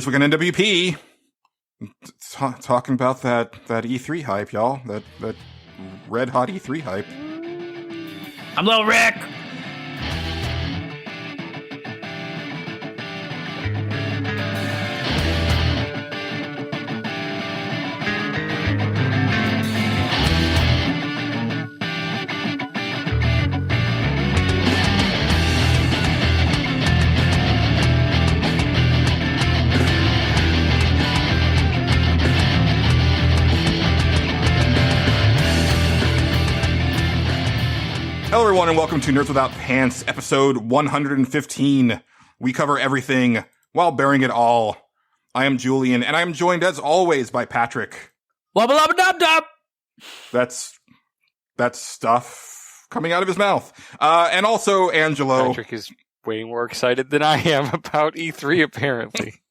week on NWP. Talking about that E3 hype, y'all. That red hot E3 hype. I'm Lil Rick. Hello, everyone, and welcome to Nerds Without Pants, episode 115. We cover everything while bearing it all. I am Julian, and I am joined, as always, by Patrick. Wubba lubba dub dub. That's stuff coming out of his mouth. And also Angelo. Patrick is way more excited than I am about E3, apparently.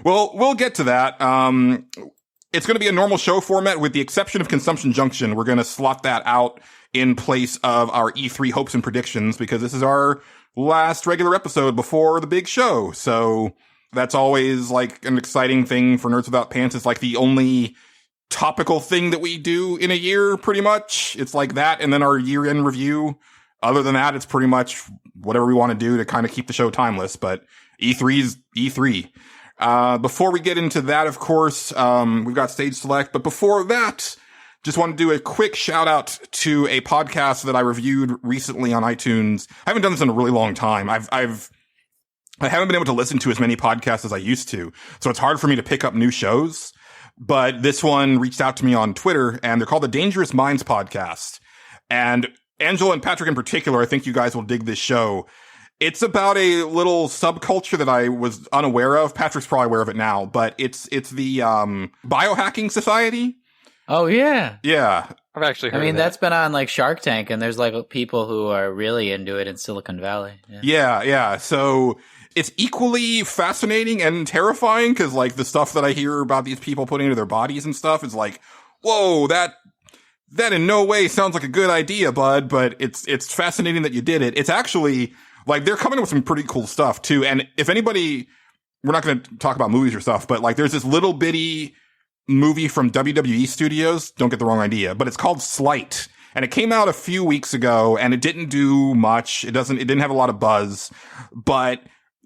Well, we'll get to that. It's going to be a normal show format with the exception of Consumption Junction. We're going to slot that out in place of our E3 hopes and predictions because this is our last regular episode before the big show. So that's always like an exciting thing for Nerds Without Pants. It's like the only topical thing that we do in a year, pretty much. It's like that and then our year-end review. Other than that, it's pretty much whatever we want to do to kind of keep the show timeless. But E3's E3. Before we get into that, of course, we've got Stage Select. But before that, just want to do a quick shout out to a podcast that I reviewed recently on iTunes. I haven't done this in a really long time. I haven't been able to listen to as many podcasts as I used to. So it's hard for me to pick up new shows. But this one reached out to me on Twitter, and they're called the Dangerous Minds Podcast. And Angela and Patrick in particular, I think you guys will dig this show. It's about a little subculture that I was unaware of. Patrick's probably aware of it now, but it's the biohacking society. Oh yeah, yeah. I've actually heard I mean, of that. that's been on like Shark Tank, and there's like people who are really into it in Silicon Valley. Yeah. So it's equally fascinating and terrifying because like the stuff that I hear about these people putting into their bodies and stuff is like, whoa, that in no way sounds like a good idea, bud. But it's fascinating that you did it. It's actually like they're coming up with some pretty cool stuff too. And if anybody, we're not going to talk about movies or stuff, but like there's this little bitty movie from WWE Studios. Don't get the wrong idea, but it's called Slight. And it came out a few weeks ago and it didn't do much. It didn't have a lot of buzz, but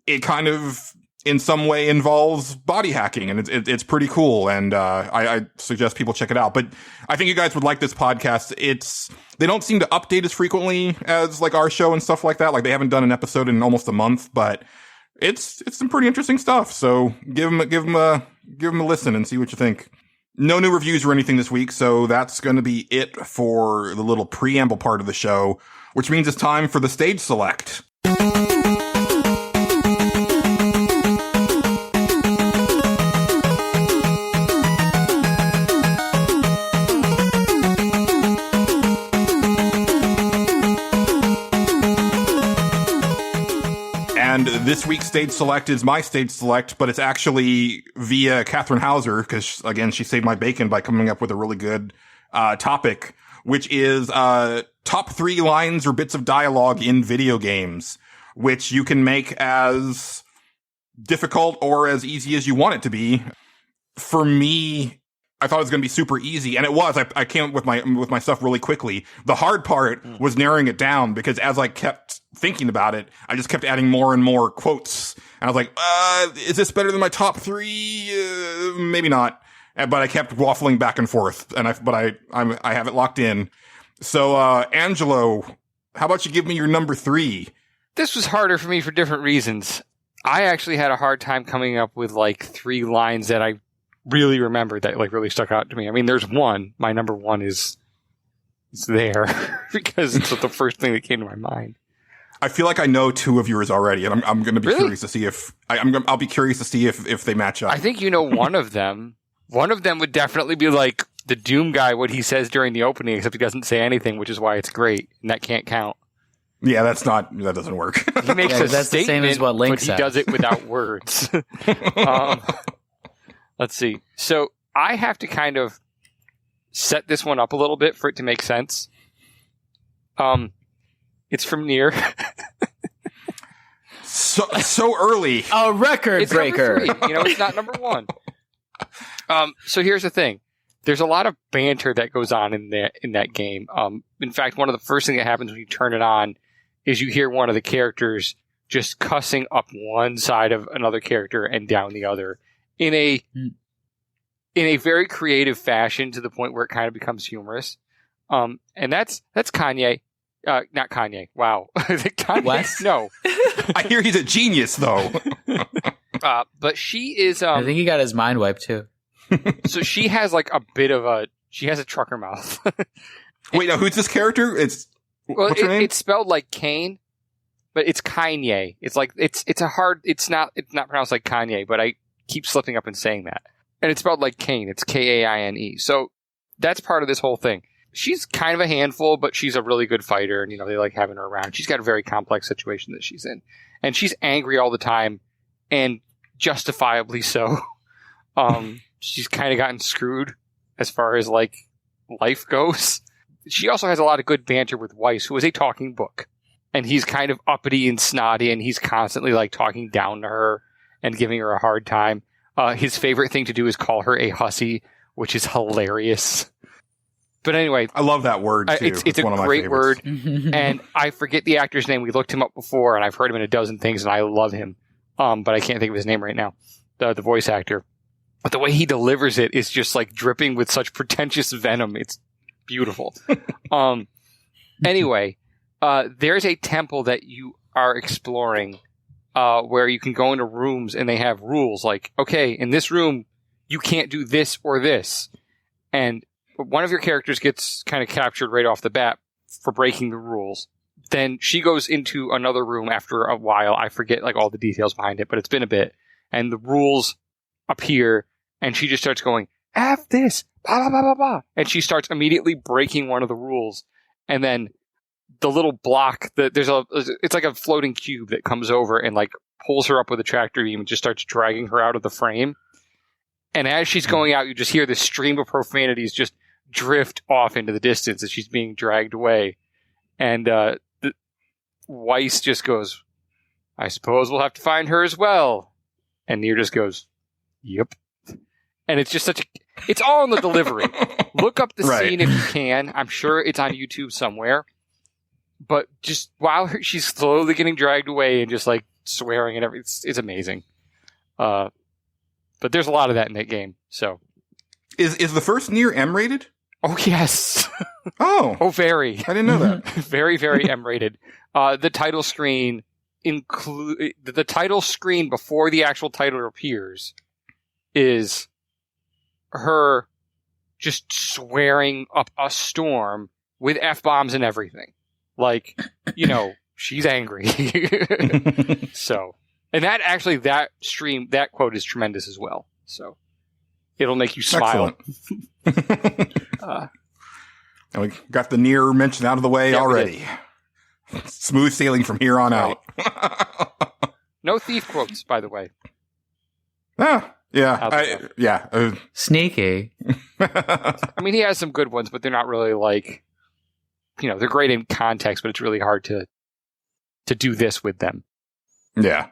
it kind of in some way involves body hacking and it's pretty cool. And, I suggest people check it out, but I think you guys would like this podcast. They don't seem to update as frequently as like our show and stuff like that. Like they haven't done an episode in almost a month, but it's some pretty interesting stuff. So give them a listen and see what you think. No new reviews or anything this week. So that's going to be it for the little preamble part of the show, which means it's time for the Stage Select. And this week's Stage Select is my Stage Select, but it's actually via Catherine Hauser, because, again, she saved my bacon by coming up with a really good topic, which is top 3 lines or bits of dialogue in video games, which you can make as difficult or as easy as you want it to be. For me, I thought it was going to be super easy, and it was. I came up with my stuff really quickly. The hard part was narrowing it down because as I kept thinking about it, I just kept adding more and more quotes, and I was like, "Is this better than my top 3? Maybe not." But I kept waffling back and forth, and I have it locked in. So, Angelo, how about you give me your number 3? This was harder for me for different reasons. I actually had a hard time coming up with like 3 lines that I really remembered that like really stuck out to me. I mean, there's one. My number 1 is there because it's the first thing that came to my mind. I feel like I know 2 of yours already, and I'm going to be really? curious to see if I'll be curious to see if they match up. I think you know one of them. One of them would definitely be like the Doom guy, what he says during the opening, except he doesn't say anything, which is why it's great, and that can't count. Yeah, that doesn't work. He makes a that's statement, the same as what Link but he says. does it without words. Let's see. So I have to kind of set this one up a little bit for it to make sense. It's from Nier. so early. A record It's breaker. number 3. It's not number 1. So here's the thing. There's a lot of banter that goes on in that game. In fact, one of the first things that happens when you turn it on is you hear one of the characters just cussing up one side of another character and down the other in a very creative fashion, to the point where it kind of becomes humorous. And that's Kanye. Not Kanye. Wow. Kanye? Wes? No. I hear he's a genius, though. But she is. I think he got his mind wiped too. So she has like she has a trucker mouth. Wait, now who's this character? What's her name? It's spelled like Kane, but it's Kanye. It's like it's not pronounced like Kanye, but I keep slipping up and saying that. And it's spelled like Kane. It's Kaine. So that's part of this whole thing. She's kind of a handful, but she's a really good fighter, and they like having her around. She's got a very complex situation that she's in, and she's angry all the time, and justifiably so. She's kind of gotten screwed as far as like life goes. She also has a lot of good banter with Weiss, who is a talking book, and he's kind of uppity and snotty, and he's constantly like talking down to her and giving her a hard time. His favorite thing to do is call her a hussy, which is hilarious. But anyway, I love that word too. It's a one of my great favorites. word, and I forget the actor's name. We looked him up before, and I've heard him in a dozen things, and I love him. But I can't think of his name right now. The voice actor. But the way he delivers it is just like dripping with such pretentious venom. It's beautiful. Anyway, there's a temple that you are exploring where you can go into rooms and they have rules like, okay, in this room, you can't do this or this. And one of your characters gets kind of captured right off the bat for breaking the rules. Then she goes into another room after a while. I forget like all the details behind it, but it's been a bit. And the rules appear, and she just starts going, F this, blah, blah, blah, blah, blah. And she starts immediately breaking one of the rules. And then the little block, it's like a floating cube that comes over and like pulls her up with a tractor beam and just starts dragging her out of the frame. And as she's going out, you just hear this stream of profanities just drift off into the distance as she's being dragged away. And Weiss just goes, I suppose we'll have to find her as well. And Nier just goes, yep. And it's just it's all in the delivery. Look up the scene if you can. I'm sure it's on YouTube somewhere. But just while she's slowly getting dragged away and just like swearing and everything, it's amazing. But there's a lot of that in that game. So, is the first Nier M-rated? Oh yes. Oh, very. I didn't know that. Very, very M-rated. The title screen the title screen before the actual title appears is her just swearing up a storm with F-bombs and everything. Like, she's angry. So, and that quote is tremendous as well. So, it'll make you smile. Excellent. And we got the Nier mention out of the way already. Smooth sailing from here on out. No thief quotes, by the way. Ah, yeah. Sneaky. I mean, he has some good ones, but they're not really like, they're great in context, but it's really hard to do this with them. Yeah.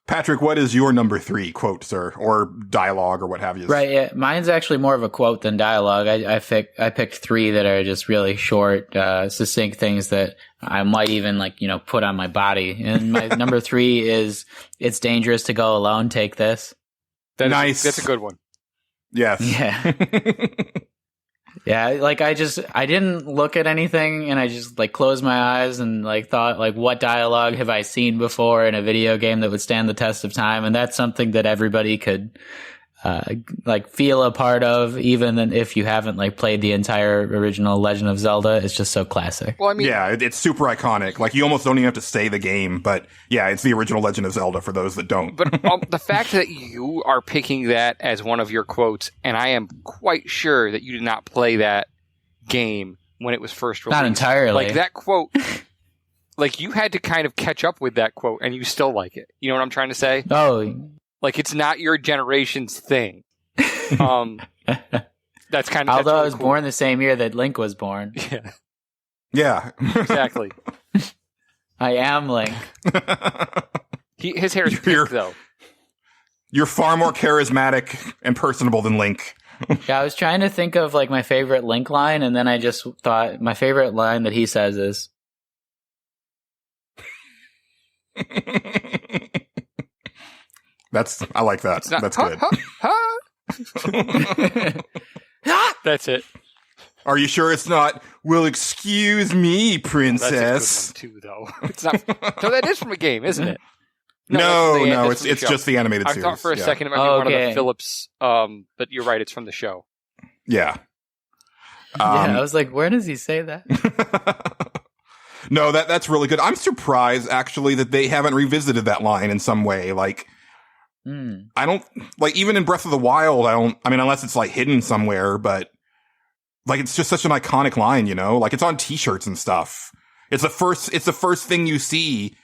Patrick, what is your number 3 quote, sir, or dialogue, or what have you? Right, yeah. Mine's actually more of a quote than dialogue. I picked 3 that are just really short, succinct things that I might even put on my body. And my number 3 is, "It's dangerous to go alone. Take this." Nice. That's a good one. Yes. Yeah. Yeah, I didn't look at anything, and I just closed my eyes and thought what dialogue have I seen before in a video game that would stand the test of time, and that's something that everybody could feel a part of, even if you haven't played the entire original Legend of Zelda. It's just so classic. Well, I mean, yeah, it's super iconic. You almost don't even have to say the game, but yeah, it's the original Legend of Zelda for those that don't. But the fact that you are picking that as one of your quotes, and I am quite sure that you did not play that game when it was first released. Not entirely. That quote, you had to kind of catch up with that quote, and you still like it. You know what I'm trying to say? Oh, it's not your generation's thing. That's kind of. Although really I was cool. born the same year that Link was born. Yeah. Yeah. Exactly. I am Link. His hair is pink, though. You're far more charismatic and personable than Link. Yeah, I was trying to think of like my favorite Link line, and then I just thought my favorite line that he says is, I like that. That's good. That's it. Are you sure it's not, well, excuse me, princess? That's a good one, too, though. It's not. So that is from a game, isn't it? No, it's just the animated series. I thought for a second it might be one of the Philips, but you're right, it's from the show. Yeah. I was like, where does he say that? No, that's really good. I'm surprised, actually, that they haven't revisited that line in some way. Like, I don't, like, even in Breath of the Wild, I mean, unless it's, like, hidden somewhere, but, like, it's just such an iconic line, you know? Like, it's on t-shirts and stuff. It's the first thing you see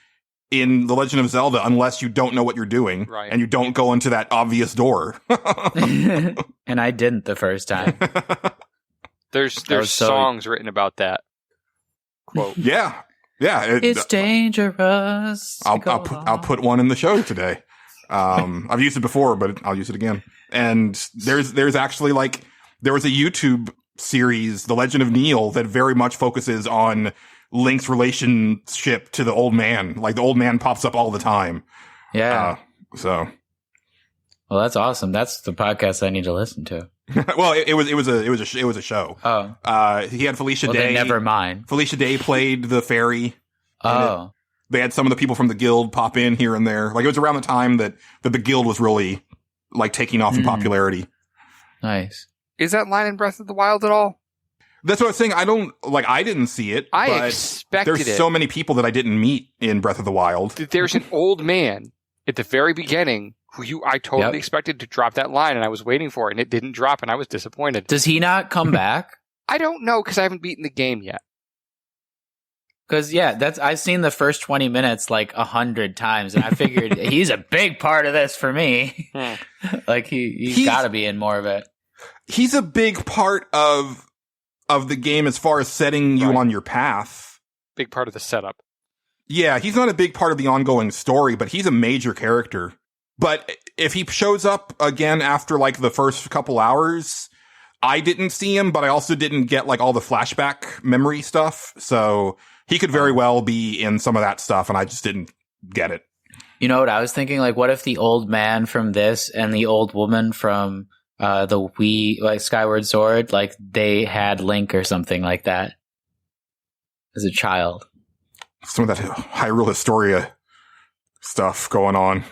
in The Legend of Zelda, unless you don't know what you're doing, right, and you don't go into that obvious door. And I didn't the first time. There's songs written about that quote. Yeah. It's dangerous. I'll put one in the show today. I've used it before, but I'll use it again. And there's actually, like, there was a YouTube series, The Legend of Neil, that very much focuses on Link's relationship to the old man. Like, the old man pops up all the time. Yeah. Well, that's awesome. That's the podcast I need to listen to. Well, it was a show. Oh. He had Felicia Day. Day. Never mind. Felicia Day played the fairy. Oh. They had some of the people from the guild pop in here and there. Like, it was around the time that the guild was really, like, taking off in popularity. Nice. Is that line in Breath of the Wild at all? That's what I was saying. I didn't see it. I expected it. There's so many people that I didn't meet in Breath of the Wild. There's an old man at the very beginning who I totally expected to drop that line, and I was waiting for it, and it didn't drop, and I was disappointed. Does he not come back? I don't know, because I haven't beaten the game yet. Because, I've seen the first 20 minutes like 100 times, and I figured he's a big part of this for me. Like, he's got to be in more of it. He's a big part of the game as far as setting you on your path. Big part of the setup. Yeah, he's not a big part of the ongoing story, but he's a major character. But if he shows up again after, like, the first couple hours, I didn't see him, but I also didn't get, like, all the flashback memory stuff. So he could very well be in some of that stuff, and I just didn't get it. You know what I was thinking? Like, what if the old man from this and the old woman from the Wii, like, Skyward Sword, like, they had Link or something like that as a child? Some of that Hyrule Historia stuff going on.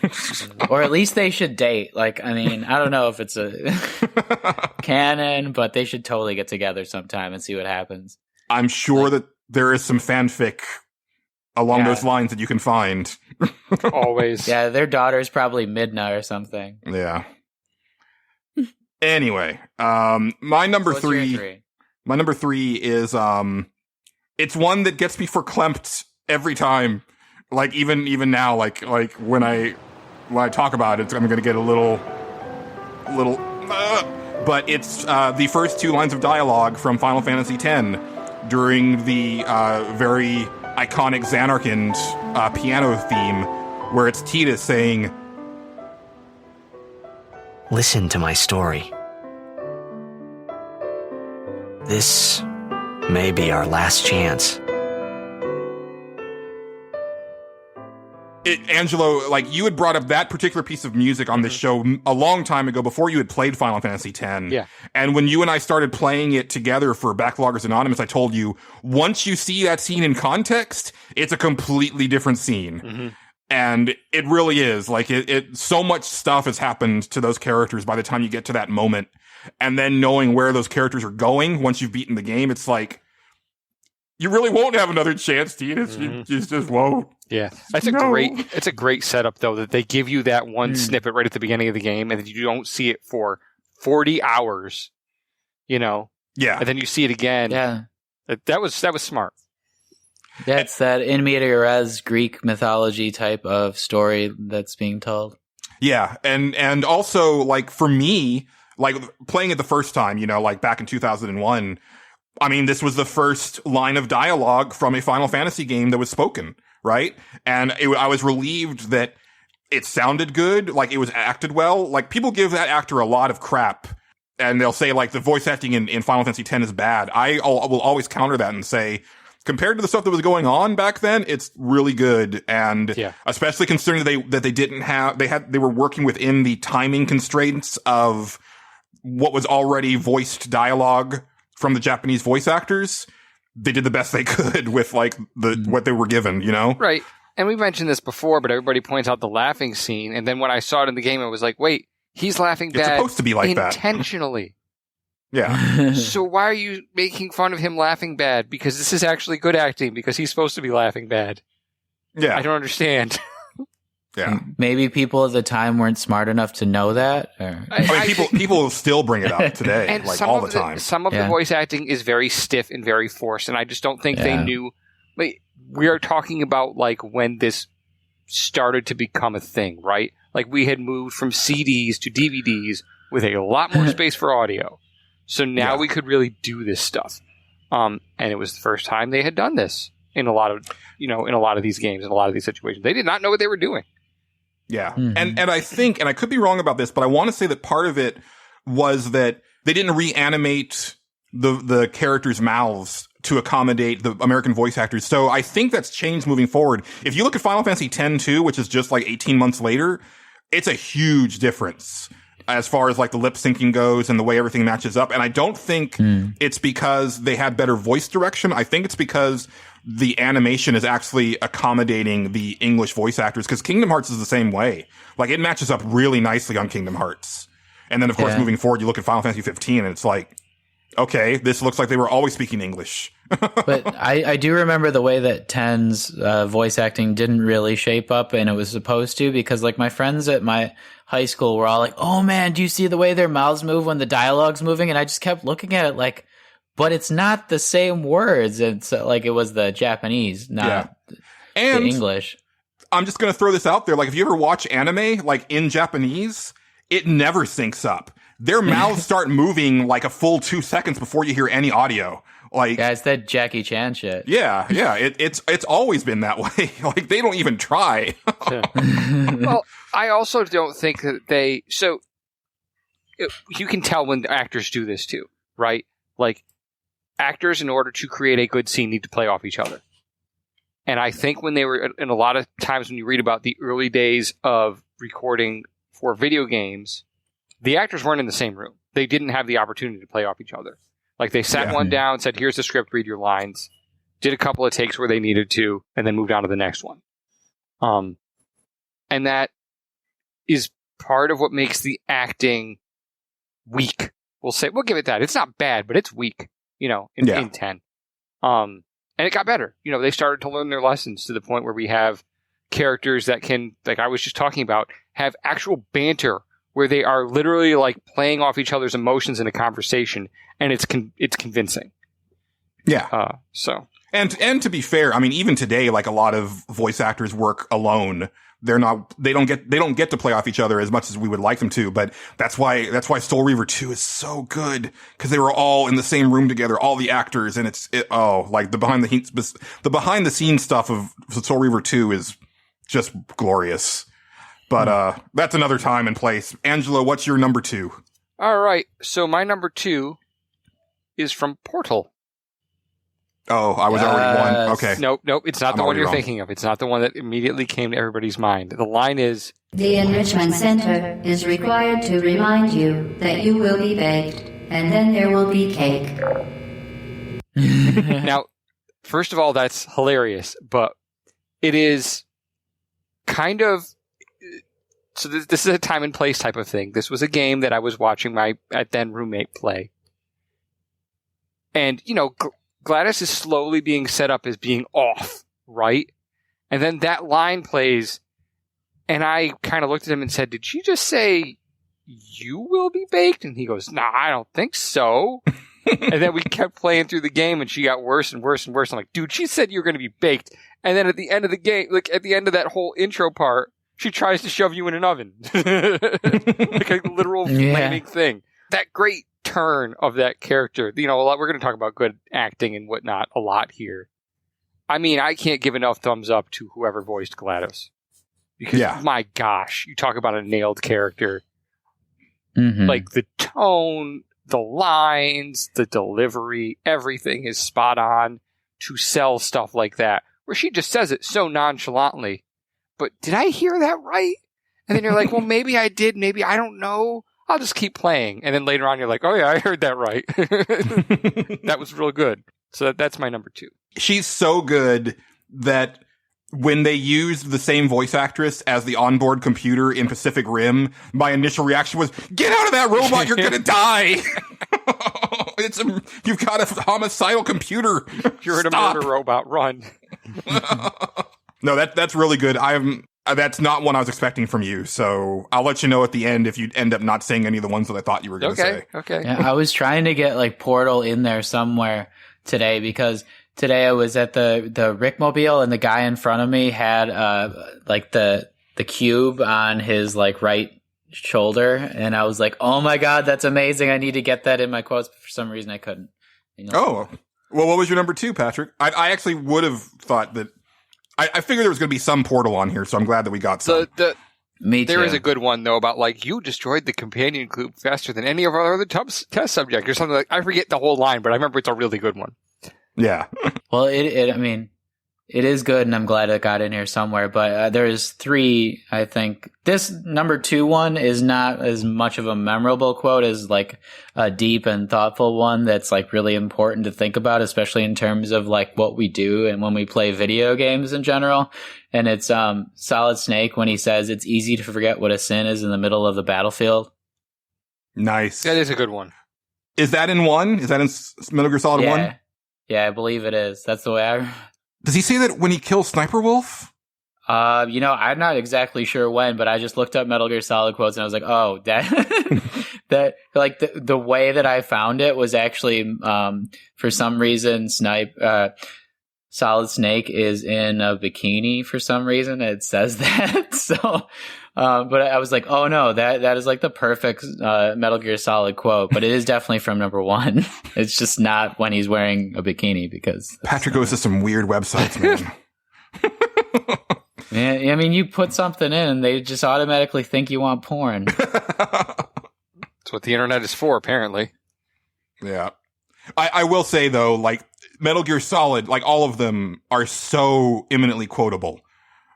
Or at least they should date. Like, I mean, I don't know if it's a canon, but they should totally get together sometime and see what happens. I'm sure that there is some fanfic along those lines that you can find. Always. Yeah, their daughter's probably Midna or something. Yeah. Anyway, my number What's three. your three? My number three is it's one that gets me verklempt every time. Like, even now, like when I talk about it, I'm gonna get a little. But it's the first two lines of dialogue from Final Fantasy X during the very iconic Xanarkand piano theme, where it's Tidus saying, "Listen to my story. This may be our last chance." Angelo, like, you had brought up that particular piece of music on this show a long time ago before you had played Final Fantasy X. Yeah. And when you and I started playing it together for Backloggers Anonymous, I told you, once you see that scene in context, it's a completely different scene. Mm-hmm. And it really is. Like, it so much stuff has happened to those characters by the time you get to that moment. And then knowing where those characters are going once you've beaten the game, it's like, you really won't have another chance, Tidus. Mm-hmm. You just won't. Yeah, it's a great setup, though, that they give you that one snippet right at the beginning of the game, and then you don't see it for 40 hours, you know? Yeah. And then you see it again. Yeah. That was smart. Yeah, it's that in medias res Greek mythology type of story that's being told. Yeah, and also, like, for me, like, playing it the first time, you know, like, back in 2001, I mean, this was the first line of dialogue from a Final Fantasy game that was spoken. Right? And I was relieved that it sounded good, like it was acted well. Like people give that actor a lot of crap, and they'll say like the voice acting in Final Fantasy X is bad. I will always counter that and say, compared to the stuff that was going on back then, it's really good. And especially considering that they didn't have, they were working within the timing constraints of what was already voiced dialogue from the Japanese voice actors. They did the best they could with like what they were given, you know? Right. And we mentioned this before, but everybody points out the laughing scene. And then when I saw it in the game, I was like, wait, he's laughing bad. It's supposed to be like intentionally. Yeah. So why are you making fun of him laughing bad? Because this is actually good acting, because he's supposed to be laughing bad. Yeah. I don't understand. Yeah. Maybe people at the time weren't smart enough to know that. Or... I mean, people still bring it up today, and like all the time. Some of the voice acting is very stiff and very forced, and I just don't think they knew. Like, we are talking about like when this started to become a thing, right? Like we had moved from CDs to DVDs with a lot more space for audio. So now we could really do this stuff. And it was the first time they had done this in a lot of these games, in a lot of these situations. They did not know what they were doing. Yeah. Mm-hmm. And I think, and I could be wrong about this, but I want to say that part of it was that they didn't reanimate the characters' mouths to accommodate the American voice actors. So I think that's changed moving forward. If you look at Final Fantasy X too, which is just like 18 months later, it's a huge difference as far as like the lip syncing goes and the way everything matches up. And I don't think it's because they had better voice direction. I think it's because the animation is actually accommodating the English voice actors, because Kingdom Hearts is the same way. Like it matches up really nicely on Kingdom Hearts. And then of course, moving forward, you look at Final Fantasy 15 and it's like, okay, this looks like they were always speaking English. But I do remember the way that 10's voice acting didn't really shape up, and it was supposed to, because like my friends at my high school were all like, oh man, do you see the way their mouths move when the dialogue's moving? And I just kept looking at it like, but it's not the same words. It's like it was the Japanese, not the English. I'm just going to throw this out there. Like if you ever watch anime, like in Japanese, it never syncs up. Their mouths start moving like a full 2 seconds before you hear any audio. Like, it's that Jackie Chan shit. Yeah. It's always been that way. Like they don't even try. Well, I also don't think that you can tell when actors do this too, right? Like actors, in order to create a good scene, need to play off each other. And I think when they were, in a lot of times when you read about the early days of recording for video games, the actors weren't in the same room. They didn't have the opportunity to play off each other. Like they sat one down, said, here's the script, read your lines, did a couple of takes where they needed to, and then moved on to the next one. And that is part of what makes the acting weak. We'll give it that. It's not bad, but it's weak, in 10. And it got better. They started to learn their lessons to the point where we have characters that can, like I was just talking about, have actual banter where they are literally like playing off each other's emotions in a conversation, and it's convincing. Yeah. And to be fair, I mean, even today, like a lot of voice actors work alone. They don't get to play off each other as much as we would like them to. But that's why Soul Reaver 2 is so good, because they were all in the same room together, all the actors, and like the behind the scenes stuff of Soul Reaver 2 is just glorious. But that's another time and place. Angelo, what's your number 2? All right. So my number 2 is from Portal. Oh, I was already one. Okay. Nope. It's not the one you're thinking of. It's not the one that immediately came to everybody's mind. The line is, the Enrichment Center is required to remind you that you will be baked, and then there will be cake. Now, first of all, that's hilarious, but it is kind of... So this is a time and place type of thing. This was a game that I was watching my then roommate play. And, GLaDOS is slowly being set up as being off, right? And then that line plays, and I kind of looked at him and said, did she just say, you will be baked? And he goes, nah, I don't think so. And then we kept playing through the game, and she got worse and worse and worse. I'm like, dude, she said you were going to be baked. And then at the end of the game, like at the end of that whole intro part, she tries to shove you in an oven. Like a literal flaming thing. That great turn of that character. We're going to talk about good acting and whatnot a lot here. I mean, I can't give enough thumbs up to whoever voiced GLaDOS. Because, Yeah. my gosh, you talk about a nailed character. Mhm. Like, the tone, the lines, the delivery, everything is spot on to sell stuff like that. Where she just says it so nonchalantly. But did I hear that right? And then you're like, well, maybe I did, maybe I don't know. I'll just keep playing. And then later on, you're like, oh yeah, I heard that right. That was real good. So that's my number 2. She's so good that when they used the same voice actress as the onboard computer in Pacific Rim, my initial reaction was, get out of that robot, you're gonna die! You've got a homicidal computer. You're in a Stop. murder robot, run. No, that's really good. That's not one I was expecting from you, so I'll let you know at the end if you end up not saying any of the ones that I thought you were going to say. Okay. Yeah, I was trying to get like Portal in there somewhere today because today I was at the Rickmobile and the guy in front of me had like the cube on his like right shoulder, and I was like, oh my god, that's amazing, I need to get that in my quotes, but for some reason I couldn't. Oh, well, what was your number 2, Patrick? I actually would have thought that I figured there was going to be some Portal on here, so I'm glad that we got some. Me too. There is a good one, though, about, like, you destroyed the companion group faster than any of our other test subjects, or something like I forget the whole line, but I remember it's a really good one. Yeah. Well, I mean, it is good, and I'm glad it got in here somewhere, but there's 3, I think. This number 2 one is not as much of a memorable quote as, like, a deep and thoughtful one that's, like, really important to think about, especially in terms of, like, what we do and when we play video games in general. And it's Solid Snake when he says, it's easy to forget what a sin is in the middle of the battlefield. Nice. That is a good one. Is that in 1? Is that in Metal Gear Solid 1? Yeah, I believe it is. That's the way I... Does he say that when he kills Sniper Wolf? I'm not exactly sure when, but I just looked up Metal Gear Solid quotes and I was like, oh, that like the way that I found it was actually, for some reason, Solid Snake is in a bikini for some reason. It says that. So, but I was like, oh no, that is like the perfect, Metal Gear Solid quote, but it is definitely from number 1. It's just not when he's wearing a bikini because Patrick goes to some weird websites, man. Yeah, I mean, you put something in and they just automatically think you want porn. That's what the internet is for, apparently. Yeah. I will say, though, like, Metal Gear Solid, like, all of them are so eminently quotable.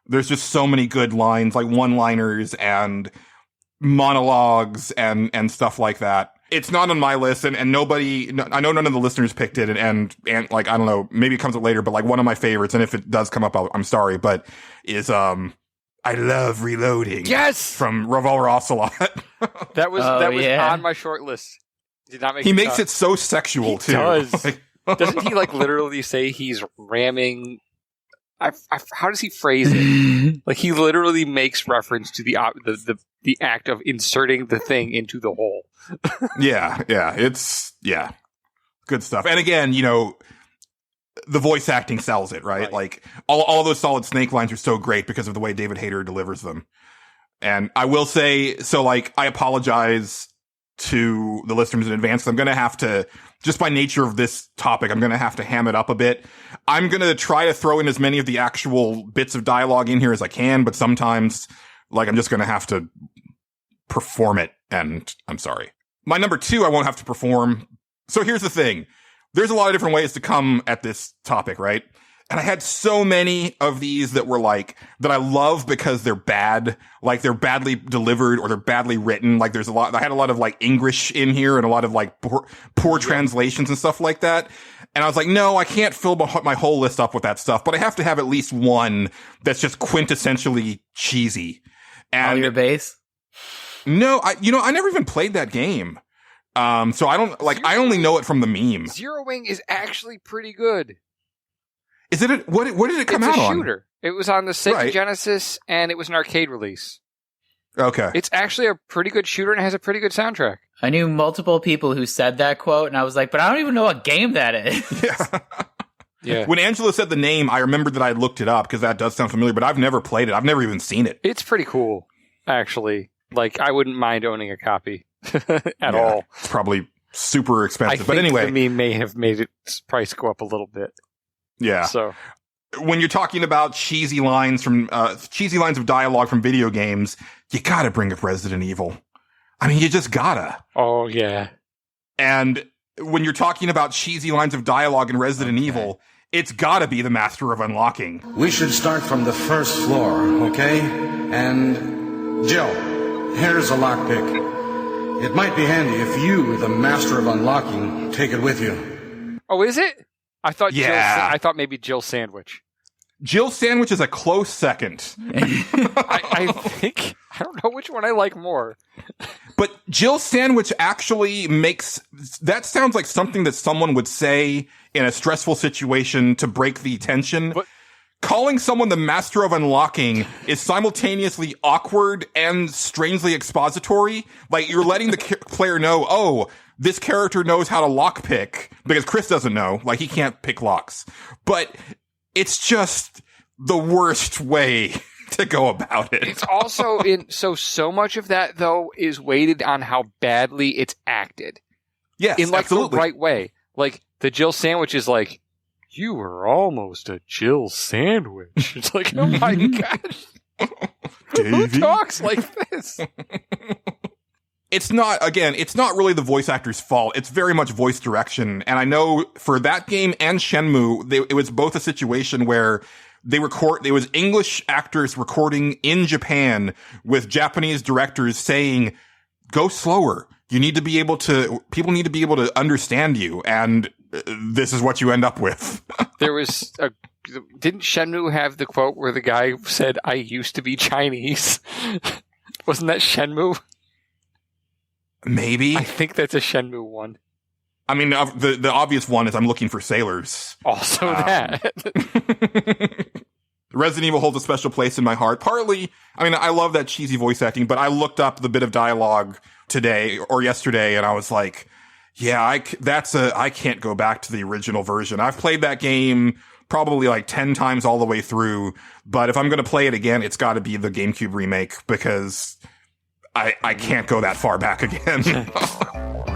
There's just so many good lines, like one-liners and monologues and stuff like that. It's not on my list, and nobody, I know none of the listeners picked it, and like, I don't know, maybe it comes up later, but like one of my favorites, and if it does come up, I'm sorry, but is, I love reloading. Yes! From Revolver Ocelot. That was on my short list. Did not make He makes it so sexual, too. He does. Like, doesn't he, like, literally say he's ramming... how does he phrase it? Like, he literally makes reference to the act of inserting the thing into the hole. yeah, it's good stuff. And again, you know, the voice acting sells it, right? Like all of those Solid Snake lines are so great because of the way David Hayter delivers them. And I will say, so like, I apologize to the listeners in advance. I'm going to have to, just by nature of this topic, I'm going to have to ham it up a bit. I'm going to try to throw in as many of the actual bits of dialogue in here as I can, but sometimes, like, I'm just going to have to perform it, and I'm sorry. My number 2, I won't have to perform. So here's the thing. There's a lot of different ways to come at this topic, right? And I had so many of these that were like, that I love because they're bad, like they're badly delivered or they're badly written. Like there's I had a lot of like English in here and a lot of like poor translations and stuff like that. And I was like, no, I can't fill my whole list up with that stuff, but I have to have at least one that's just quintessentially cheesy. And All Your Base? No, I never even played that game. So I don't like, I only know it from the meme. Zero Wing is actually pretty good. Is it what did it come out on? It's a shooter. It was on the Sega Genesis, and it was an arcade release. Okay. It's actually a pretty good shooter, and it has a pretty good soundtrack. I knew multiple people who said that quote, and I was like, but I don't even know what game that is. Yeah. When Angela said the name, I remembered that I looked it up, because that does sound familiar, but I've never played it. I've never even seen it. It's pretty cool, actually. Like, I wouldn't mind owning a copy at all. It's probably super expensive. But anyway. the meme may have made its price go up a little bit. Yeah. So when you're talking about cheesy lines of dialogue from video games, you gotta bring up Resident Evil. I mean, you just gotta. Oh, yeah. And when you're talking about cheesy lines of dialogue in Resident Evil, it's gotta be the Master of Unlocking. We should start from the first floor, okay? And, Jill, here's a lockpick. It might be handy if you, the Master of Unlocking, take it with you. Oh, is it? I thought Yeah. I thought maybe Jill Sandwich. Jill Sandwich is a close second. I think, I don't know which one I like more. But Jill Sandwich actually that sounds like something that someone would say in a stressful situation to break the tension. But calling someone the Master of Unlocking is simultaneously awkward and strangely expository. Like, you're letting the player know, oh, this character knows how to lockpick, because Chris doesn't know. Like, he can't pick locks. But it's just the worst way to go about it. it's also so much of that, though, is weighted on how badly it's acted. Yes, in, like, absolutely. the right way. Like, the Jill Sandwich is like, you were almost a Jill Sandwich. It's like, oh my gosh. Who talks like this? It's not really the voice actor's fault. It's very much voice direction. And I know for that game and Shenmue, it was both a situation where there was English actors recording in Japan with Japanese directors saying, go slower. People need to be able to understand you. And this is what you end up with. Didn't Shenmue have the quote where the guy said, I used to be Chinese? Wasn't that Shenmue? Maybe. I think that's a Shenmue one. I mean, the obvious one is I'm looking for sailors. Also that. Resident Evil holds a special place in my heart. Partly, I mean, I love that cheesy voice acting, but I looked up the bit of dialogue today or yesterday, and I was like, yeah, I can't go back to the original version. I've played that game probably like 10 times all the way through, but if I'm going to play it again, it's got to be the GameCube remake, because I can't go that far back again.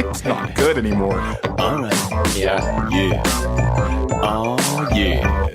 It's not good anymore. All right. Yeah. Yeah. Oh, yeah.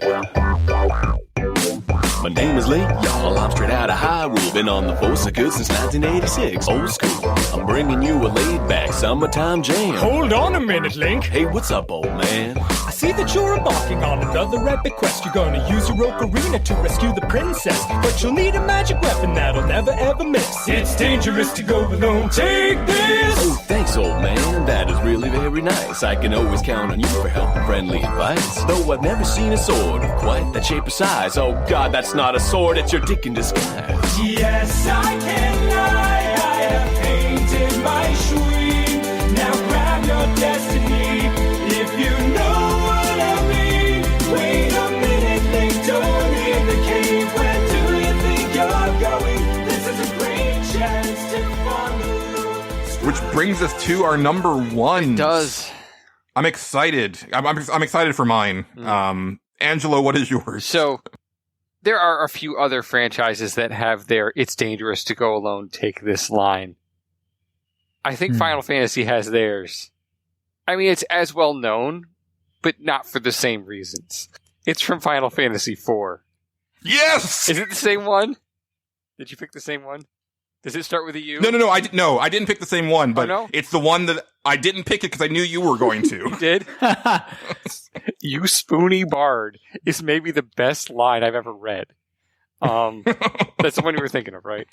My name is Lee, y'all. I'm straight out of Hyrule. Been on the force of good since 1986. Old school. I'm bringing you a laid-back summertime jam. Hold on a minute, Link. Hey, what's up, old man? I see that you're embarking on another epic quest. You're gonna use your ocarina to rescue the princess, but you'll need a magic weapon that'll never ever miss. It's dangerous to go alone. Take this! Oh, thanks, old man. That is really very nice. I can always count on you for help and friendly advice. Though I've never seen a sword of quite that shape or size. Oh, God, that's not a sword, it's your dick in disguise. Yes, I can lie. I have painted my shrine. Now grab your destiny, if you know what I mean. Wait a minute, Link, don't leave the cave. Where do you think you're going? This is a great chance to follow. Which brings us to our number one. It does. I'm excited. I'm excited for mine. Angelo, what is yours? So, there are a few other franchises that have their "It's dangerous to go alone, take this" line. I think Final Fantasy has theirs. I mean, it's as well known, but not for the same reasons. It's from Final Fantasy IV. Yes! Is it the same one? Did you pick the same one? Does it start with a U? No, I didn't pick the same one, but no? it's the one that I didn't pick it because I knew you were going to. You did? You spoony bard is maybe the best line I've ever read. That's the one you were thinking of, right?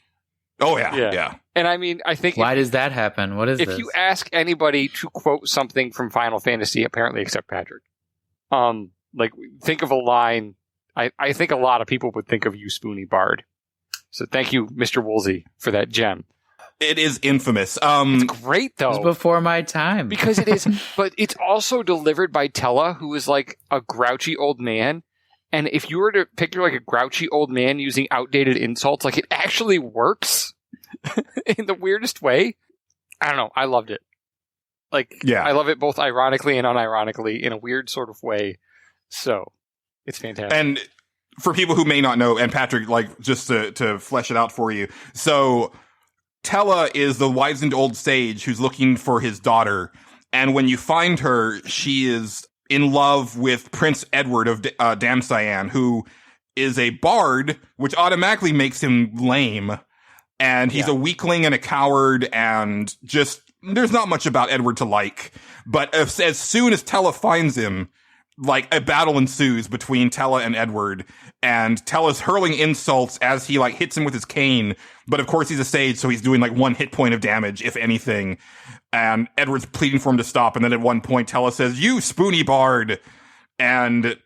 Oh, yeah. And I mean, I think Why does that happen? What is if this? you ask anybody to quote something from Final Fantasy, apparently except Patrick, like, think of a line, I think a lot of people would think of you spoony bard. So thank you, Mr. Woolsey, for that gem. It is infamous. It's great, though. It was before my time. Because it is, but it's also delivered by Tella, who is like a grouchy old man. And if you were to picture like a grouchy old man using outdated insults, like, it actually works in the weirdest way. I don't know. I loved it. Like, Yeah. I love it both ironically and unironically in a weird sort of way. So it's fantastic. And for people who may not know, and Patrick, like, just to flesh it out for you. So Tella is the wizened old sage who's looking for his daughter. And when you find her, she is in love with Prince Edward of Damcyan, who is a bard, which automatically makes him lame. And he's a weakling and a coward, and just, there's not much about Edward to like. But as soon as Tella finds him, like, a battle ensues between Tella and Edward, and Tella's hurling insults as he, like, hits him with his cane. But of course he's a sage, so he's doing, like, 1 hit point of damage, if anything. And Edward's pleading for him to stop, and then at one point Tella says, "You spoony bard!" And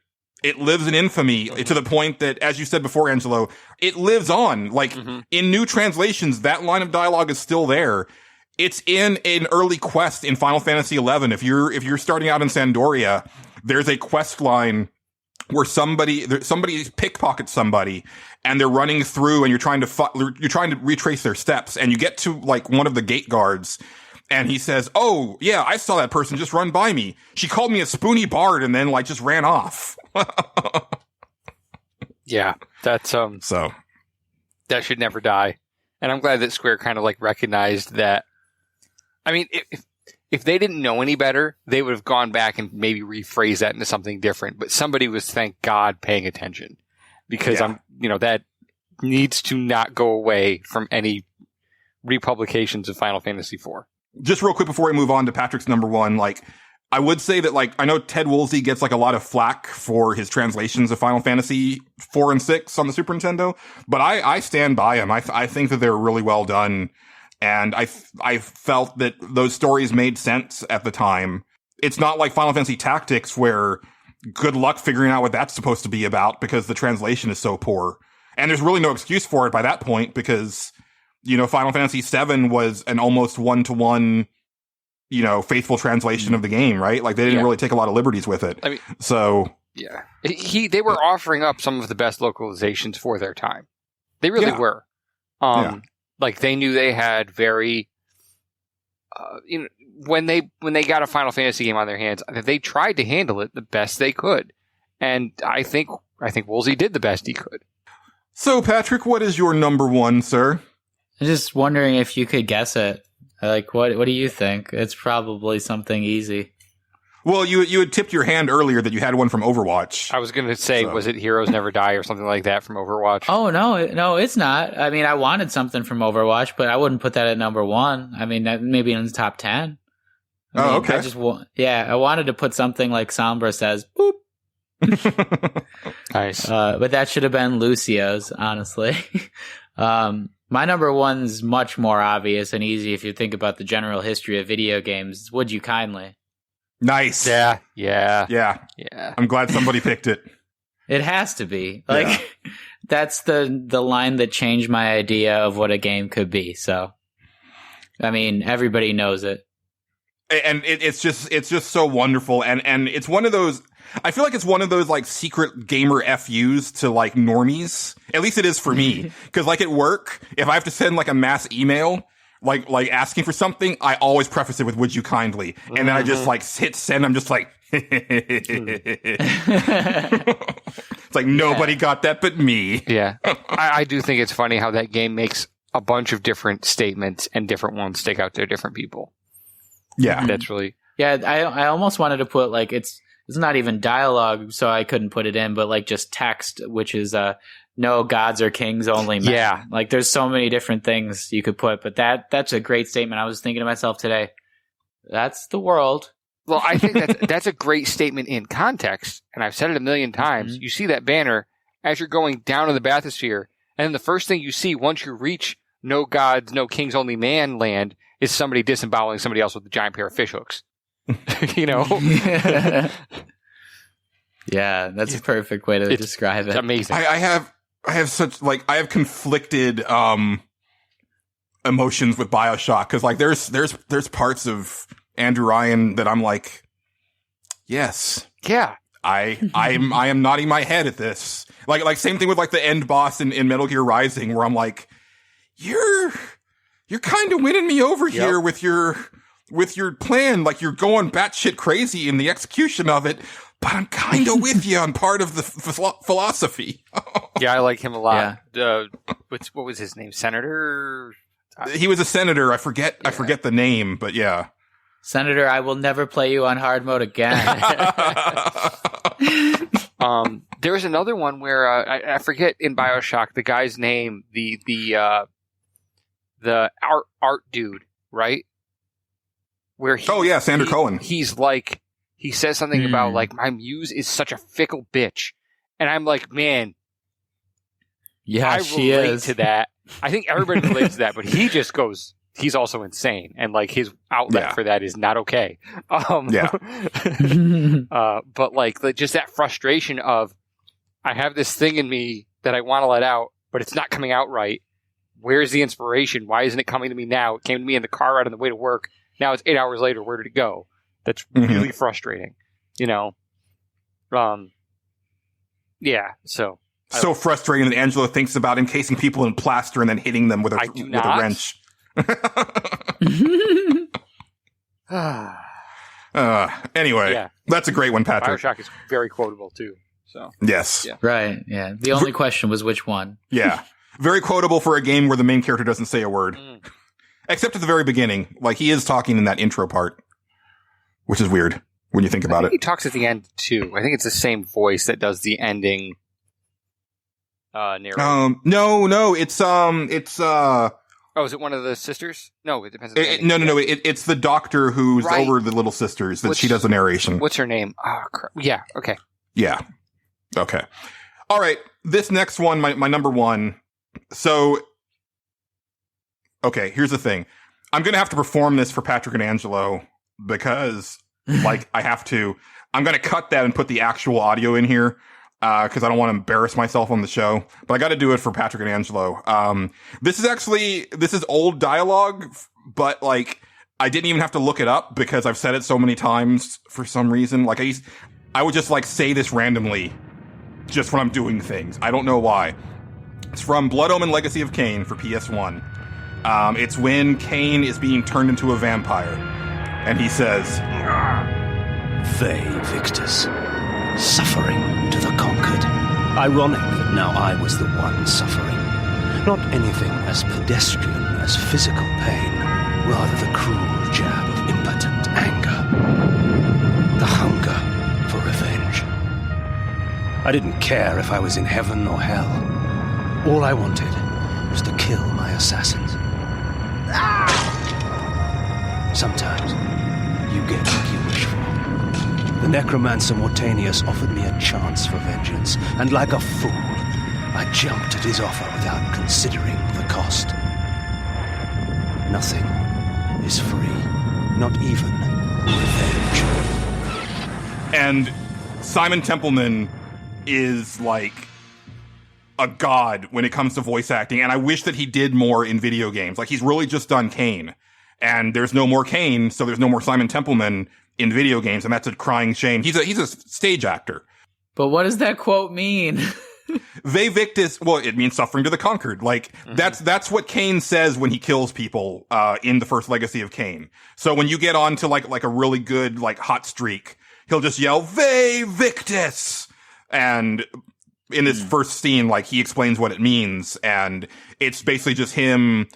it lives in infamy to the point that, as you said before, Angelo, it lives on. Like, in new translations, that line of dialogue is still there. It's in an early quest in Final Fantasy XI. If you're starting out in Sandoria, there's a quest line where somebody pickpockets somebody, and they're running through, and you're trying to retrace their steps, and you get to, like, one of the gate guards, and he says, "Oh, yeah, I saw that person just run by me. She called me a spoony bard and then, like, just ran off." Yeah, that's So that should never die. And I'm glad that Square kind of, like, recognized that. I mean, if they didn't know any better, they would have gone back and maybe rephrased that into something different. But somebody was, thank God, paying attention, because that needs to not go away from any republications of Final Fantasy IV. Just real quick before we move on to Patrick's number one, like, I would say that, like, I know Ted Woolsey gets, like, a lot of flack for his translations of Final Fantasy 4 and 6 on the Super Nintendo, but I stand by him. I think that they're really well done, and I felt that those stories made sense at the time. It's not like Final Fantasy Tactics, where good luck figuring out what that's supposed to be about, because the translation is so poor. And there's really no excuse for it by that point, because, you know, Final Fantasy VII was an almost one-to-one, you know, faithful translation of the game, right? Like, they didn't really take a lot of liberties with it. I mean, so yeah, they were offering up some of the best localizations for their time. They really were. Like, they knew they had very, when they got a Final Fantasy game on their hands, they tried to handle it the best they could, and I think Woolsey did the best he could. So, Patrick, what is your number one, sir? I'm just wondering if you could guess it. Like, what do you think? It's probably something easy. Well, you had tipped your hand earlier that you had one from Overwatch. I was going to say, was it Heroes Never Die or something like that from Overwatch? Oh, no, it's not. I mean, I wanted something from Overwatch, but I wouldn't put that at number one. I mean, maybe in the top 10. Okay. I wanted to put something like Sombra says, boop. Nice. But that should have been Lucio's, honestly. My number one's much more obvious and easy if you think about the general history of video games. Would You Kindly? Nice. Yeah. I'm glad somebody picked it. It has to be. Like, that's the line that changed my idea of what a game could be. So, I mean, everybody knows it. And it's just so wonderful. And it's one of those, I feel like it's one of those, like, secret gamer FUs to, like, normies. At least it is for me. Cause, like, at work, if I have to send, like, a mass email, like asking for something, I always preface it with "Would you kindly?" And then I just, like, hit send. I'm just like, it's like, nobody got that but me. Yeah. I do think it's funny how that game makes a bunch of different statements, and different ones stick out to different people. Yeah. That's really... Yeah, I almost wanted to put, like, it's not even dialogue, so I couldn't put it in, but, like, just text, which is, no gods or kings, only men. Yeah. Like, there's so many different things you could put, but that's a great statement. I was thinking to myself today, that's the world. Well, I think that's a great statement in context, and I've said it a million times. You see that banner as you're going down to the bathysphere, and then the first thing you see once you reach no gods, no kings, only man land is somebody disemboweling somebody else with a giant pair of fishhooks. You know? Yeah, that's a perfect way to describe it. It's amazing. I have such, like, I have conflicted emotions with BioShock, because, like, there's parts of Andrew Ryan that I'm like, yes, yeah, I am nodding my head at this. Like same thing with, like, the end boss in Metal Gear Rising, where I'm like, you're kind of winning me over here with your plan. Like, you're going batshit crazy in the execution of it, but I'm kind of with you on part of the philosophy. Yeah, I like him a lot. Yeah. What was his name? Senator? He was a senator. I forget the name, but yeah. Senator, I will never play you on hard mode again. There was another one where I forget in BioShock the guy's name, the art dude, right? Where Sander Cohen. He's like, he says something about like, my muse is such a fickle bitch, and I'm like, man, yeah, I she relate is to that. I think everybody relates to that, but he just goes, he's also insane, and like his outlet for that is not okay. But like just that frustration of, I have this thing in me that I want to let out, but it's not coming out right. Where's the inspiration? Why isn't it coming to me now? It came to me in the car ride on the way to work. Now it's 8 hours later. Where did it go? That's really frustrating, you know? Yeah, so. So frustrating that Angelo thinks about encasing people in plaster and then hitting them with a wrench. Anyway, that's a great one, Patrick. BioShock is very quotable, too. So yes. Yeah. Right, yeah. The only question was which one. Yeah. Very quotable for a game where the main character doesn't say a word. Except at the very beginning. Like, he is talking in that intro part. Which is weird when you think about it. He talks at the end, too. I think it's the same voice that does the ending narration. No. It's Oh, is it one of the sisters? No, it depends on the No. It's the doctor who's over the little sisters that she does the narration. What's her name? Oh, crap. Yeah, okay. Yeah. Okay. All right. This next one, my number one. So, okay, here's the thing. I'm going to have to perform this for Patrick and Angelo because, like, I have to. I'm going to cut that and put the actual audio in here because I don't want to embarrass myself on the show. But I got to do it for Patrick and Angelo. This is old dialogue, but, like, I didn't even have to look it up because I've said it so many times for some reason. Like, I would just, like, say this randomly just when I'm doing things. I don't know why. It's from Blood Omen Legacy of Kain for PS1. It's when Kain is being turned into a vampire. And he says, Vae Victus, suffering to the conquered. Ironic that now I was the one suffering. Not anything as pedestrian as physical pain, rather the cruel jab of impotent anger. The hunger for revenge. I didn't care if I was in heaven or hell. All I wanted was to kill my assassins. Sometimes you get what you wish for. The necromancer Mortanius offered me a chance for vengeance, and like a fool, I jumped at his offer without considering the cost. Nothing is free, not even revenge. And Simon Templeman is like a god when it comes to voice acting, and I wish that he did more in video games. Like, he's really just done Kain, and there's no more Kain, so there's no more Simon Templeman in video games, and that's a crying shame. He's a stage actor. But what does that quote mean? Vae Victus, well, it means suffering to the conquered. Like, that's what Kain says when he kills people, in the first Legacy of Kain. So when you get on to like a really good, like, hot streak, he'll just yell, Vae Victus! And in this first scene, like, he explains what it means, and it's basically just him,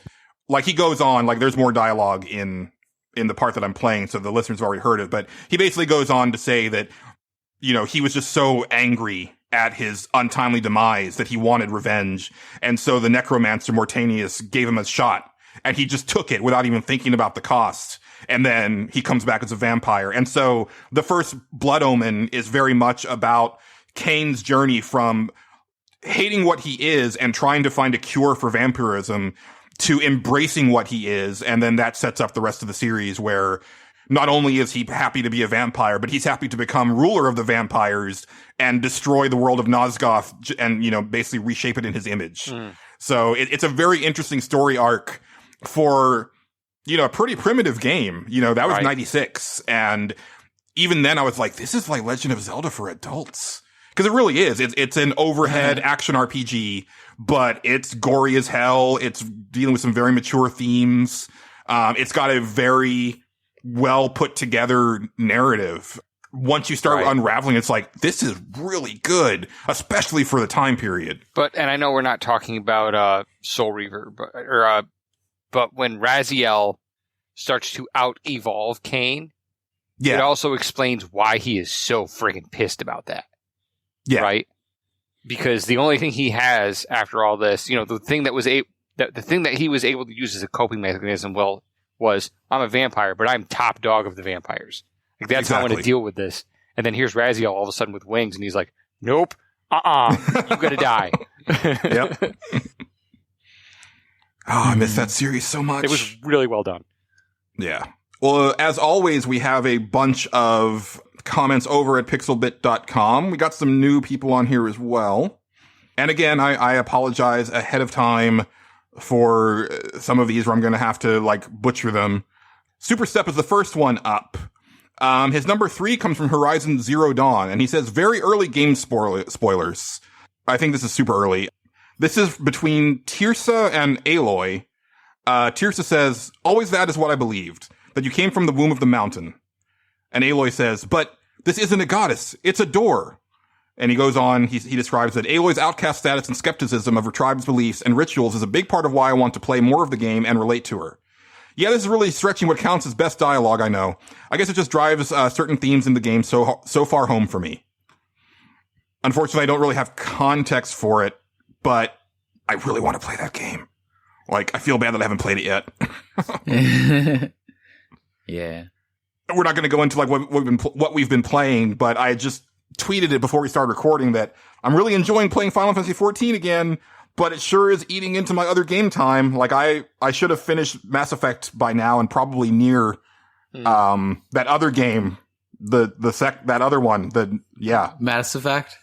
like, he goes on, like, there's more dialogue in the part that I'm playing, so the listeners have already heard it, but he basically goes on to say that, you know, he was just so angry at his untimely demise that he wanted revenge, and so the necromancer Mortanius gave him a shot, and he just took it without even thinking about the cost. And then he comes back as a vampire. And so the first Blood Omen is very much about Kain's journey from hating what he is and trying to find a cure for vampirism to embracing what he is. And then that sets up the rest of the series, where not only is he happy to be a vampire, but he's happy to become ruler of the vampires and destroy the world of Nosgoth and, you know, basically reshape it in his image. So it's a very interesting story arc for, you know, a pretty primitive game. You know, that was 96. And even then I was like, this is like Legend of Zelda for adults. Because it really is. It's an overhead action RPG, but it's gory as hell. It's dealing with some very mature themes. It's got a very well put together narrative. Once you start unraveling, it's like, this is really good, especially for the time period. And I know we're not talking about Soul Reaver, but when Raziel starts to out-evolve Cain, Yeah. it also explains why he is so friggin' pissed about that. Yeah. Right? Because the only thing he has after all this, the thing that was the thing that he was able to use as a coping mechanism, was I'm a vampire, but I'm top dog of the vampires. Like that's how I'm going to deal with this. And then here's Raziel all of a sudden with wings, and he's like, "Nope, you gotta die." Yep. I miss that series so much. It was really well done. Yeah. Well, as always, we have a bunch of comments over at pixelbit.com. We got some new people on here as well. And again, I apologize ahead of time for some of these where I'm going to have to butcher them. Super Step is the first one up. His number 3 comes from Horizon Zero Dawn, and he says, very early game spoilers. I think this is super early. This is between Tirsa and Aloy. Tirsa says, always that is what I believed, that you came from the womb of the mountain. And Aloy says, but this isn't a goddess, it's a door. And he goes on, he describes that Aloy's outcast status and skepticism of her tribe's beliefs and rituals is a big part of why I want to play more of the game and relate to her. Yeah, this is really stretching what counts as best dialogue, I know. I guess it just drives certain themes in the game so far home for me. Unfortunately, I don't really have context for it, but I really want to play that game. I feel bad that I haven't played it yet. Yeah. We're not going to go into what we've been playing, but I just tweeted it before we started recording that I'm really enjoying playing Final Fantasy XIV again, but it sure is eating into my other game time. I should have finished Mass Effect by now and probably near that other game, that other one, Mass Effect?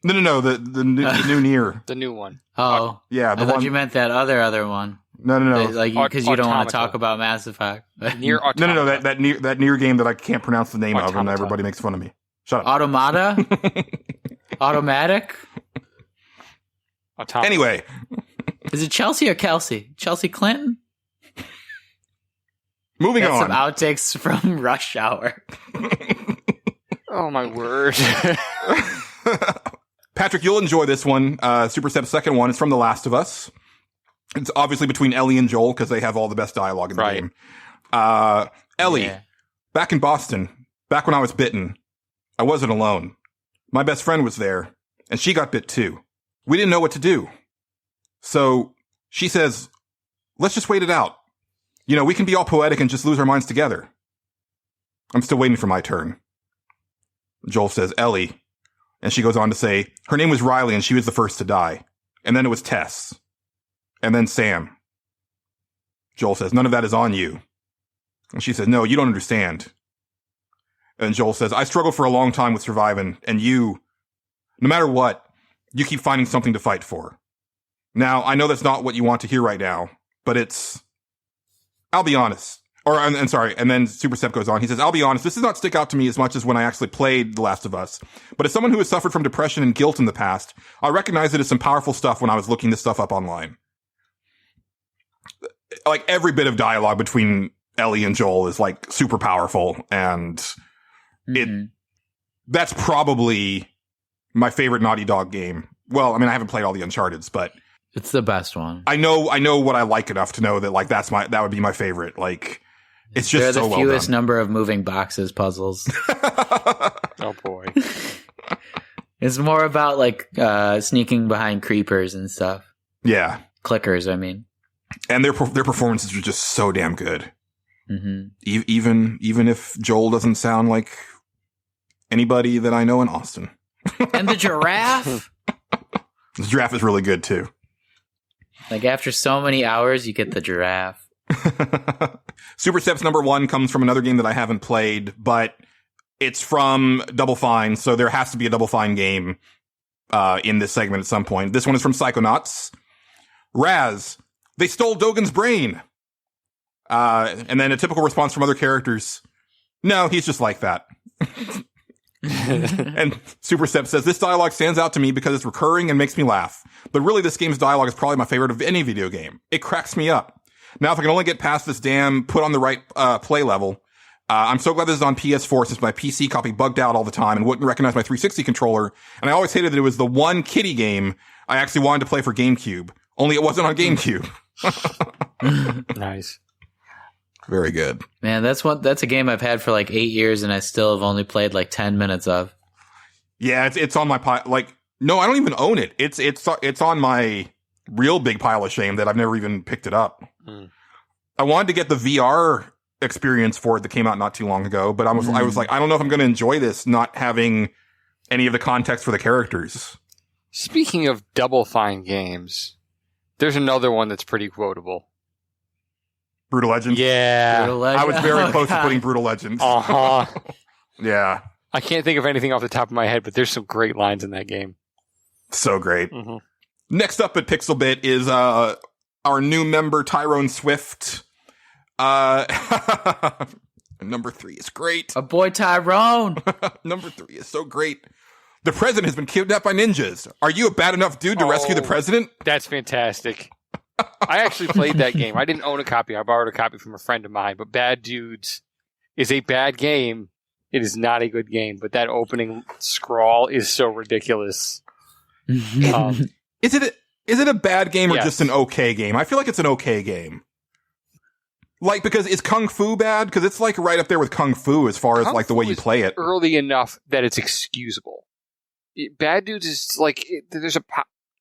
No, the new Nier. The new one. Oh. Yeah, I thought you meant that other one. No. Because you don't want to talk about Mass Effect. Nier Automata. No, that Nier game that I can't pronounce the name of, and everybody makes fun of me. Shut up. Automata? Automatic? Automata. Anyway. Is it Chelsea or Kelsey? Chelsea Clinton? Moving That's on. some outtakes from Rush Hour. Oh my word. Patrick, you'll enjoy this one. Super Step's second one is from The Last of Us. It's obviously between Ellie and Joel because they have all the best dialogue in the game. Ellie, back in Boston, back when I was bitten, I wasn't alone. My best friend was there, and she got bit too. We didn't know what to do. So she says, let's just wait it out. We can be all poetic and just lose our minds together. I'm still waiting for my turn. Joel says, Ellie. And she goes on to say, her name was Riley and she was the first to die. And then it was Tess. And then Sam. Joel says, none of that is on you. And she says, no, you don't understand. And Joel says, I struggled for a long time with surviving, and you, no matter what, you keep finding something to fight for. Now, I know that's not what you want to hear right now, but I'll be honest. And then Super Step goes on. He says, I'll be honest, this does not stick out to me as much as when I actually played The Last of Us. But as someone who has suffered from depression and guilt in the past, I recognize it as some powerful stuff when I was looking this stuff up online. Every bit of dialogue between Ellie and Joel is super powerful, and that's probably my favorite Naughty Dog game. Well, I mean, I haven't played all the Uncharted's, but it's the best one. I know what I like enough to know that that would be my favorite. It's just They're so the well fewest done. number of moving boxes puzzles. Oh boy. It's more about sneaking behind creepers and stuff. Yeah. Clickers, I mean. And their performances are just so damn good. Mm-hmm. Even if Joel doesn't sound like anybody that I know in Austin. And the giraffe. The giraffe is really good too. After so many hours, you get the giraffe. Super Step's number 1 comes from another game that I haven't played, but it's from Double Fine, so there has to be a Double Fine game in this segment at some point. This one is from Psychonauts. Raz, they stole Dogen's brain. And then a typical response from other characters. No, he's just like that. And Super Step says, this dialogue stands out to me because it's recurring and makes me laugh. But really, this game's dialogue is probably my favorite of any video game. It cracks me up. Now, if I can only get past this damn put on the right play level, I'm so glad this is on PS4 since my PC copy bugged out all the time and wouldn't recognize my 360 controller. And I always hated that it was the one kiddie game I actually wanted to play for GameCube. Only it wasn't on GameCube. Nice. Very good. Man, that's a game I've had for like 8 years, and I still have only played like 10 minutes of. Yeah, it's on my pile. Like, no, I don't even own it. It's on my real big pile of shame that I've never even picked it up. I wanted to get the VR experience for it that came out not too long ago, but I was like, I don't know if I'm going to enjoy this not having any of the context for the characters. Speaking of Double Fine games, there's another one that's pretty quotable. Brutal Legends? Yeah. Brutal Legend? I was very close to God. putting Brutal Legends. Uh-huh. Yeah. I can't think of anything off the top of my head, but there's some great lines in that game. So great. Mm-hmm. Next up at Pixelbit is our new member, Tyrone Swift. Number 3 is great. A boy Tyrone. Number 3 is so great. The president has been kidnapped by ninjas. Are you a bad enough dude to rescue the president? That's fantastic. I actually played that game. I didn't own a copy. I borrowed a copy from a friend of mine. But Bad Dudes is a bad game. It is not a good game. But that opening scrawl is so ridiculous. Is it a bad game or Yes. just an okay game? I feel like it's an okay game. Like, because is Kung Fu bad? Because it's like right up there with Kung Fu as far as Kung like the Fu way you is play it. Early enough that it's excusable. Bad Dudes is like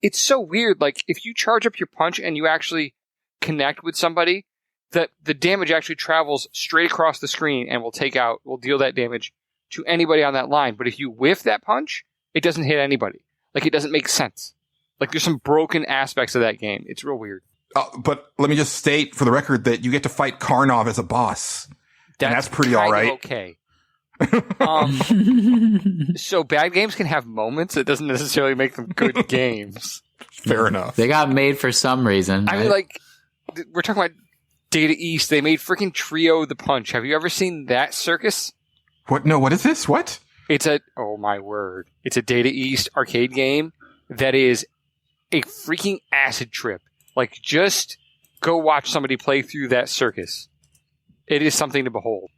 it's so weird. Like if you charge up your punch and you actually connect with somebody, that the damage actually travels straight across the screen and will deal that damage to anybody on that line. But if you whiff that punch, it doesn't hit anybody. Like it doesn't make sense. Like there's some broken aspects of that game. It's real weird. But let me just state for the record that you get to fight Karnov as a boss. And that's pretty kind all of right. Okay. So bad games can have moments. It doesn't necessarily make them good games. Fair enough. They got made for some reason. I mean, like, we're talking about Data East. They made freaking Trio the Punch. Have you ever seen that circus? What? No, what is this? What? Oh my word. It's a Data East arcade game that is a freaking acid trip. Like, just go watch somebody play through that circus. It is something to behold.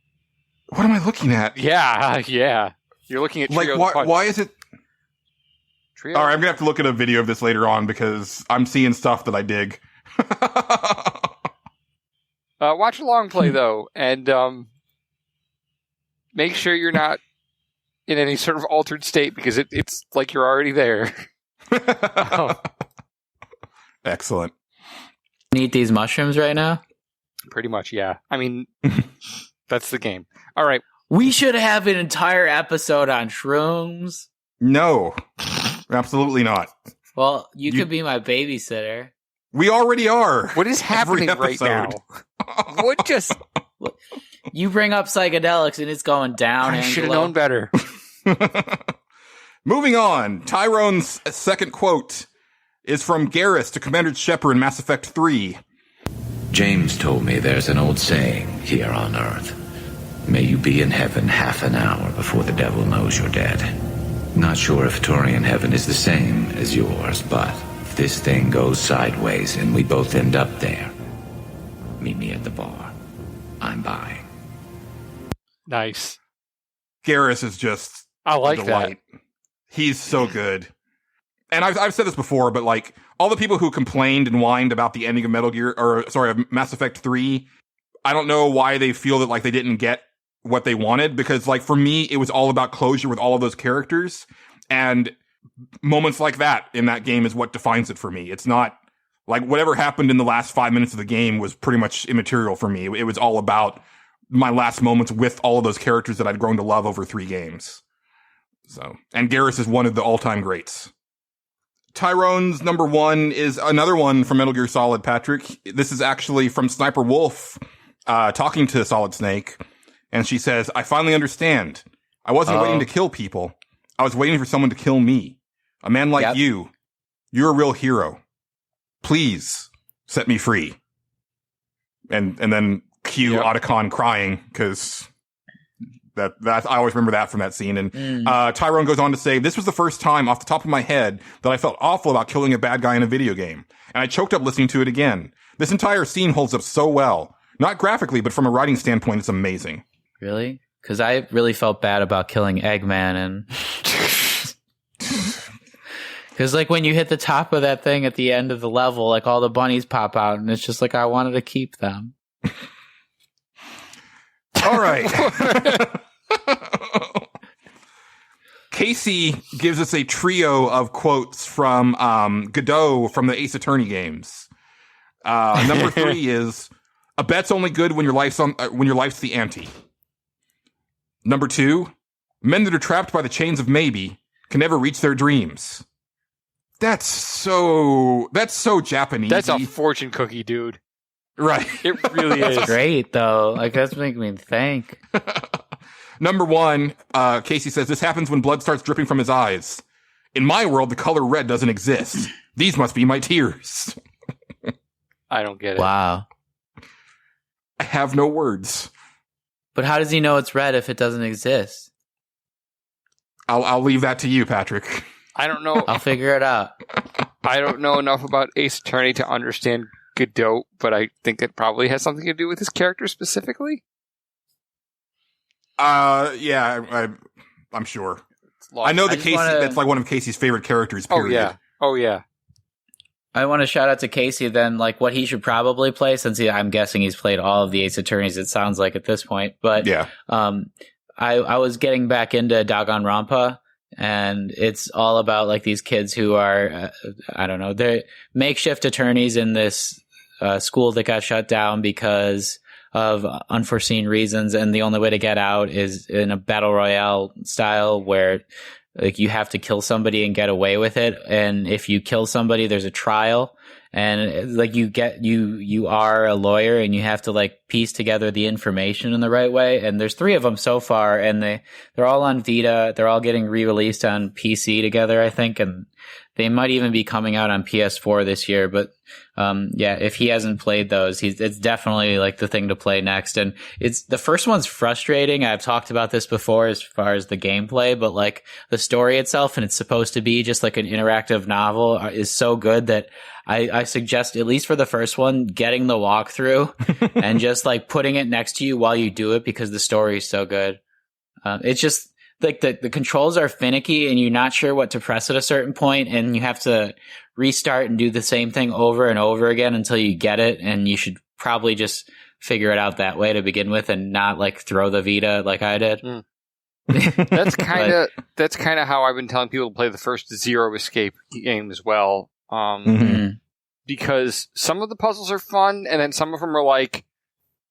What am I looking at? Yeah. You're looking at Trio the Punch. Why is it? Trio? All right, I'm gonna have to look at a video of this later on because I'm seeing stuff that I dig. Watch a long play though, and make sure you're not in any sort of altered state because it's like you're already there. Excellent. Eat these mushrooms right now? Pretty much, yeah. I mean, that's the game. All right. We should have an entire episode on shrooms. No, absolutely not. Well, you could be my babysitter. We already are. What is happening right now? What just... You bring up psychedelics and it's going down. I should have Angelo. known better. Moving on. Tyrone's second quote is from Garrus to Commander Shepard in Mass Effect 3. James told me there's an old saying here on Earth. May you be in heaven half an hour before the devil knows you're dead. Not sure if Turian heaven is the same as yours, but if this thing goes sideways and we both end up there, meet me at the bar. I'm buying. Nice. Garrus is just I like a delight. He's so good. And I've said this before, but like all the people who complained and whined about the ending of Mass Effect 3, I don't know why they feel that like they didn't get what they wanted, because like for me, it was all about closure with all of those characters, and moments like that in that game is what defines it for me. It's not like whatever happened in the last 5 minutes of the game was pretty much immaterial for me. It was all about my last moments with all of those characters that I'd grown to love over 3 games. So, and Garrus is one of the all-time greats. Tyrone's number 1 is another one from Metal Gear Solid, Patrick. This is actually from Sniper Wolf, talking to Solid Snake. And she says, I finally understand. I wasn't waiting to kill people. I was waiting for someone to kill me. A man like you. You're a real hero. Please set me free. And then cue Otacon crying, because that I always remember that from that scene. And Tyrone goes on to say, this was the first time off the top of my head that I felt awful about killing a bad guy in a video game. And I choked up listening to it again. This entire scene holds up so well. Not graphically, but from a writing standpoint, it's amazing. Really? Because I really felt bad about killing Eggman, and because like when you hit the top of that thing at the end of the level, like all the bunnies pop out, and it's just like I wanted to keep them. All right. Casey gives us a trio of quotes from GLaDOS from the Ace Attorney games. Number 3 is, "A bet's only good when your life's the ante." Number 2, "Men that are trapped by the chains of maybe can never reach their dreams." That's so Japanese. That's a fortune cookie, dude. Right. It really is. Great, though. Like, that's making me think. Number 1, Casey says, "This happens when blood starts dripping from his eyes. In my world, the color red doesn't exist. These must be my tears." I don't get it. Wow. I have no words. But how does he know it's red if it doesn't exist? I'll leave that to you, Patrick. I don't know. I'll figure it out. I don't know enough about Ace Attorney to understand GLaDOS, but I think it probably has something to do with his character specifically. Yeah, I'm sure. I know that Casey. That's like one of Casey's favorite characters. Period. Oh yeah. I want to shout out to Casey then, like what he should probably play, since I'm guessing he's played all of the Ace Attorneys, it sounds like at this point. But yeah, I was getting back into Danganronpa, and it's all about like these kids who are, I don't know, they're makeshift attorneys in this school that got shut down because of unforeseen reasons, and the only way to get out is in a battle royale style where like you have to kill somebody and get away with it, and if you kill somebody there's a trial, and like you are a lawyer and you have to like piece together the information in the right way. And there's 3 of them so far, and they're all on Vita. They're all getting re-released on PC together, I think, and they might even be coming out on PS4 this year. But yeah, if he hasn't played those, it's definitely like the thing to play next. And the first one's frustrating. I've talked about this before as far as the gameplay, but like the story itself, and it's supposed to be just like an interactive novel, is so good that I suggest, at least for the first one, getting the walkthrough and just like putting it next to you while you do it, because the story is so good. It's just like the controls are finicky and you're not sure what to press at a certain point, and you have to restart and do the same thing over and over again until you get it. And you should probably just figure it out that way to begin with, and not like throw the Vita like I did. That's kind of how I've been telling people to play the first Zero Escape game as well. Because some of the puzzles are fun, and then some of them are like,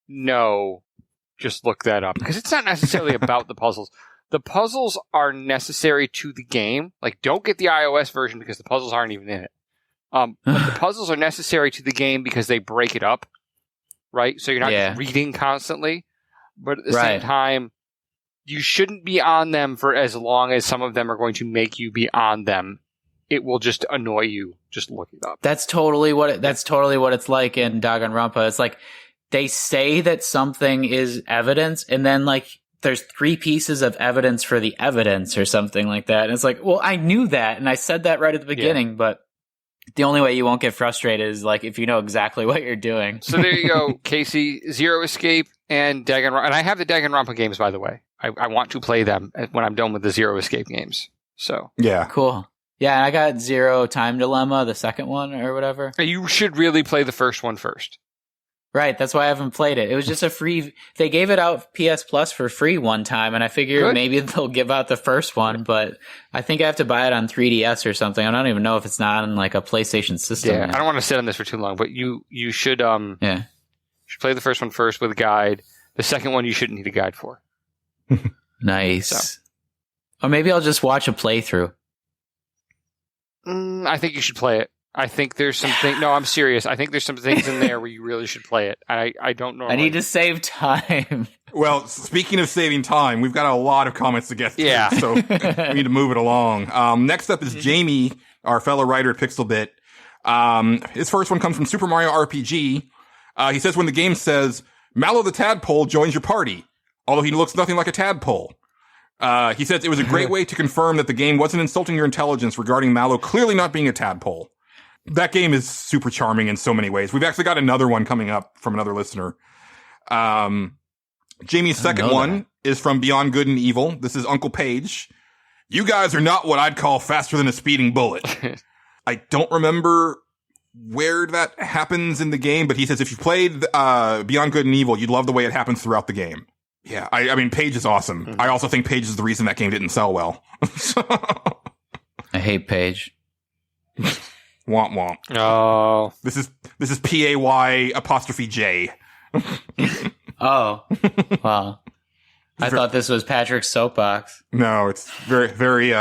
no, just look that up. Because it's not necessarily about the puzzles. The puzzles are necessary to the game. Like, don't get the iOS version because the puzzles aren't even in it. But the puzzles are necessary to the game because they break it up, right? So you're not just reading constantly. But at the same time, you shouldn't be on them for as long as some of them are going to make you be on them. It will just annoy you. Just look it up. That's totally what it's like in Danganronpa. It's like they say that something is evidence, and then like there's 3 pieces of evidence for the evidence or something like that. And it's like, well, I knew that, and I said that right at the beginning, but the only way you won't get frustrated is like if you know exactly what you're doing. So there you go, Casey. Zero Escape and Danganronpa. And I have the Danganronpa games, by the way. I want to play them when I'm done with the Zero Escape games. So yeah, cool. Yeah, and I got Zero Time Dilemma, the second one or whatever. You should really play the first one first. Right, that's why I haven't played it. It was just a free... They gave it out PS Plus for free one time, and I figured maybe they'll give out the first one, but I think I have to buy it on 3DS or something. I don't even know if it's not on like a PlayStation system. Yeah, I don't want to sit on this for too long, but you should should play the first one first with a guide. The second one you shouldn't need a guide for. Nice. So. Or maybe I'll just watch a playthrough. I think you should play it. I think there's some things... No, I'm serious. I think there's some things in there where you really should play it. I don't know. I need to save time. Well, speaking of saving time, we've got a lot of comments to get through, so we need to move it along. Next up is Jamie, our fellow writer at Pixelbit. His first one comes from Super Mario RPG. He says when the game says, Mallow the Tadpole joins your party, although he looks nothing like a tadpole. He says it was a great way to confirm that the game wasn't insulting your intelligence regarding Mallow clearly not being a tadpole. That game is super charming in so many ways. We've actually got another one coming up from another listener. Jamie's second one is from Beyond Good and Evil. This is Uncle Page. You guys are not what I'd call faster than a speeding bullet. I don't remember where that happens in the game, but he says if you played Beyond Good and Evil, you'd love the way it happens throughout the game. Yeah, I mean, Paige is awesome. Mm-hmm. I also think Paige is the reason that game didn't sell well. I hate Paige. Womp womp. Oh. This is PAY''J. Oh, wow. I thought this was Patrick's soapbox. No, it's very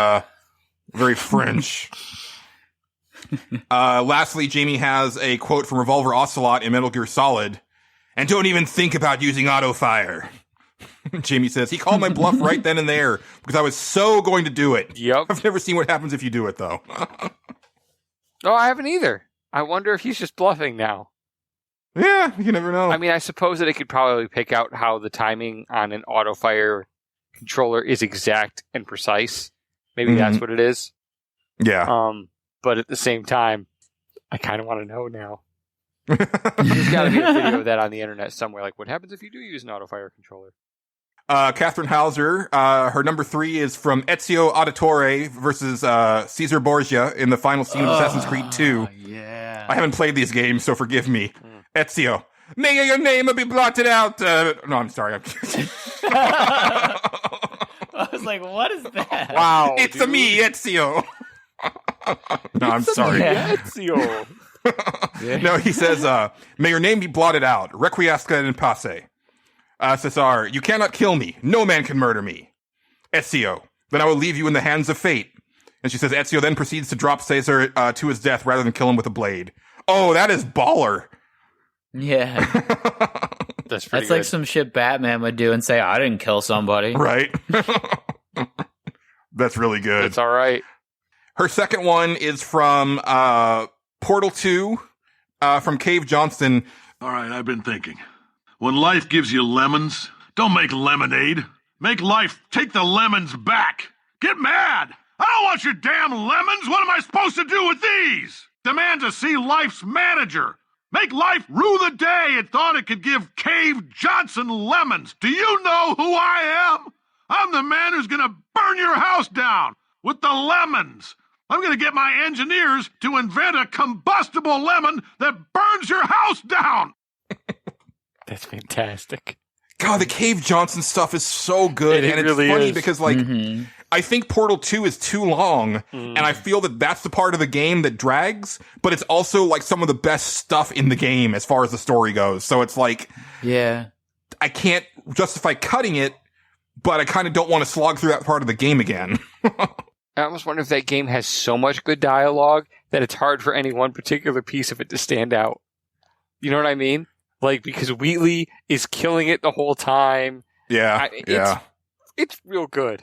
French. Lastly, Jamie has a quote from Revolver Ocelot in Metal Gear Solid. And don't even think about using auto fire. Jamie says, he called my bluff right then and there because I was so going to do it. Yep. I've never seen what happens if you do it, though. Oh, I haven't either. I wonder if he's just bluffing now. Yeah, you never know. I mean, I suppose that it could probably pick out how the timing on an auto fire controller is exact and precise. Maybe that's what it is. Yeah. But at the same time, I kind of want to know now. There's got to be a video of that on the internet somewhere. Like, what happens if you do use an auto fire controller? Catherine Hauser, her number 3 is from Ezio Auditore versus Caesar Borgia in the final scene of Assassin's Creed 2. Yeah. I haven't played these games, so forgive me. Ezio, may your name be blotted out. No, I'm sorry. I was like, what is that? Wow. It's a me, Ezio. No, I'm sorry. Ezio. No, he says, may your name be blotted out. Requiescat in pace. Cesar, you cannot kill me. No man can murder me. Ezio, then I will leave you in the hands of fate. And she says, Ezio then proceeds to drop Caesar to his death rather than kill him with a blade. Oh, that is baller. Yeah. That's That's like some shit Batman would do and say, I didn't kill somebody. Right? That's really good. That's all right. Her second one is from Portal 2 from Cave Johnston. All right, I've been thinking. When life gives you lemons, don't make lemonade. Make life take the lemons back. Get mad. I don't want your damn lemons. What am I supposed to do with these? Demand to see life's manager. Make life rue the day it thought it could give Cave Johnson lemons. Do you know who I am? I'm the man who's going to burn your house down with the lemons. I'm going to get my engineers to invent a combustible lemon that burns your house down. That's fantastic. God, the Cave Johnson stuff is so good. It and it's really funny is. because, like, I think Portal 2 is too long, and I feel that that's the part of the game that drags, but it's also, like, some of the best stuff in the game as far as the story goes. So it's like, Yeah. I can't justify cutting it, but I kind of don't want to slog through that part of the game again. I almost wonder if that game has so much good dialogue that it's hard for any one particular piece of it to stand out. You know what I mean? Like, because Wheatley is killing it the whole time. Yeah, It's real good.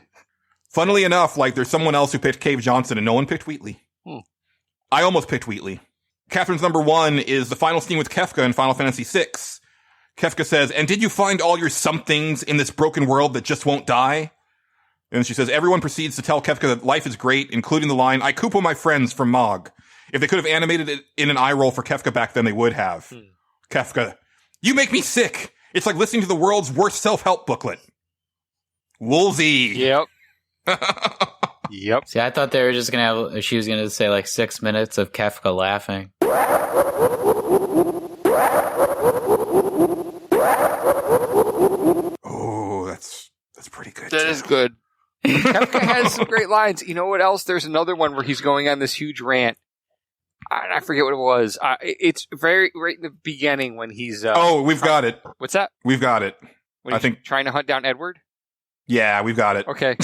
Funnily enough, like, there's someone else who picked Cave Johnson, and no one picked Wheatley. I almost picked Wheatley. Catherine's number 1 is the final scene with Kefka in Final Fantasy VI. Kefka says, and did you find all your somethings in this broken world that just won't die? And she says, everyone proceeds to tell Kefka that life is great, including the line, I Kupo my friends from Mog. If they could have animated it in an eye roll for Kefka back then, they would have. Kefka, you make me sick. It's like listening to the world's worst self-help booklet. Woolsey. Yep. Yep. See, I thought they were just going to have, she was going to say like 6 minutes of Kefka laughing. Oh, that's pretty good. That is good. Kefka has some great lines. You know what else? There's another one where he's going on this huge rant. I forget what it was. It's right in the beginning when he's... oh, we've got it. What's that? We've got it. When he's trying to hunt down Edward? Yeah, we've got it. Okay.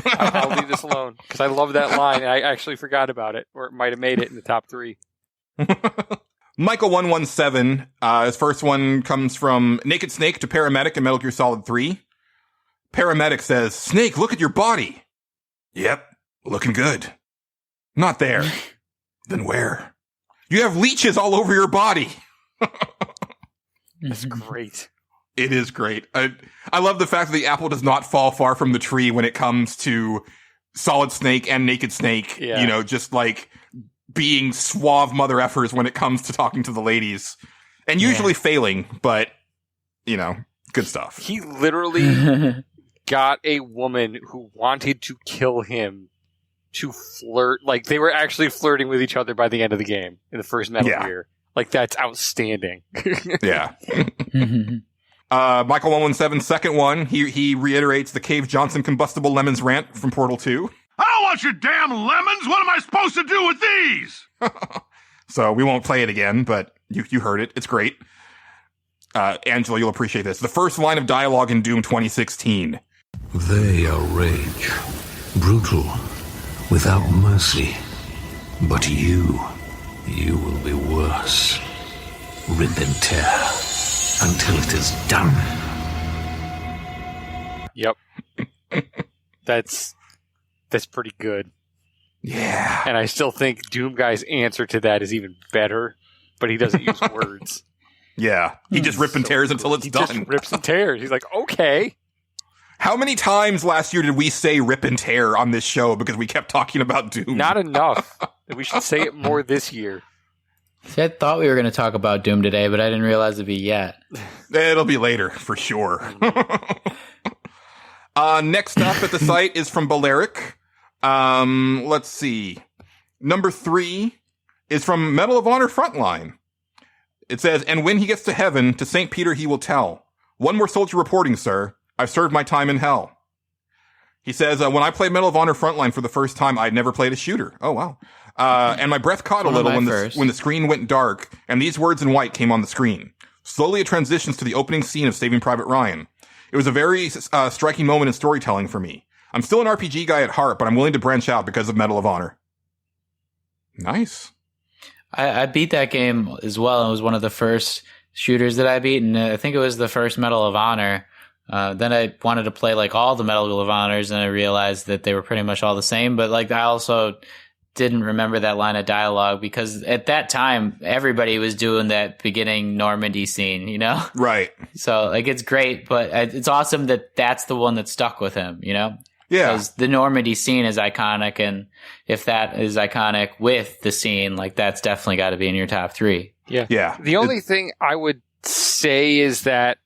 I'll leave this alone because I love that line. I actually forgot about it, or it might have made it in the top 3. Michael117, his first one comes from Naked Snake to Paramedic in Metal Gear Solid 3. Paramedic says, Snake, look at your body. Yep, looking good. Not there. Then where? You have leeches all over your body. That's great. It is great. I love the fact that the apple does not fall far from the tree when it comes to Solid Snake and Naked Snake. Yeah. You know, just like being suave mother effers when it comes to talking to the ladies. And usually failing, but, you know, good stuff. He literally got a woman who wanted to kill him to flirt. Like, they were actually flirting with each other by the end of the game in the first Metal Gear. Like, that's outstanding. Yeah. Michael 117's second one, he reiterates the Cave Johnson combustible lemons rant from Portal 2. I don't want your damn lemons. What am I supposed to do with these? So we won't play it again, but you heard it. It's great. Angela, you'll appreciate this. The first line of dialogue in Doom 2016. They are rage, brutal, without mercy. But you will be worse. Rip and tear until it is done. Yep. That's pretty good. Yeah. And I still think Doom Guy's answer to that is even better, but he doesn't use words. Yeah. He just rips and tears until it's done. He just rips and tears. He's like, okay. How many times last year did we say rip and tear on this show because we kept talking about Doom? Not enough. We should say it more this year. See, I thought we were going to talk about Doom today, but I didn't realize it'd be yet. It'll be later, for sure. Next up at the site is from Balearic. Let's see. Number 3 is from Medal of Honor Frontline. It says, and when he gets to heaven, to St. Peter he will tell. One more soldier reporting, sir. I've served my time in hell. He says, when I played Medal of Honor Frontline for the first time, I'd never played a shooter. Oh, wow. And my breath caught a little when the screen went dark, and these words in white came on the screen. Slowly it transitions to the opening scene of Saving Private Ryan. It was a very striking moment in storytelling for me. I'm still an RPG guy at heart, but I'm willing to branch out because of Medal of Honor. Nice. I beat that game as well. It was one of the first shooters that I beat, and I think it was the first Medal of Honor. Then I wanted to play like all the Medal of Honors, and I realized that they were pretty much all the same. But like I also didn't remember that line of dialogue because at that time everybody was doing that beginning Normandy scene, you know? Right. So like it's great, but it's awesome that that's the one that stuck with him, you know? Yeah. Because the Normandy scene is iconic, and if that is iconic with the scene, like that's definitely got to be in your top 3. Yeah. Yeah. The only thing I would say is that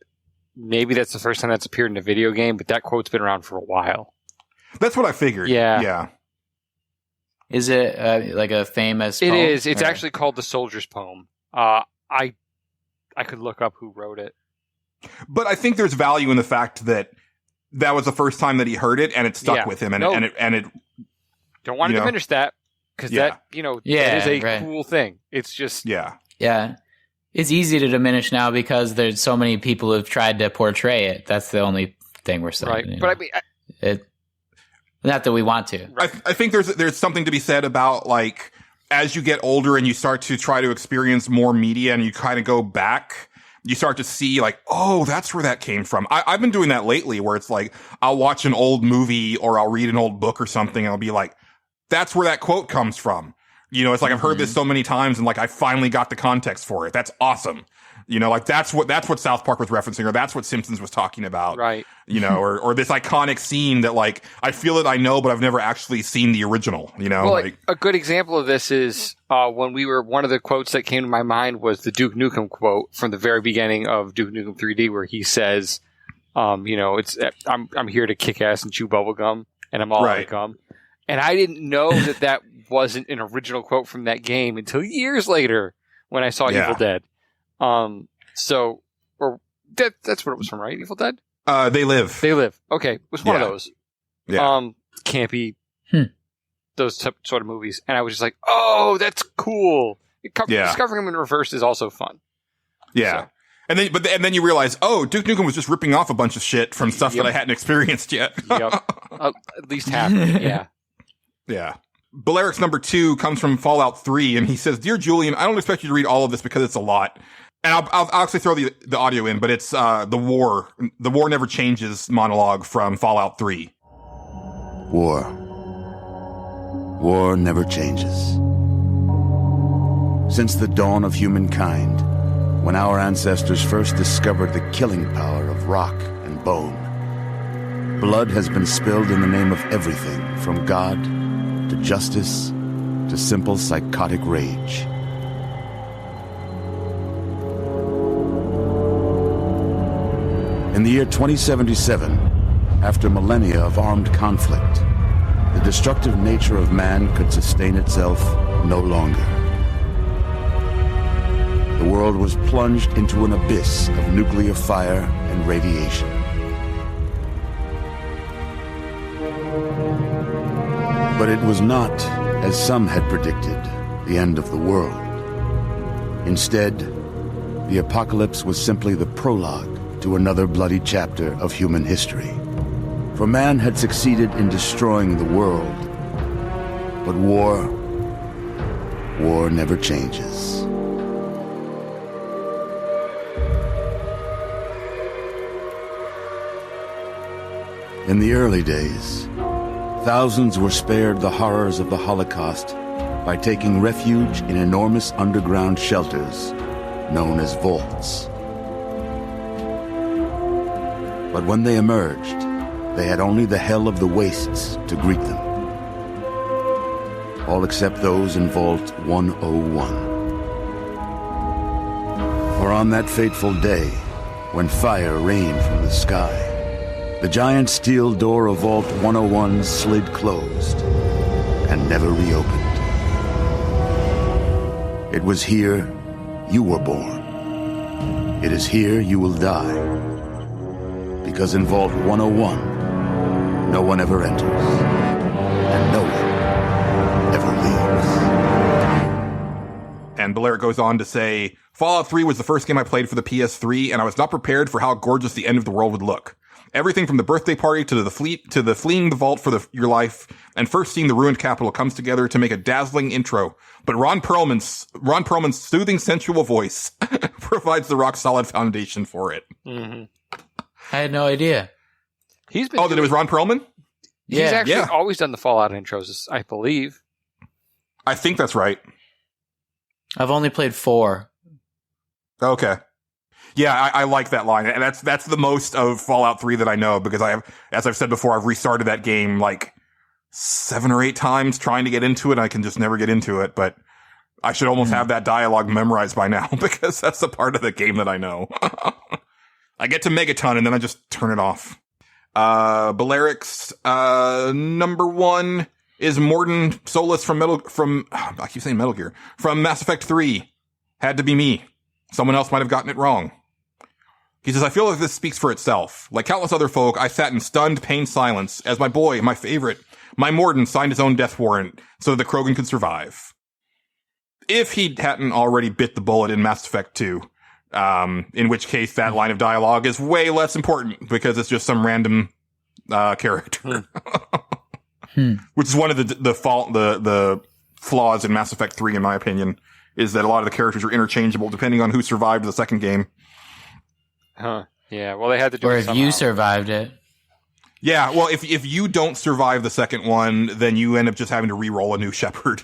maybe that's the first time that's appeared in a video game, but that quote's been around for a while. That's what I figured. Yeah. Yeah. Is it like a famous poem? It is. It's actually called The Soldier's Poem. I could look up who wrote it. But I think there's value in the fact that that was the first time that he heard it, and it stuck with him, and it don't want to diminish that because that is a cool thing. It's just yeah. It's easy to diminish now because there's so many people who've tried to portray it. That's the only thing we're saying. Right, you know? but I mean, not that we want to. I think there's something to be said about like as you get older and you start to try to experience more media and you kind of go back. You start to see like, oh, that's where that came from. I've been doing that lately where it's like, I'll watch an old movie or I'll read an old book or something and I'll be like, that's where that quote comes from. You know, it's like, I've heard this so many times and like, I finally got the context for it. That's awesome. You know, like that's what South Park was referencing, or that's what Simpsons was talking about. Right. You know, or this iconic scene that like, I feel it, I know, but I've never actually seen the original, you know? Well, like a good example of this is one of the quotes that came to my mind was the Duke Nukem quote from the very beginning of Duke Nukem 3D, where he says, I'm here to kick ass and chew bubblegum, and I'm all out of gum. And I didn't know that wasn't an original quote from that game until years later when I saw Evil Dead. That's what it was from, right? Evil Dead? They Live. Okay. It was one of those. Yeah. Campy. Those sort of movies. And I was just like, oh, that's cool. Discovering them in reverse is also fun. Yeah. So. And then you realize, oh, Duke Nukem was just ripping off a bunch of shit from stuff that I hadn't experienced yet. At least half of it, yeah. Yeah. Baleric's number 2 comes from Fallout 3, and he says, Dear Julian, I don't expect you to read all of this because it's a lot. And I'll actually throw the audio in, but it's the war never changes monologue from Fallout 3. War never changes. Since the dawn of humankind, when our ancestors first discovered the killing power of rock and bone, blood has been spilled in the name of everything from God to justice to simple psychotic rage. In the year 2077, after millennia of armed conflict, the destructive nature of man could sustain itself no longer. The world was plunged into an abyss of nuclear fire in radiation. But it was not, as some had predicted, the end of the world. Instead, the apocalypse was simply the prologue to another bloody chapter of human history. For man had succeeded in destroying the world, but war never changes. In the early days, thousands were spared the horrors of the Holocaust by taking refuge in enormous underground shelters known as vaults. But when they emerged, they had only the hell of the wastes to greet them. All except those in Vault 101. For on that fateful day, when fire rained from the sky, the giant steel door of Vault 101 slid closed and never reopened. It was here you were born. It is here you will die. Because in Vault 101, no one ever enters, and no one ever leaves. And Balearic goes on to say, Fallout 3 was the first game I played for the PS3, and I was not prepared for how gorgeous the end of the world would look. Everything from the birthday party to the fleeing the vault for your life, and first seeing the ruined capital comes together to make a dazzling intro. But Ron Perlman's soothing, sensual voice provides the rock-solid foundation for it. Mm-hmm. I had no idea. That it was Ron Perlman? He's actually always done the Fallout intros, I believe. I think that's right. I've only played 4. Okay. Yeah, I like that line. And that's the most of Fallout 3 that I know, because I have, as I've said before, I've restarted that game like 7 or 8 times trying to get into it. I can just never get into it, but I should almost have that dialogue memorized by now, because that's the part of the game that I know. I get to Megaton and then I just turn it off. Balaric's, number 1 is Mordin Solus I keep saying Metal Gear, from Mass Effect 3. Had to be me. Someone else might have gotten it wrong. He says, I feel like this speaks for itself. Like countless other folk, I sat in stunned, pained silence as my boy, my favorite, my Mordin signed his own death warrant so that Krogan could survive. If he hadn't already bit the bullet in Mass Effect 2, in which case that line of dialogue is way less important because it's just some random character. Which is one of the flaws in Mass Effect 3, in my opinion, is that a lot of the characters are interchangeable depending on who survived the second game. Huh. Yeah, well, they had to do or it if somehow. you survived it. Yeah, well, if you don't survive the second one, then you end up just having to re-roll a new Shepard.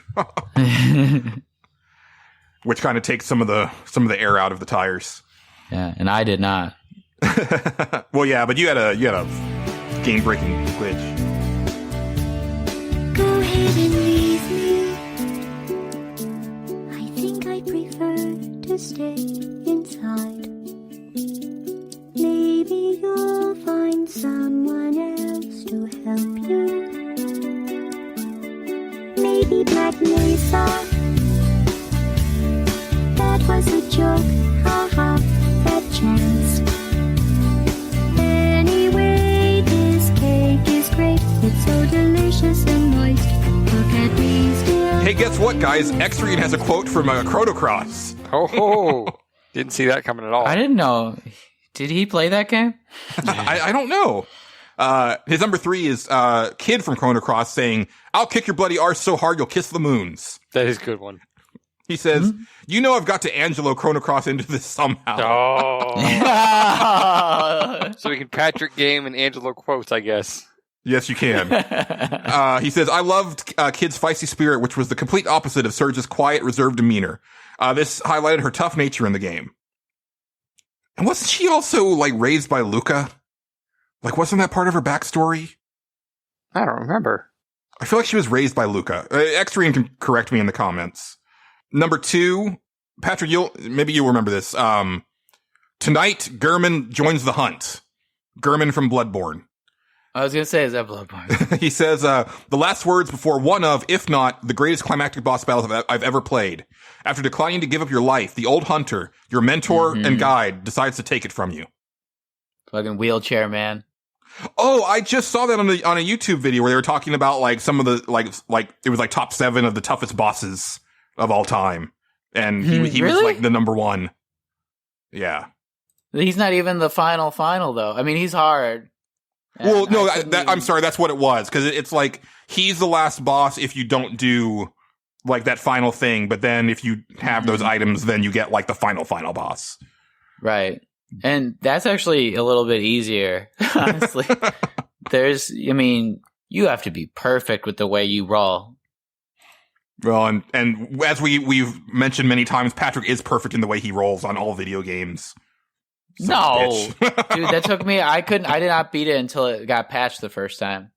Which kind of takes some of the air out of the tires. Yeah, and I did not. Well, yeah, but you had a game-breaking glitch. Go ahead and leave me. I think I prefer to stay inside. Maybe you'll find someone else to help you. Maybe Black Mesa. That was a joke, haha, that chance. Anyway, this cake is great. It's so delicious and moist. Look at me still. Hey, guess what, guys? X-Reed has a quote from Chrono Cross. Oh, didn't see that coming at all. I didn't know. Did he play that game? I don't know. His number 3 is Kid from Chrono Cross saying, I'll kick your bloody arse so hard you'll kiss the moons. That is a good one. He says, you know I've got to Angelo Chrono Cross into this somehow. Oh. So we can Patrick Game and Angelo quotes, I guess. Yes, you can. He says, I loved Kid's feisty spirit, which was the complete opposite of Surge's quiet, reserved demeanor. This highlighted her tough nature in the game. And wasn't she also, like, raised by Luca? Like, wasn't that part of her backstory? I don't remember. I feel like she was raised by Luca. X-Dream can correct me in the comments. Number 2, Patrick, maybe you'll remember this. Tonight, Gurman joins the hunt. Gurman from Bloodborne. I was going to say, is that Bloodborne? He says, the last words before one of, if not, the greatest climactic boss battles I've ever played. After declining to give up your life, the old hunter, your mentor and guide, decides to take it from you. Fucking wheelchair man. Oh, I just saw that on a YouTube video where they were talking about like some of the like it was like top 7 of the toughest bosses of all time, and he Really? was like the number 1. Yeah. He's not even the final though. I mean, he's hard. Well, no, I'm sorry. That's what it was, because it's like he's the last boss if you don't do like that final thing, but then if you have those items, then you get like the final boss. Right. And that's actually a little bit easier, honestly. You have to be perfect with the way you roll. Well, and as we've mentioned many times, Patrick is perfect in the way he rolls on all video games. No, dude, that took me. I did not beat it until it got patched the first time.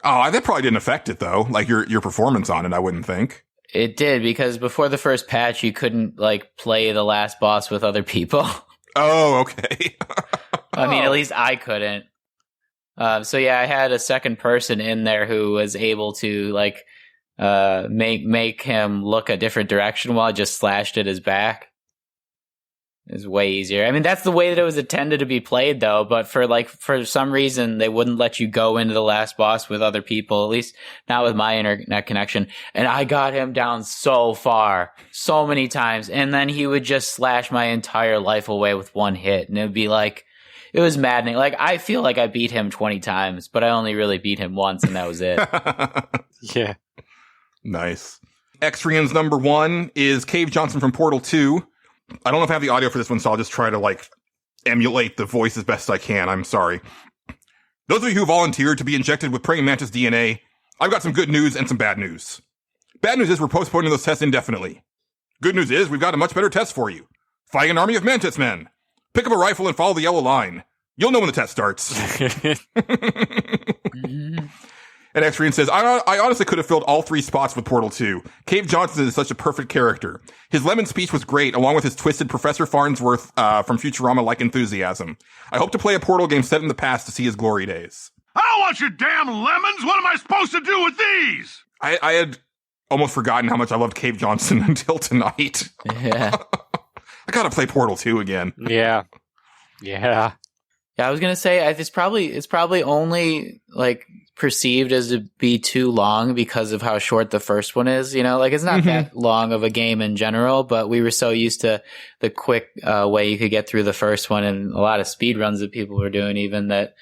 Oh, that probably didn't affect it though. Like your performance on it, I wouldn't think. It did, because before the first patch, you couldn't like play the last boss with other people. Oh, okay. I mean, at least I couldn't. So yeah, I had a second person in there who was able to like make him look a different direction while I just slashed at his back. It's way easier. I mean, that's the way that it was intended to be played, though. But for some reason, they wouldn't let you go into the last boss with other people. At least not with my internet connection. And I got him down so far, so many times, and then he would just slash my entire life away with one hit, and it was maddening. Like, I feel like I beat him 20 times, but I only really beat him once, and that was it. Yeah, nice. Xrian's number 1 is Cave Johnson from Portal 2. I don't know if I have the audio for this one, so I'll just try to, like, emulate the voice as best I can. I'm sorry. Those of you who volunteered to be injected with praying mantis DNA, I've got some good news and some bad news. Bad news is we're postponing those tests indefinitely. Good news is we've got a much better test for you. Fighting an army of mantis men. Pick up a rifle and follow the yellow line. You'll know when the test starts. And Xrian says, I honestly could have filled all 3 spots with Portal 2. Cave Johnson is such a perfect character. His lemon speech was great, along with his twisted Professor Farnsworth from Futurama-like enthusiasm. I hope to play a Portal game set in the past to see his glory days. I don't want your damn lemons! What am I supposed to do with these? I had almost forgotten how much I loved Cave Johnson until tonight. Yeah. I gotta play Portal 2 again. Yeah. Yeah, I was gonna say it's probably only like perceived as to be too long because of how short the first one is. You know, like it's not that long of a game in general, but we were so used to the quick way you could get through the first one, and a lot of speed runs that people were doing, even that,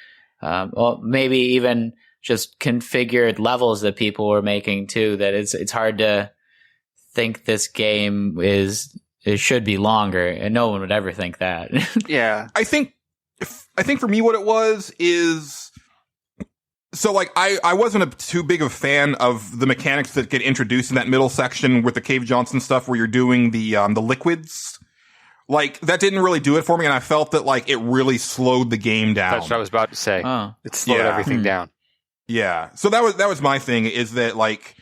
maybe even just configured levels that people were making too. That it's hard to think this game it should be longer, and no one would ever think that. Yeah, I think for me what it was is, so like I wasn't too big of a fan of the mechanics that get introduced in that middle section with the Cave Johnson stuff where you're doing the liquids. Like that didn't really do it for me, and I felt that like it really slowed the game down. That's what I was about to say. Oh. It slowed everything down. Yeah. So that was my thing, is that like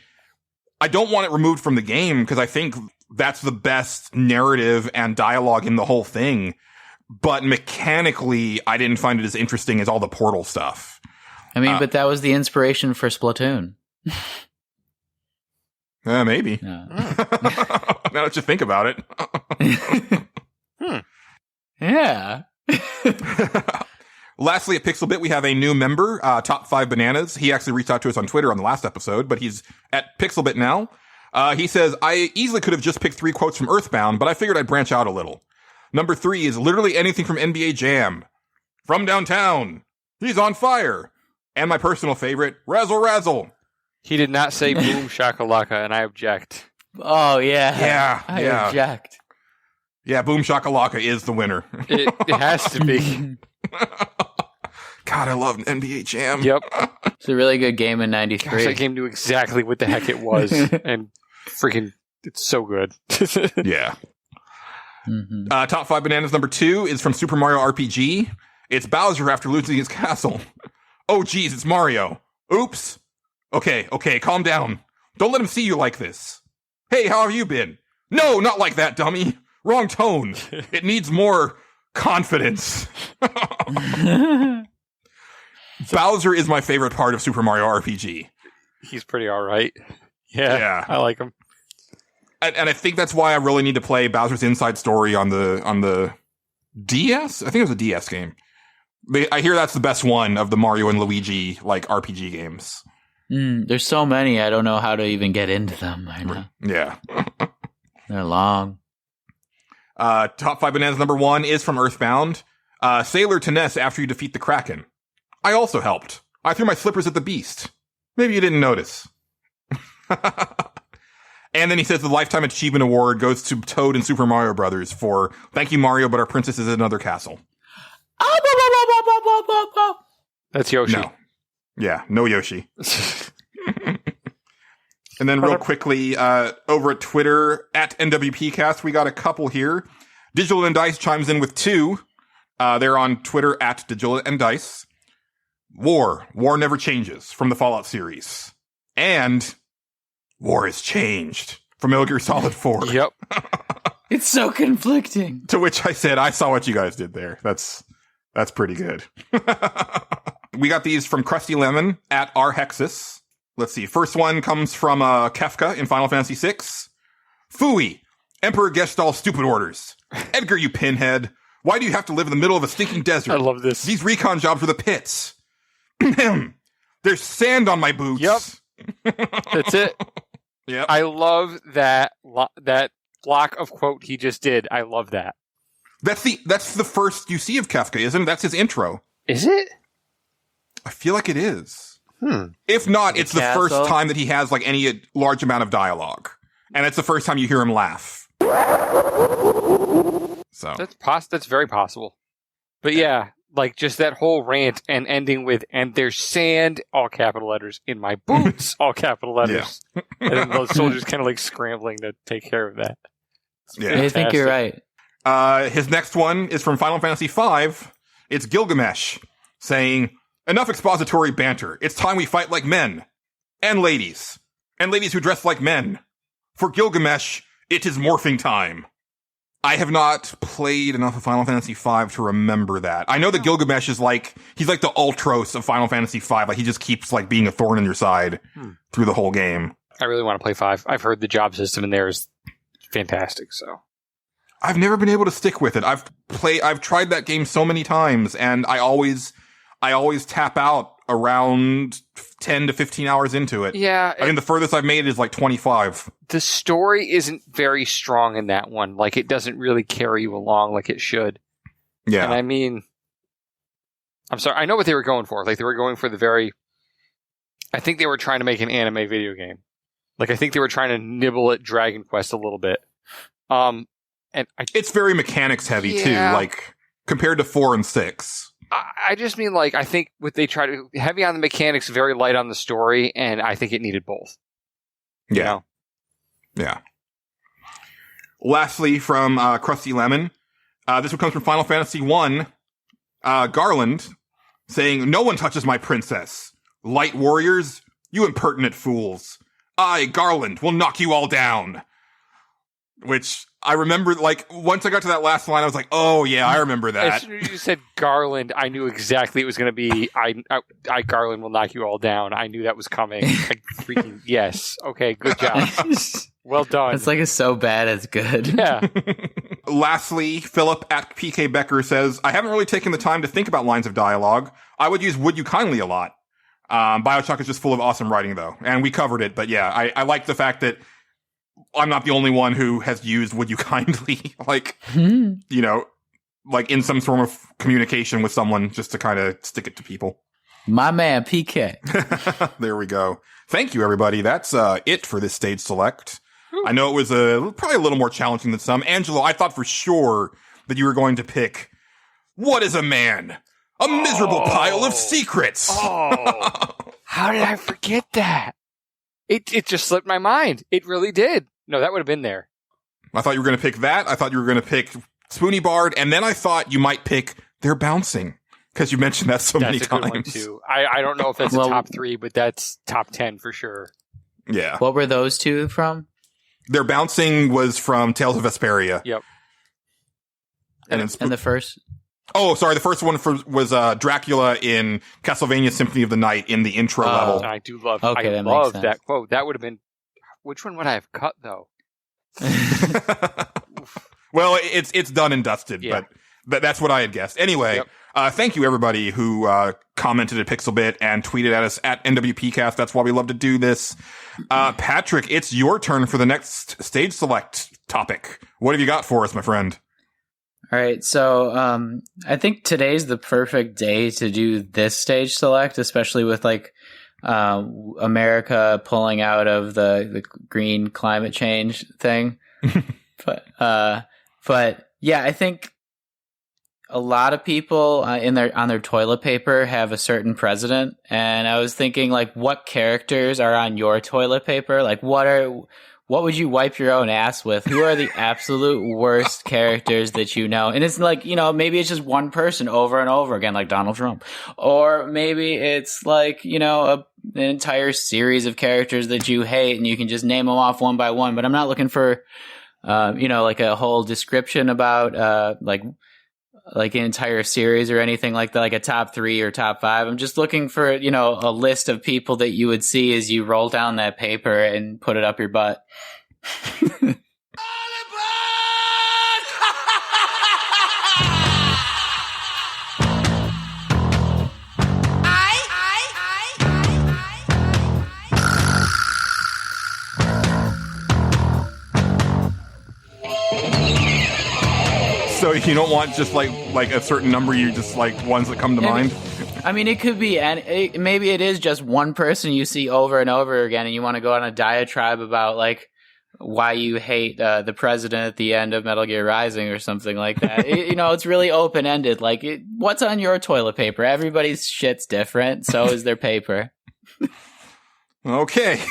I don't want it removed from the game because I think that's the best narrative and dialogue in the whole thing. But mechanically, I didn't find it as interesting as all the Portal stuff. I mean, but that was the inspiration for Splatoon. Maybe. No. Now that you think about it. Yeah. Lastly, at Pixelbit, we have a new member, Top 5 Bananas. He actually reached out to us on Twitter on the last episode, but he's at Pixelbit now. He says, I easily could have just picked 3 quotes from Earthbound, but I figured I'd branch out a little. Number 3 is literally anything from NBA Jam. From downtown. He's on fire. And my personal favorite, Razzle Razzle. He did not say boom shakalaka, and I object. Oh, yeah. Yeah. I object. Yeah, Boom Shakalaka is the winner. It has to be. God, I love NBA Jam. Yep. It's a really good game in 93. Gosh, that game knew exactly what the heck it was. And freaking, it's so good. Yeah. Top 5 Bananas number 2 is from Super Mario RPG. It's Bowser after losing his castle. Oh, geez, it's Mario. Oops. Okay, calm down. Don't let him see you like this. Hey, how have you been? No, not like that, dummy. Wrong tone. It needs more confidence. Bowser is my favorite part of Super Mario RPG. He's pretty alright. Yeah, I like him. And I think that's why I really need to play Bowser's Inside Story on the DS. I think it was a DS game. I hear that's the best one of the Mario and Luigi like RPG games. There's so many, I don't know how to even get into them. I know. Yeah. They're long. Top 5 bananas number 1 is from Earthbound. Sailor to Ness after you defeat the Kraken. I also helped. I threw my slippers at the beast. Maybe you didn't notice. And then he says the Lifetime Achievement Award goes to Toad and Super Mario Brothers for thank you, Mario, but our princess is in another castle. That's Yoshi. No. Yeah, no Yoshi. And then real quickly, over at Twitter, at NWPcast, we got a couple here. Digital and Dice chimes in with 2. They're on Twitter at Digital and Dice. War never changes from the Fallout series. And war has changed from Metal Gear Solid 4. Yep. It's so conflicting. To which I said, I saw what you guys did there. That's pretty good. We got these from Krusty Lemon at rhexus. Let's see. First one comes from Kefka in Final Fantasy VI. Phooey. Emperor Gestalt stupid orders. Edgar, you pinhead. Why do you have to live in the middle of a stinking desert? I love this. These recon jobs are the pits. There's sand on my boots. Yep. That's it. Yep. I love that block of quote he just did. I love that. That's the first you see of Kefka, isn't it? That's his intro. Is it? I feel like it is. If not, it's the first time that he has like any large amount of dialogue. And it's the first time you hear him laugh. So that's very possible. But yeah, like just that whole rant and ending with "and there's sand," all capital letters, in my boots, all capital letters. Yeah. And then those soldiers kind of like scrambling to take care of that. Yeah, I think you're right. His next one is from Final Fantasy V. It's Gilgamesh saying, enough expository banter. It's time we fight like men. And ladies. And ladies who dress like men. For Gilgamesh, it is morphing time. I have not played enough of Final Fantasy V to remember that. I know that Gilgamesh is like, he's like the Ultros of Final Fantasy V. Like, he just keeps like being a thorn in your side through the whole game. I really want to play 5. I've heard the job system in there is fantastic, so. I've never been able to stick with it. I've tried that game so many times, and I always tap out around 10 to 15 hours into it. Yeah. I mean, the furthest I've made is like 25. The story isn't very strong in that one. Like, it doesn't really carry you along like it should. Yeah. And I mean, I'm sorry, I know what they were going for. Like, they were going for I think they were trying to make an anime video game. Like, I think they were trying to nibble at Dragon Quest a little bit. It's very mechanics heavy too, like compared to 4 and 6. I just mean, like, I think what they try to heavy on the mechanics, very light on the story, and I think it needed both. Yeah. You know? Yeah. Lastly, from Krusty Lemon, this one comes from Final Fantasy I. Garland saying, no one touches my princess. Light warriors, you impertinent fools. I, Garland, will knock you all down. Which I remember, like, once I got to that last line, I was like, oh, yeah, I remember that. As soon as you said Garland, I knew exactly it was going to be, I Garland will knock you all down. I knew that was coming. Like, freaking, yes. Okay, good job. Well done. It's like it's so bad it's good. Yeah. Lastly, Philip at PK Becker says, I haven't really taken the time to think about lines of dialogue. I would use Would You Kindly a lot. BioShock is just full of awesome writing, though. And we covered it, but yeah, I like the fact that I'm not the only one who has used Would You Kindly, like, you know, like in some sort of communication with someone just to kind of stick it to people. My man, PK. There we go. Thank you, everybody. That's it for this stage select. I know it was probably a little more challenging than some. Angelo, I thought for sure that you were going to pick What is a Man? A miserable pile of secrets. Oh, how did I forget that? It just slipped my mind. It really did. No, that would have been there. I thought you were going to pick that. I thought you were going to pick Spoony Bard, and then I thought you might pick They're Bouncing, because you mentioned that so many times. That's a good one, too. I don't know if that's a top 3, but that's top 10 for sure. Yeah. What were those two from? They're Bouncing was from Tales of Vesperia. Yep. And the first? Oh, sorry. The first one was Dracula in Castlevania Symphony of the Night in the intro level. I do love, okay, I love that quote. That would have been, which one would I have cut though? Well, it's done and dusted, but that's what I had guessed. Anyway, Thank you, everybody who commented at Pixelbit and tweeted at us at NWPcast. That's why we love to do this. Patrick, it's your turn for the next stage select topic. What have you got for us, my friend? All right, so I think today's the perfect day to do this stage select, especially with like America pulling out of the green climate change thing. but yeah, I think a lot of people on their toilet paper have a certain president, and I was thinking like, what characters are on your toilet paper? Like, what would you wipe your own ass with? Who are the absolute worst characters that you know? And it's like, maybe it's just one person over and over again, like Donald Trump. Or maybe it's like, an entire series of characters that you hate and you can just name them off one by one. But I'm not looking for, like a whole description about, like an entire series or anything like that, like a top 3 or top 5. I'm just looking for, a list of people that you would see as you roll down that paper and put it up your butt. So you don't want just like a certain number, you just like ones that come to mind? I mean, it could be, maybe it is just one person you see over and over again, and you want to go on a diatribe about like why you hate the president at the end of Metal Gear Rising or something like that. It's really open-ended. Like, what's on your toilet paper? Everybody's shit's different, so is their paper. Okay.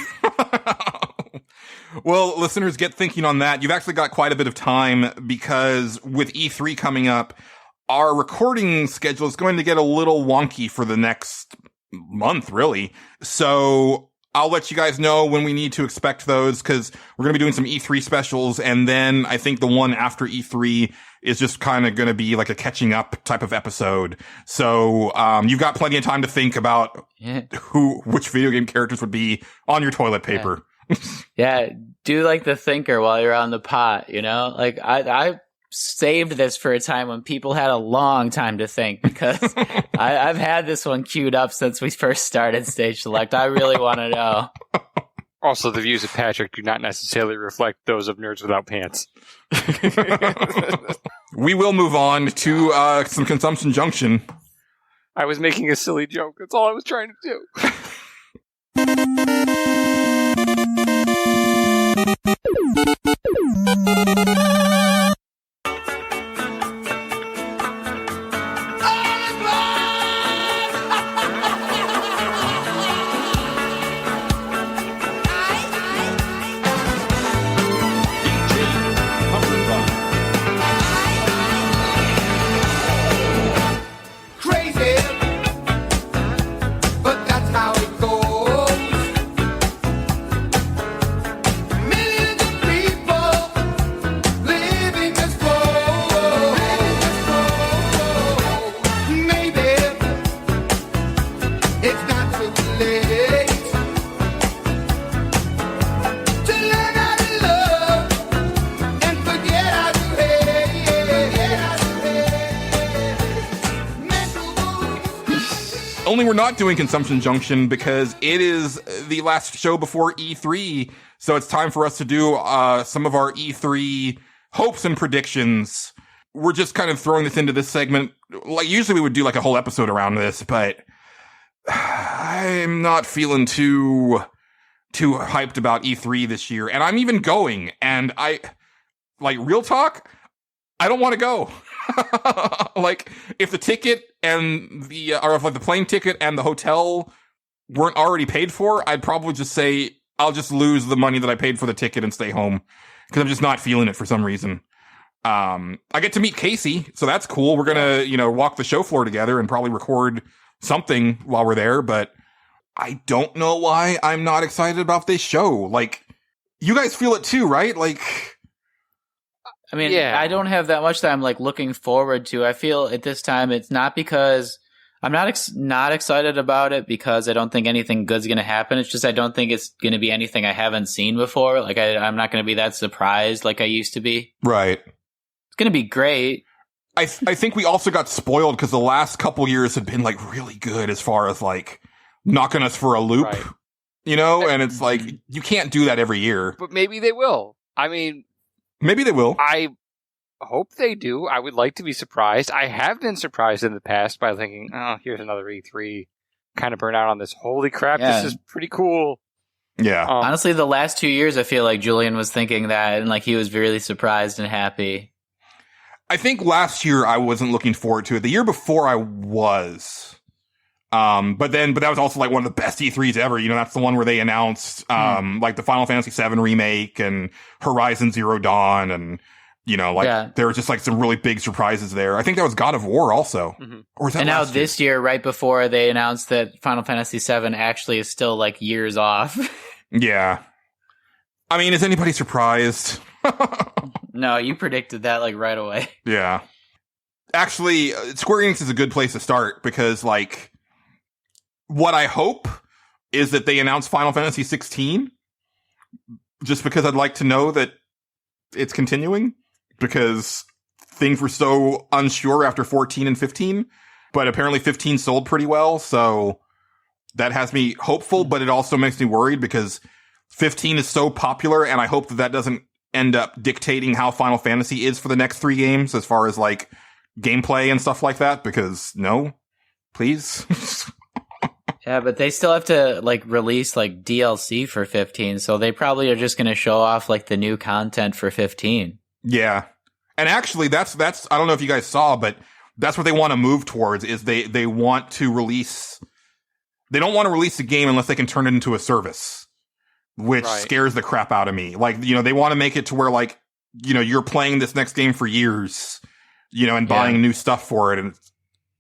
Well, listeners, get thinking on that. You've actually got quite a bit of time because with E3 coming up, our recording schedule is going to get a little wonky for the next month, really. So I'll let you guys know when we need to expect those, because we're going to be doing some E3 specials. And then I think the one after E3 is just kind of going to be like a catching up type of episode. So you've got plenty of time to think about which video game characters would be on your toilet paper. Yeah, do like the thinker while you're on the pot, Like, I saved this for a time when people had a long time to think, because I've had this one queued up since we first started Stage Select. I really want to know. Also, the views of Patrick do not necessarily reflect those of Nerds Without Pants. We will move on to some Consumption Junction. I was making a silly joke. That's all I was trying to do. Only we're not doing Consumption Junction because it is the last show before E3, so it's time for us to do some of our E3 hopes and predictions. We're just kind of throwing this into this segment. Like, usually we would do like a whole episode around this, but I'm not feeling too hyped about E3 this year. And I'm even going, and real talk, I don't want to go. Like, if the ticket and or if like the plane ticket and the hotel weren't already paid for, I'd probably just say I'll just lose the money that I paid for the ticket and stay home, because I'm just not feeling it for some reason. I get to meet Casey, so that's cool. We're gonna, walk the show floor together and probably record something while we're there, but I don't know why I'm not excited about this show. Like, you guys feel it too, right? Like, I mean, yeah. I don't have that much that I'm like looking forward to. I feel at this time it's not because I'm not excited about it because I don't think anything good's going to happen. It's just I don't think it's going to be anything I haven't seen before. Like, I'm not going to be that surprised like I used to be. Right. It's going to be great. I think we also got spoiled because the last couple years had been like really good as far as like knocking us for a loop, Right. you know? And it's like, you can't do that every year. But maybe they will. I mean, Maybe they will. I hope they do. I would like to be surprised. I have been surprised in the past by thinking, oh, here's another E3. Kind of burn out on this. Holy crap, Yeah. this is pretty cool. Yeah. Honestly, the last 2 years, I feel like Julian was thinking that, and like he was really surprised and happy. I think last year I wasn't looking forward to it. The year before I was. But that was also like one of the best E3s ever. You know, that's the one where they announced, like the Final Fantasy VII remake and Horizon Zero Dawn. And, you know, like there was just like some really big surprises there. I think that was God of War also. Mm-hmm. Or was that And now last year? this year, right before they announced that Final Fantasy VII actually is still like years off. Yeah. I mean, is anybody surprised? No, you predicted that like right away. Yeah. Actually, Square Enix is a good place to start because, like, what I hope is that they announce Final Fantasy 16 just because I'd like to know that it's continuing because things were so unsure after 14 and 15, but apparently 15 sold pretty well. So that has me hopeful, but it also makes me worried because 15 is so popular and I hope that doesn't end up dictating how Final Fantasy is for the next 3 games as far as like gameplay and stuff like that, because no, please. Yeah, but they still have to like release like DLC for 15, so they probably are just going to show off like the new content for 15. Yeah. And actually that's I don't know if you guys saw, but that's what they want to move towards is they want to release, they don't want to release a game unless they can turn it into a service. Which scares the crap out of me. Like, you know, they want to make it to where, like, you know, you're playing this next game for years, you know, and buying new stuff for it. And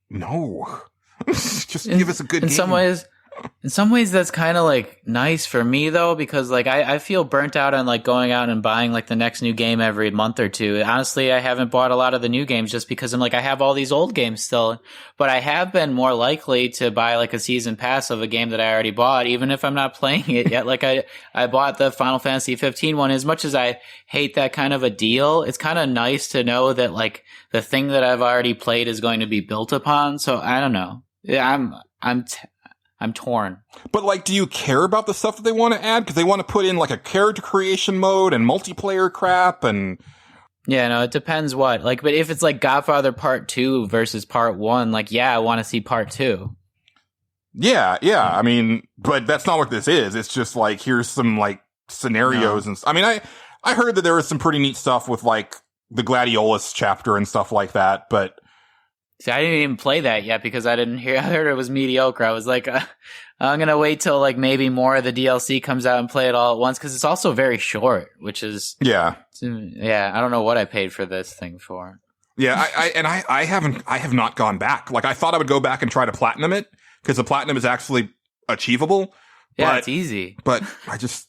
no, just give us a good game. In some ways, that's kind of like nice for me though, because like I feel burnt out on like going out and buying like the next new game every month or two. Honestly, I haven't bought a lot of the new games just because I'm like, I have all these old games still, but I have been more likely to buy like a season pass of a game that I already bought, even if I'm not playing it yet. Like I bought the Final Fantasy 15 one. As much as I hate that kind of a deal, it's kind of nice to know that like the thing that I've already played is going to be built upon. So I don't know. Yeah, I'm torn. But, like, do you care about the stuff that they want to add? Because they want to put in, like, a character creation mode and multiplayer crap and... Yeah, no, it depends what. Like, but if it's, like, Godfather Part 2 versus Part 1, like, yeah, I want to see Part 2. Yeah. I mean, but that's not what this is. It's just, like, here's some, like, scenarios and... I mean, I heard that there was some pretty neat stuff with, like, the GLaDOS chapter and stuff like that, but... See, I didn't even play that yet because I heard it was mediocre. I was like, I'm going to wait till like maybe more of the DLC comes out and play it all at once because it's also very short, which is... Yeah, I don't know what I paid for this thing for. Yeah, I have not gone back. Like, I thought I would go back and try to platinum it because the platinum is actually achievable. Yeah, it's easy. But I just...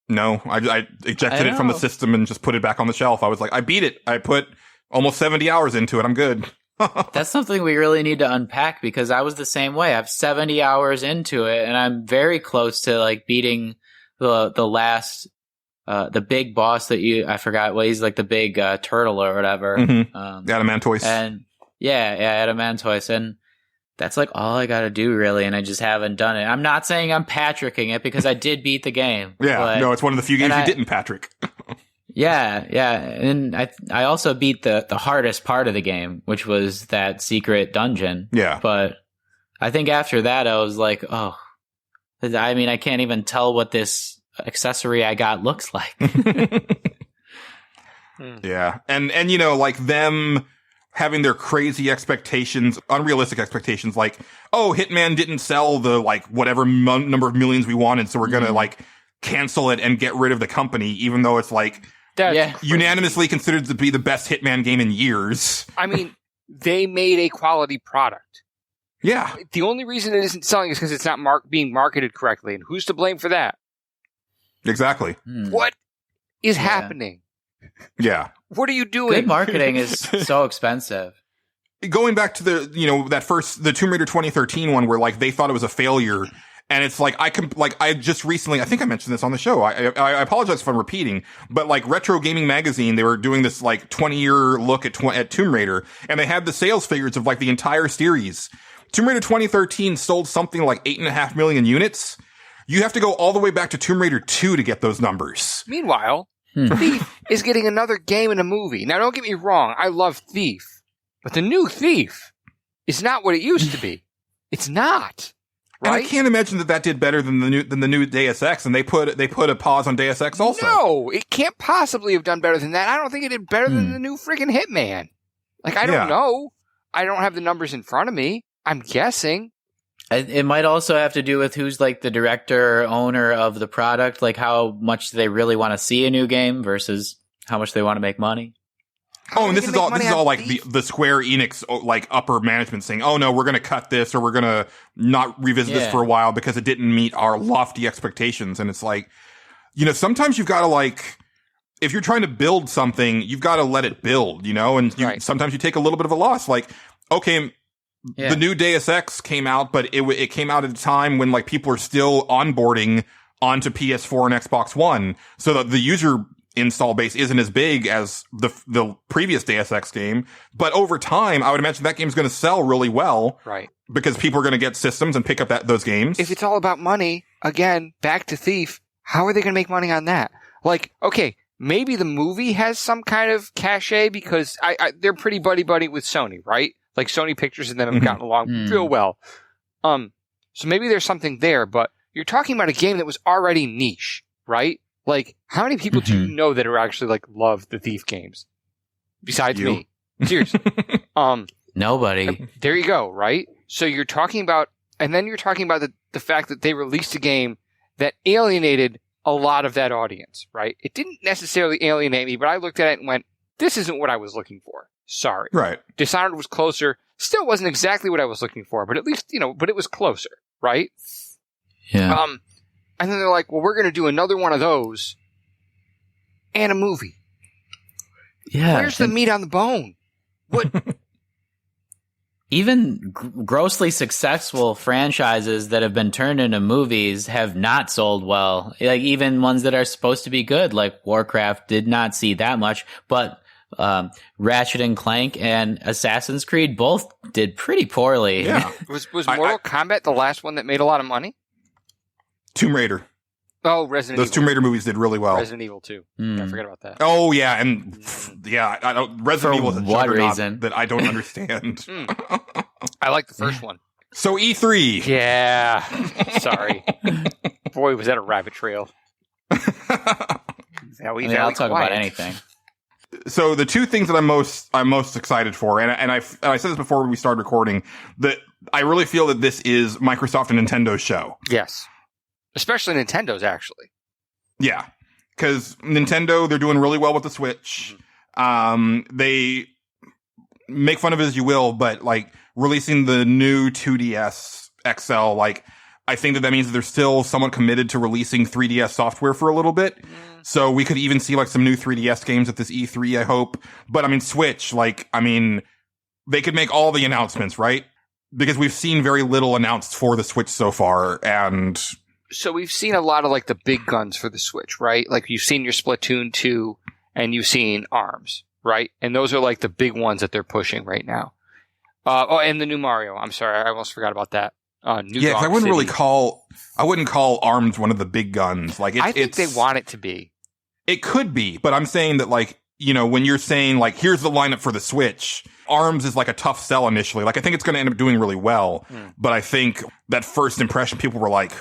No, I ejected it from the system and just put it back on the shelf. I was like, I beat it. I put almost 70 hours into it. I'm good. That's something we really need to unpack because I was the same way. I have 70 hours into it and I'm very close to like beating the last, the big boss that I forgot what he's like the big, turtle or whatever. Mm-hmm. Adamantoise. And Adamantoise. And that's like all I got to do really. And I just haven't done it. I'm not saying I'm Patricking it because I did beat the game. Yeah. No, it's one of the few games you didn't Patrick. Yeah, and I also beat the hardest part of the game, which was that secret dungeon. Yeah. But I think after that, I was like, oh, I mean, I can't even tell what this accessory I got looks like. Yeah. And you know, like them having their crazy expectations, unrealistic expectations, like, oh, Hitman didn't sell the, like, whatever number of millions we wanted, so we're gonna, like, cancel it and get rid of the company, even though it's, like... unanimously considered to be the best Hitman game in years. I mean, they made a quality product. Yeah. The only reason it isn't selling is because it's not being marketed correctly. And who's to blame for that? Exactly. What is happening? Yeah. What are you doing? Good marketing is so expensive. Going back to the Tomb Raider 2013 one where like they thought it was a failure And it's like, I just recently, I think I mentioned this on the show. I apologize if I'm repeating, but like Retro Gaming Magazine, they were doing this like 20-year look at Tomb Raider, and they had the sales figures of like the entire series. Tomb Raider 2013 sold something like 8.5 million units. You have to go all the way back to Tomb Raider 2 to get those numbers. Meanwhile, Thief is getting another game and a movie. Now, don't get me wrong. I love Thief, but the new Thief is not what it used to be. It's not. Right? And I can't imagine that did better than the new Deus Ex, and they put a pause on Deus Ex also. No, it can't possibly have done better than that. I don't think it did better than the new friggin' Hitman. Like, I don't know. I don't have the numbers in front of me. I'm guessing. It might also have to do with who's like the director or owner of the product, like how much they really want to see a new game versus how much they want to make money. Oh, and this is all like the Square Enix like upper management saying, "Oh no, we're going to cut this, or we're going to not revisit this for a while because it didn't meet our lofty expectations." And it's like, sometimes you've got to like, if you're trying to build something, you've got to let it build, and sometimes you take a little bit of a loss. Like, okay, the new Deus Ex came out, but it came out at a time when like people are still onboarding onto PS4 and Xbox One, so that the user install base isn't as big as the previous Deus Ex game, but over time, I would imagine that game's going to sell really well, right? Because people are going to get systems and pick up those games. If it's all about money, again, back to Thief, how are they going to make money on that? Like, okay, maybe the movie has some kind of cachet because they're pretty buddy with Sony, right? Like Sony Pictures and them have gotten along real well. So maybe there's something there, but you're talking about a game that was already niche, right? Like, how many people do you know that are actually like love the Thief games? Besides me. Seriously. Nobody. There you go, right? So you're talking about, and then you're talking about the fact that they released a game that alienated a lot of that audience, right? It didn't necessarily alienate me, but I looked at it and went, this isn't what I was looking for. Sorry. Right. Dishonored was closer. Still wasn't exactly what I was looking for, but at least, but it was closer, right? Yeah. And then they're like, well, we're going to do another one of those and a movie. Yeah. Where's the meat on the bone? What? Even grossly successful franchises that have been turned into movies have not sold well. Like even ones that are supposed to be good, like Warcraft did not see that much, but Ratchet and Clank and Assassin's Creed both did pretty poorly. Yeah. Was Mortal Kombat the last one that made a lot of money? Tomb Raider. Oh, Resident Evil. Those Tomb Raider movies did really well. Resident Evil 2. Yeah, I forgot about that. Oh, yeah. And I don't, Resident Evil is a juggernaut that I don't understand. I like the first one. So E3. Yeah. Sorry. Boy, was that a rabbit trail. I'll talk about anything. So the two things that I'm most excited for, and I said this before we started recording, that I really feel that this is Microsoft and Nintendo's show. Yes. Especially Nintendo's, actually. Yeah. Because Nintendo, they're doing really well with the Switch. They make fun of it as you will, but like releasing the new 2DS XL, like I think that means that they're still somewhat committed to releasing 3DS software for a little bit. So we could even see like some new 3DS games at this E3, I hope. But I mean, Switch, they could make all the announcements, right? Because we've seen very little announced for the Switch so far, and so we've seen a lot of like the big guns for the Switch, right? Like you've seen your Splatoon 2 and you've seen ARMS, right? And those are like the big ones that they're pushing right now. And the new Mario. I'm sorry, I almost forgot about that. I wouldn't call ARMS one of the big guns. Like I think they want it to be. It could be, but I'm saying that like, when you're saying like, here's the lineup for the Switch, ARMS is like a tough sell initially. Like I think it's going to end up doing really well, but I think that first impression, people were like,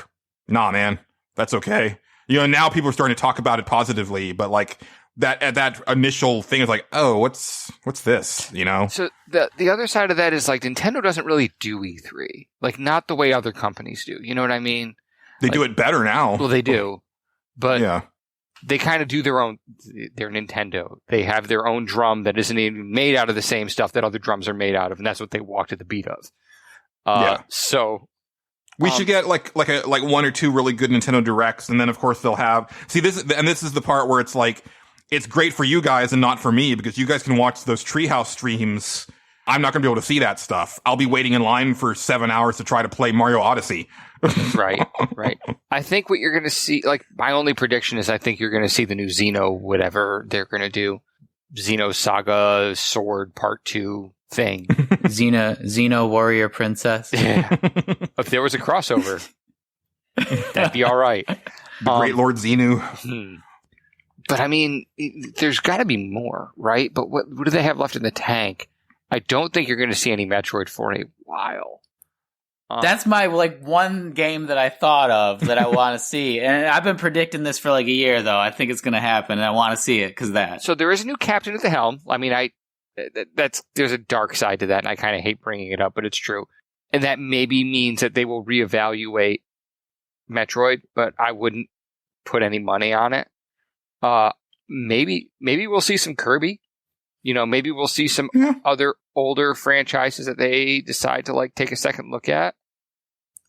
nah, man, that's okay. Now people are starting to talk about it positively, but like that initial thing is like, oh, what's this? So the other side of that is like Nintendo doesn't really do E3, like not the way other companies do. You know what I mean? They do it better now. Well, they do, but yeah. They kind of do their Nintendo. They have their own drum that isn't even made out of the same stuff that other drums are made out of, and that's what they walk to the beat of. So we should get like one or two really good Nintendo Directs, and then of course they'll have this is the part where it's like it's great for you guys and not for me because you guys can watch those Treehouse streams. I'm not going to be able to see that stuff. I'll be waiting in line for 7 hours to try to play Mario Odyssey. Right. I think what you're going to see, like, my only prediction is I think you're going to see the new Xeno, whatever they're going to do. Xeno Saga Sword Part 2 thing. Xeno Warrior Princess. Yeah. If there was a crossover, that'd be all right. The Great Lord Xenu. But I mean, there's got to be more, right? But what do they have left in the tank? I don't think you're going to see any Metroid for a while. That's my one game that I thought of that I want to see, and I've been predicting this for a year though. I think it's going to happen, and I want to see it because that. So there is a new captain at the helm. I mean, there's a dark side to that, and I kind of hate bringing it up, but it's true. And that maybe means that they will reevaluate Metroid, but I wouldn't put any money on it. Maybe we'll see some Kirby. Maybe we'll see some other older franchises that they decide to take a second look at.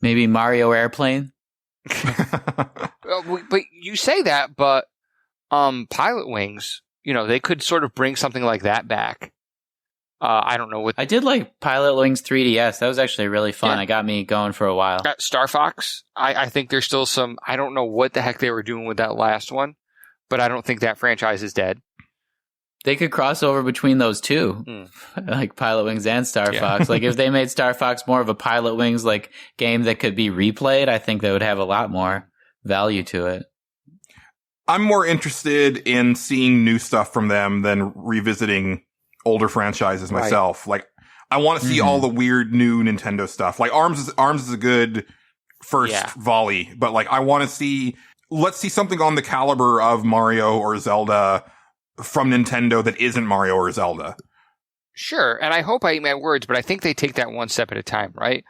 Maybe Mario Airplane. But you say that, but Pilot Wings, they could sort of bring something like that back. I don't know what I did like Pilot Wings 3DS. That was actually really fun. Yeah. It got me going for a while. Star Fox. I think there's still some. I don't know what the heck they were doing with that last one, but I don't think that franchise is dead. They could cross over between those two, like Pilot Wings and Star Fox. If they made Star Fox more of a Pilot Wings game that could be replayed, I think they would have a lot more value to it. I'm more interested in seeing new stuff from them than revisiting older franchises myself. Right. I want to see all the weird new Nintendo stuff. Arms is a good first volley, but I want to see. Let's see something on the caliber of Mario or Zelda from Nintendo that isn't Mario or Zelda. Sure, and I hope I eat my words, but I think they take that one step at a time, right?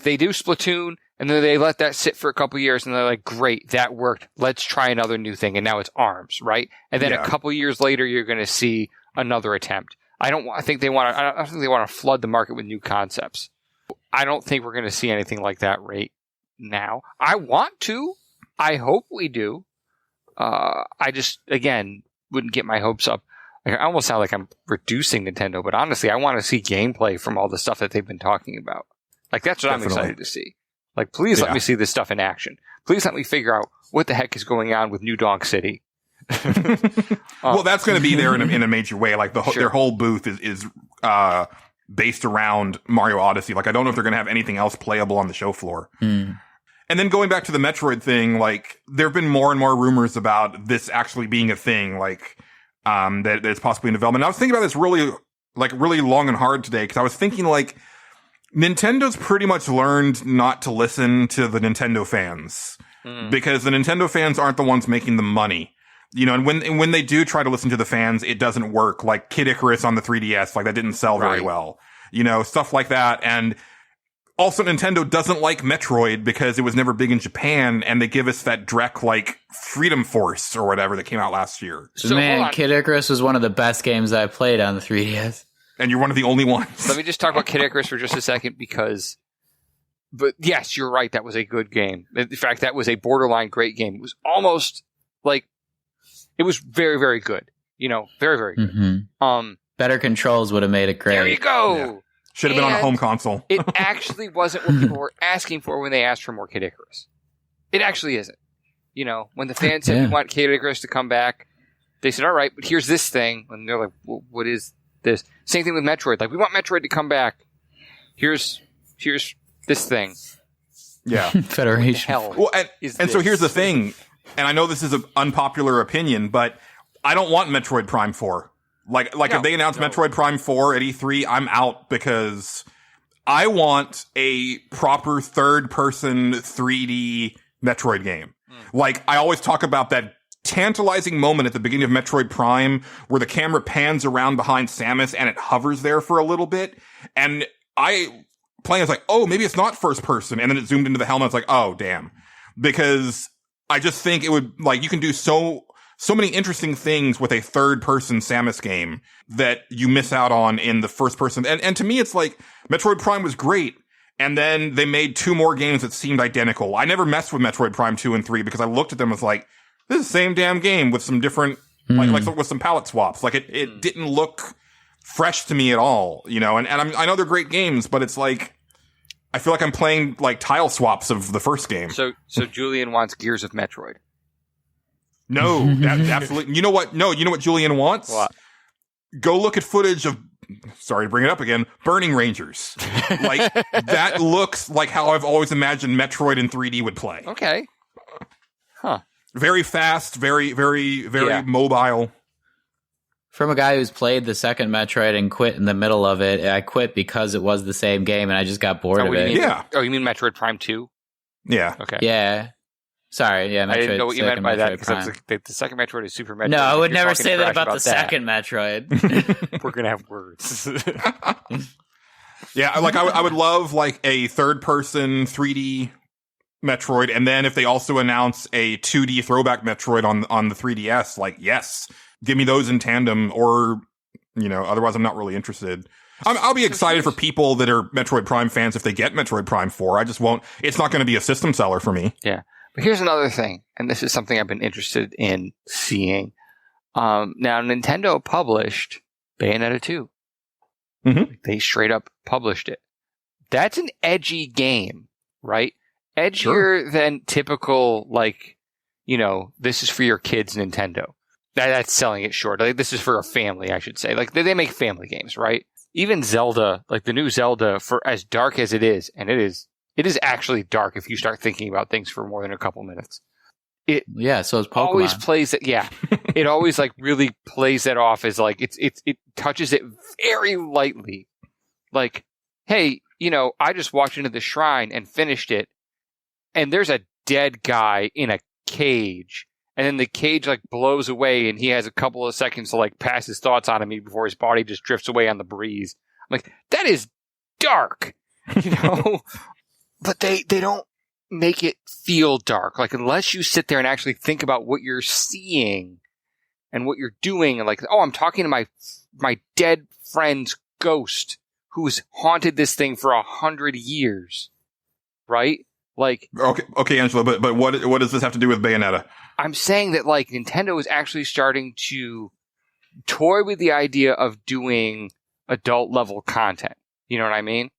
They do Splatoon, and then they let that sit for a couple years, and they're like, great, that worked. Let's try another new thing, and now it's ARMS, right? And then a couple years later, you're going to see another attempt. I don't think they want to flood the market with new concepts. I don't think we're going to see anything like that right now. I want to. I hope we do. I just, again, wouldn't get my hopes up. I almost sound like I'm reducing Nintendo, but honestly, I want to see gameplay from all the stuff that they've been talking about. That's what I'm excited to see. Please let me see this stuff in action. Please let me figure out what the heck is going on with New Donk City. Well, that's going to be there in a major way. Their whole booth is based around Mario Odyssey. I don't know if they're going to have anything else playable on the show floor. And then going back to the Metroid thing, there have been more and more rumors about this actually being a thing, that it's possibly in development. And I was thinking about this really long and hard today, because I was thinking, Nintendo's pretty much learned not to listen to the Nintendo fans, because the Nintendo fans aren't the ones making the money. And when they do try to listen to the fans, it doesn't work. Kid Icarus on the 3DS, that didn't sell very well. Stuff like that. And also, Nintendo doesn't like Metroid because it was never big in Japan, and they give us that Drek Freedom Force or whatever that came out last year. So, man, Kid Icarus was one of the best games I played on the 3DS. And you're one of the only ones. Let me just talk about Kid Icarus for just a second, but yes, you're right, that was a good game. In fact, that was a borderline great game. It was almost it was very, very good. Very, very good. Mm-hmm. Better controls would have made it great. There you go. Yeah. Should have been on a home console. It actually wasn't what people were asking for when they asked for more Kid Icarus. It actually isn't. When the fans said we want Kid Icarus to come back, they said, all right, but here's this thing. And they're like, well, what is this? Same thing with Metroid. We want Metroid to come back. Here's this thing. Yeah. Federation. Hell well, and so here's the thing, and I know this is an unpopular opinion, but I don't want Metroid Prime 4. If they announce Metroid Prime 4 at E3, I'm out, because I want a proper third-person 3D Metroid game. I always talk about that tantalizing moment at the beginning of Metroid Prime where the camera pans around behind Samus and it hovers there for a little bit. And playing, oh, maybe it's not first person. And then it zoomed into the helmet. It's oh, damn. Because I just think it would, you can do so many interesting things with a third-person Samus game that you miss out on in the first person. And to me, it's Metroid Prime was great, and then they made 2 more games that seemed identical. I never messed with Metroid Prime 2 and 3 because I looked at them as this is the same damn game with some different, with some palette swaps. It didn't look fresh to me at all, and I know they're great games, but it's I feel like I'm playing like tile swaps of the first game. So Julian wants Gears of Metroid. No, absolutely. You know what? No, you know what Julian wants? What? Go look at footage of, sorry to bring it up again, Burning Rangers. Like, that looks like how I've always imagined Metroid in 3D would play. Okay. Huh. Very fast, very mobile. From a guy who's played the second Metroid and quit in the middle of it, I quit because it was the same game and I just got bored of it. Yeah. Oh, you mean Metroid Prime 2? Yeah. Okay. Yeah. Sorry, yeah, Metroid. I didn't know what you meant by that, because Prime. the second Metroid is Super Metroid. No, I would You're never talking say that trash about the second Metroid. We're going to have words. Yeah, like I would love like a third-person 3D Metroid, and then if they also announce a 2D throwback Metroid on the 3DS, like, yes, give me those in tandem, or, you know, otherwise I'm not really interested. I'll be excited for people that are Metroid Prime fans if they get Metroid Prime 4. I just won't. It's not going to be a system seller for me. Yeah. But here's another thing, and this is something I've been interested in seeing. Now, Nintendo published Bayonetta 2. Mm-hmm. They straight up published it. That's an edgy game, right? Edgier than typical, like, you know, this is for your kids Nintendo. That's selling it short. Like, this is for a family, I should say. Like, they make family games, right? Even Zelda, like the new Zelda, for as dark as it is, and it is actually dark if you start thinking about things for more than a couple minutes. So it's Pokemon. Always plays it. Yeah, it always like really plays that off as like it touches it very lightly. Like, hey, you know, I just walked into the shrine and finished it, and there's a dead guy in a cage, and then the cage like blows away, and he has a couple of seconds to like pass his thoughts on me before his body just drifts away on the breeze. I'm like, that is dark, you know. But they don't make it feel dark. Like, unless you sit there and actually think about what you're seeing and what you're doing, and like, oh, I'm talking to my dead friend's ghost who's haunted this thing for 100 years, right? Like, okay, Angelo, but what does this have to do with Bayonetta? I'm saying that like Nintendo is actually starting to toy with the idea of doing adult level content. You know what I mean?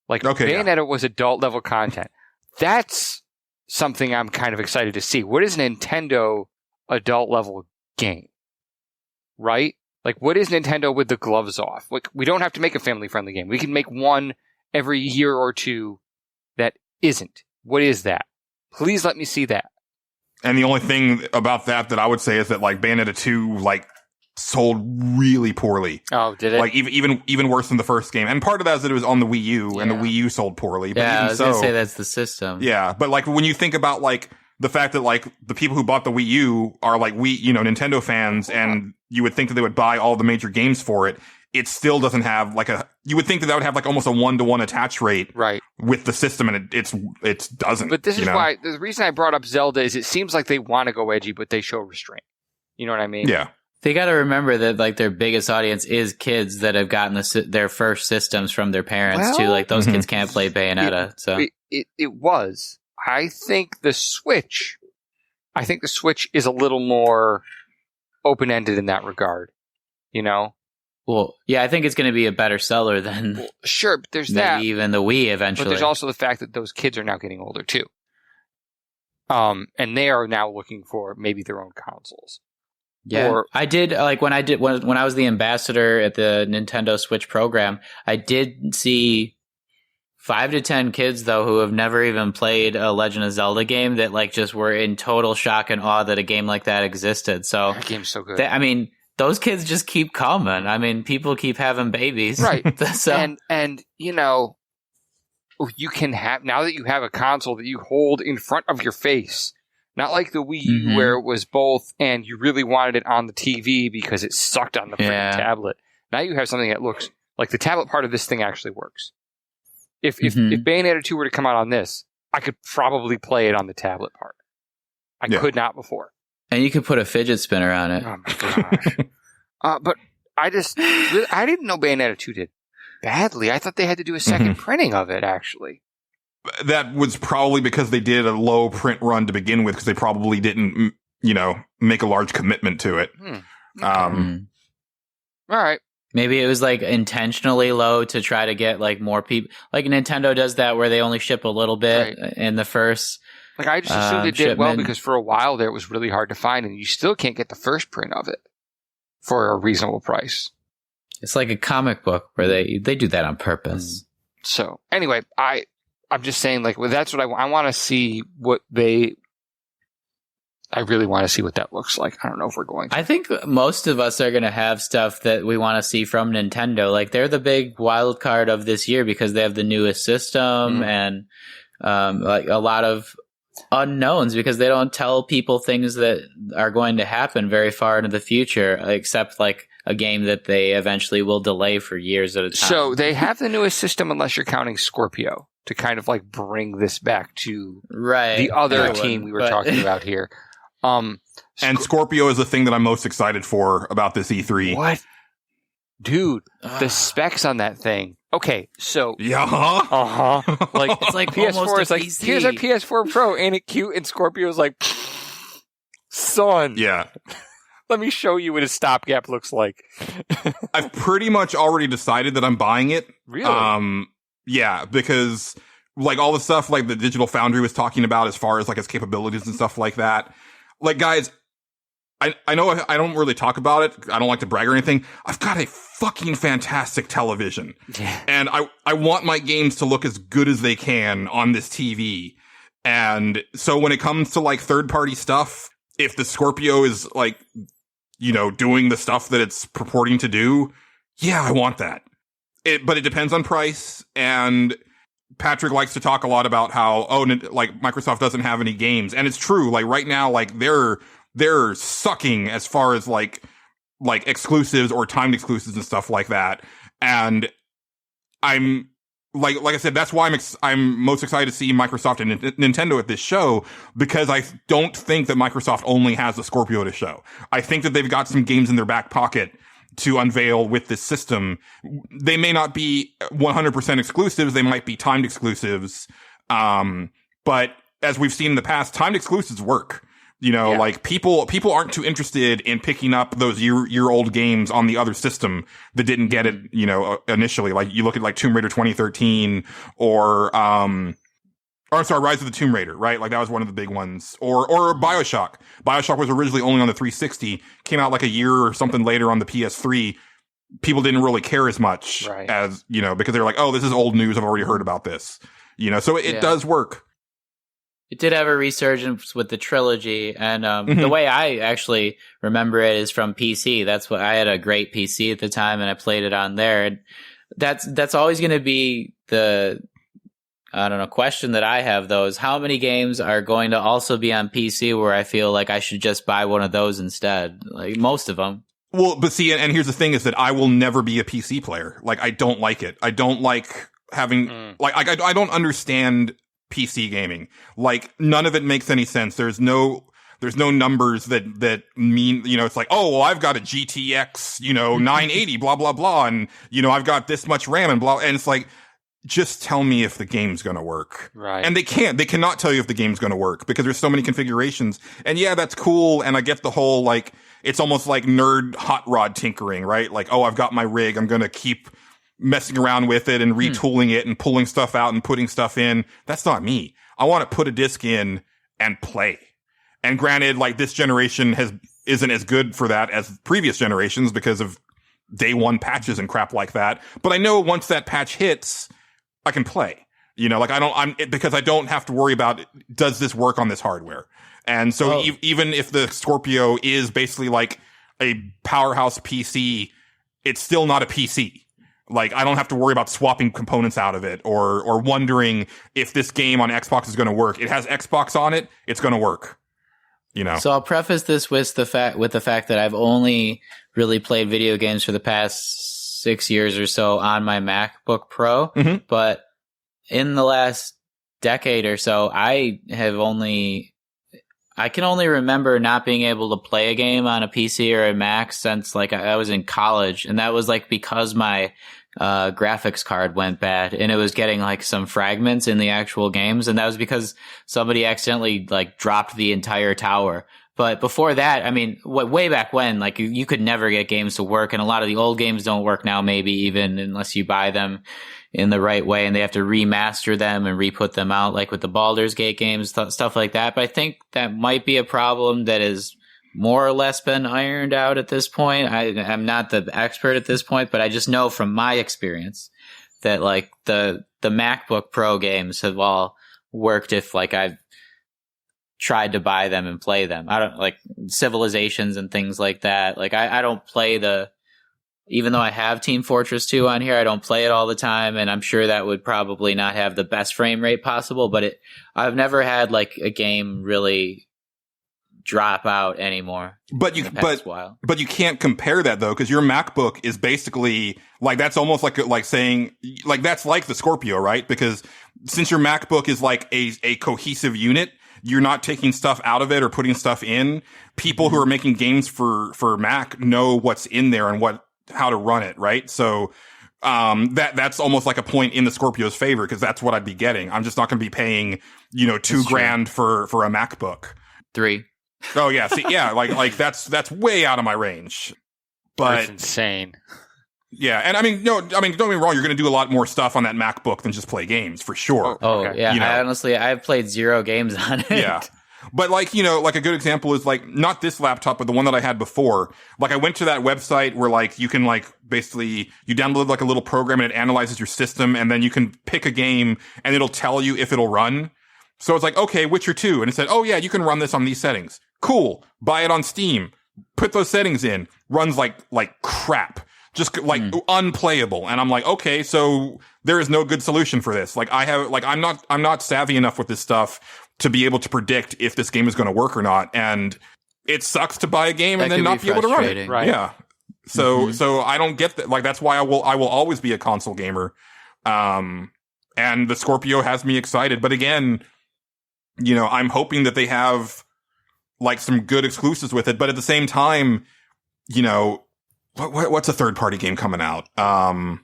Like, Bayonetta was adult level content. That's something I'm kind of excited to see. What is Nintendo adult level game? Right? Like, what is Nintendo with the gloves off? Like, we don't have to make a family friendly game. We can make one every year or two that isn't. What is that? Please let me see that. And the only thing about that I would say is that like Bayonetta 2 like sold really poorly. Oh, did it? Like even worse than the first game. And part of that is that it was on the Wii U, and the Wii U sold poorly. But yeah, even I was gonna say that's the system. Yeah, but like when you think about like the fact that like the people who bought the Wii U are like Nintendo fans, and you would think that they would buy all the major games for it. It still doesn't have like you would think that would have like almost a 1-to-1 attach rate, right, with the system, and it doesn't. But this is why the reason I brought up Zelda is it seems like they want to go edgy, but they show restraint. You know what I mean? Yeah. They got to remember that like their biggest audience is kids that have gotten their first systems from their parents too. Like those kids can't play Bayonetta. It was. I think the Switch is a little more open ended in that regard. You know. Well, yeah, I think it's going to be a better seller than sure. But there's that even the Wii eventually. But there's also the fact that those kids are now getting older too. And they are now looking for maybe their own consoles. Yeah, I did like when I was the ambassador at the Nintendo Switch program. I did see 5 to 10 kids though who have never even played a Legend of Zelda game that like just were in total shock and awe that a game like that existed. So that game's so good. I mean, those kids just keep coming. I mean, people keep having babies, right? So, and you know, you can have now that you have a console that you hold in front of your face. Not like the Wii U where it was both and you really wanted it on the TV because it sucked on the freaking tablet. Now you have something that looks like the tablet part of this thing actually works. If Bayonetta 2 were to come out on this, I could probably play it on the tablet part. I could not before. And you could put a fidget spinner on it. Oh my gosh. But I didn't know Bayonetta 2 did badly. I thought they had to do a second printing of it, actually. That was probably because they did a low print run to begin with, because they probably didn't, make a large commitment to it. All right. Maybe it was like intentionally low to try to get like more people. Like Nintendo does that where they only ship a little bit in the first. Like I just assumed it did well shipment. because for a while there it was really hard to find, and you still can't get the first print of it for a reasonable price. It's like a comic book where they do that on purpose. So anyway, I'm just saying, like, well, that's what I want to see. I really want to see what that looks like. I don't know if we're going to. I think most of us are going to have stuff that we want to see from Nintendo. Like they're the big wild card of this year because they have the newest system and like a lot of unknowns because they don't tell people things that are going to happen very far into the future, except like a game that they eventually will delay for years at a time. So they have the newest system unless you're counting Scorpio to kind of like bring this back to the other team we were talking about here. And Scorpio is the thing that I'm most excited for about this E3. What? Dude, the specs on that thing. Okay, so yeah, like it's like PS4 is like PC. Here's a PS4 Pro, ain't it cute? And Scorpio's like, son, yeah. Let me show you what a stopgap looks like. I've pretty much already decided that I'm buying it. Really? Yeah, because like all the stuff like the Digital Foundry was talking about as far as like its capabilities and stuff like that. Like guys, I know I don't really talk about it. I don't like to brag or anything. I've got a fucking fantastic television. Yeah. And I want my games to look as good as they can on this TV. And so when it comes to like third party stuff, if the Scorpio is like, you know, doing the stuff that it's purporting to do, yeah, I want that. But it depends on price. And Patrick likes to talk a lot about how, like Microsoft doesn't have any games. And it's true. Like right now, like they're sucking as far as like exclusives or timed exclusives and stuff like that. And I'm like I said, that's why I'm most excited to see Microsoft and Nintendo at this show, because I don't think that Microsoft only has the Scorpio to show. I think that they've got some games in their back pocket to unveil with this system. They may not be 100% exclusives. They might be timed exclusives. But as we've seen in the past, timed exclusives work. You know, like people aren't too interested in picking up those year-old games on the other system that didn't get it, you know, initially. Like you look at like Tomb Raider 2013 or Rise of the Tomb Raider, right? Like that was one of the big ones. Or BioShock. BioShock was originally only on the 360, came out like a year or something later on the PS3. People didn't really care as much as, you know, because they're like, oh, this is old news. I've already heard about this. You know, so it does work. It did have a resurgence with the trilogy, and the way I actually remember it is from PC. That's what I had a great PC at the time, and I played it on there. And that's always going to be the question that I have though is how many games are going to also be on PC where I feel like I should just buy one of those instead? Like most of them. Well, but see, and here's the thing is that I will never be a PC player. Like I don't like it. I don't like having I don't understand PC gaming. Like none of it makes any sense. There's no numbers that mean, you know, it's like, oh, well, I've got a GTX, you know, 980, blah, blah, blah. And, you know, I've got this much RAM and blah. And it's like, just tell me if the game's going to work. Right. And they cannot tell you if the game's going to work because there's so many configurations. And yeah, that's cool. And I get the whole, like, it's almost like nerd hot rod tinkering, right? Like, oh, I've got my rig. I'm going to keep messing around with it and retooling it and pulling stuff out and putting stuff in. That's not me. I want to put a disc in and play. And granted, like this generation isn't as good for that as previous generations because of day one patches and crap like that. But I know once that patch hits, I can play. You know, like because I don't have to worry about, does this work on this hardware? And so even if the Scorpio is basically like a powerhouse PC, it's still not a PC. Like, I don't have to worry about swapping components out of it or wondering if this game on Xbox is going to work. It has Xbox on it. It's going to work. You know? So I'll preface this with the fact that I've only really played video games for the past 6 years or so on my MacBook Pro. Mm-hmm. But in the last decade or so, I can only remember not being able to play a game on a PC or a Mac since like I was in college. And that was like because my graphics card went bad and it was getting like some fragments in the actual games. And that was because somebody accidentally like dropped the entire tower. But before that, I mean, way back when, like you could never get games to work, and a lot of the old games don't work now, maybe even unless you buy them in the right way, and they have to remaster them and re-put them out, like with the Baldur's Gate games, stuff like that. But I think that might be a problem that is more or less been ironed out at this point. I'm not the expert at this point, but I just know from my experience that like the MacBook Pro games have all worked if like I've tried to buy them and play them. I don't like Civilizations and things like that. Like I don't play even though I have Team Fortress 2 on here, I don't play it all the time, and I'm sure that would probably not have the best frame rate possible, but I've never had like a game really drop out anymore. But you can't compare that though, because your MacBook is basically like, that's almost like saying like that's like the Scorpio, right? Because since your MacBook is like a cohesive unit, you're not taking stuff out of it or putting stuff in. People who are making games for Mac know what's in there and how to run it, right? So that's almost like a point in the Scorpio's favor, because that's what I'd be getting. I'm just not going to be paying, $2,000 for a MacBook. 3. Oh yeah, see, yeah, like that's way out of my range. But that's insane. Yeah, and I mean, don't get me wrong, you're going to do a lot more stuff on that MacBook than just play games, for sure. Oh, okay. Yeah, honestly, I've played 0 games on it. Yeah. But like, like a good example is like, not this laptop, but the one that I had before. Like I went to that website where like you can like basically you download like a little program and it analyzes your system, and then you can pick a game and it'll tell you if it'll run. So it's like, okay, Witcher 2. And it said, oh yeah, you can run this on these settings. Cool. Buy it on Steam. Put those settings in. Runs like crap. Just like unplayable. And I'm like, okay, so there is no good solution for this. Like I'm not savvy enough with this stuff to be able to predict if this game is going to work or not. And it sucks to buy a game and then not be able to run it. Right. Yeah. So I don't get that. Like, that's why I will always be a console gamer. And the Scorpio has me excited. But again, I'm hoping that they have like some good exclusives with it. But at the same time, what's a third party game coming out? Scalebound.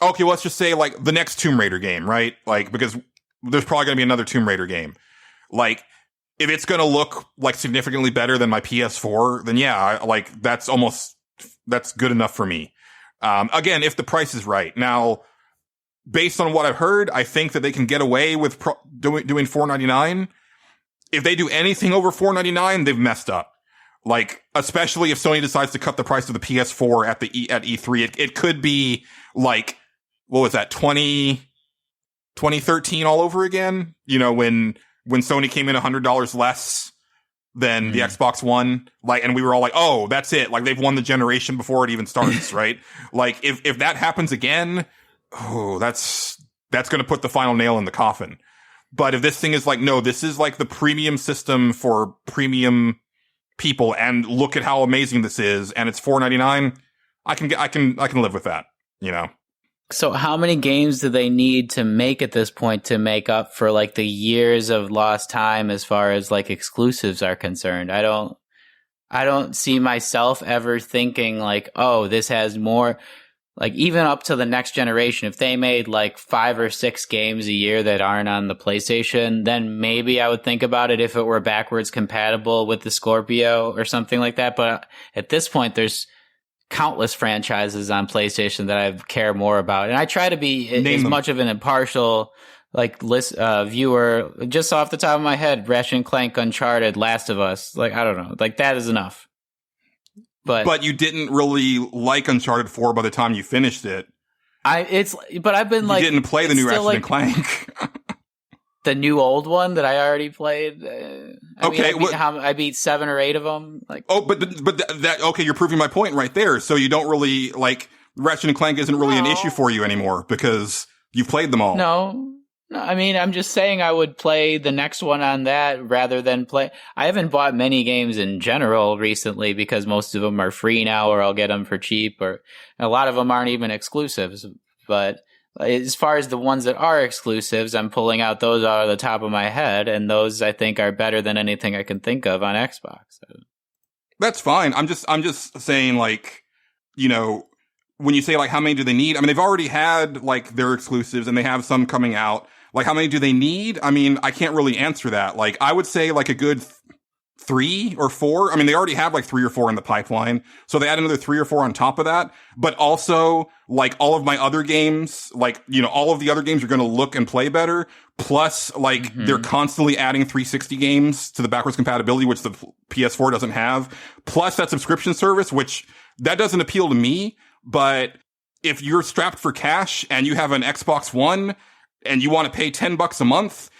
Okay, let's just say like the next Tomb Raider game, right? Like, because there's probably going to be another Tomb Raider game. Like, if it's going to look like significantly better than my PS4, then yeah, that's good enough for me. Again, if the price is right. Now, based on what I've heard, I think that they can get away with doing $499. If they do anything over $499, they've messed up. Like, especially if Sony decides to cut the price of the PS4 at E3, it could be like, what was that, 2013 all over again? When Sony came in $100 less than the Xbox One, like, and we were all like, oh, that's it. Like, they've won the generation before it even starts, right? Like, if that happens again, oh, that's going to put the final nail in the coffin. But if this thing is like, no, this is like the premium system for premium people, and look at how amazing this is, and it's $499, I can live with that, So how many games do they need to make at this point to make up for like the years of lost time as far as like exclusives are concerned? I don't see myself ever thinking like, oh, this has more. Like, even up to the next generation, if they made like 5 or 6 games a year that aren't on the PlayStation, then maybe I would think about it if it were backwards compatible with the Scorpio or something like that. But at this point, there's countless franchises on PlayStation that I care more about. And I try to be as much of an impartial viewer. Just off the top of my head, Ratchet and Clank, Uncharted, Last of Us. Like, I don't know. Like, that is enough. But you didn't really like Uncharted 4 by the time you finished it. I've been like, you didn't play the new Ratchet and Clank. The new old one that I already played. I beat 7 or 8 of them. Like, but that okay, you're proving my point right there. So you don't really like Ratchet and Clank isn't really an issue for you anymore because you've played them all. No, I mean, I'm just saying I would play the next one on that rather than play. I haven't bought many games in general recently because most of them are free now, or I'll get them for cheap, or a lot of them aren't even exclusives. But as far as the ones that are exclusives, I'm pulling out those out of the top of my head, and those I think are better than anything I can think of on Xbox. That's fine. I'm just saying, like, when you say like how many do they need? I mean, they've already had like their exclusives, and they have some coming out. Like, how many do they need? I mean, I can't really answer that. Like, I would say like a good 3 or 4. I mean, they already have like 3 or 4 in the pipeline. So they add another 3 or 4 on top of that. But also, like, all of my other games, like, you know, all of the other games are going to look and play better. Plus, like, they're constantly adding 360 games to the backwards compatibility, which the PS4 doesn't have. Plus that subscription service, which that doesn't appeal to me. But if you're strapped for cash and you have an Xbox One and you want to pay $10 a month,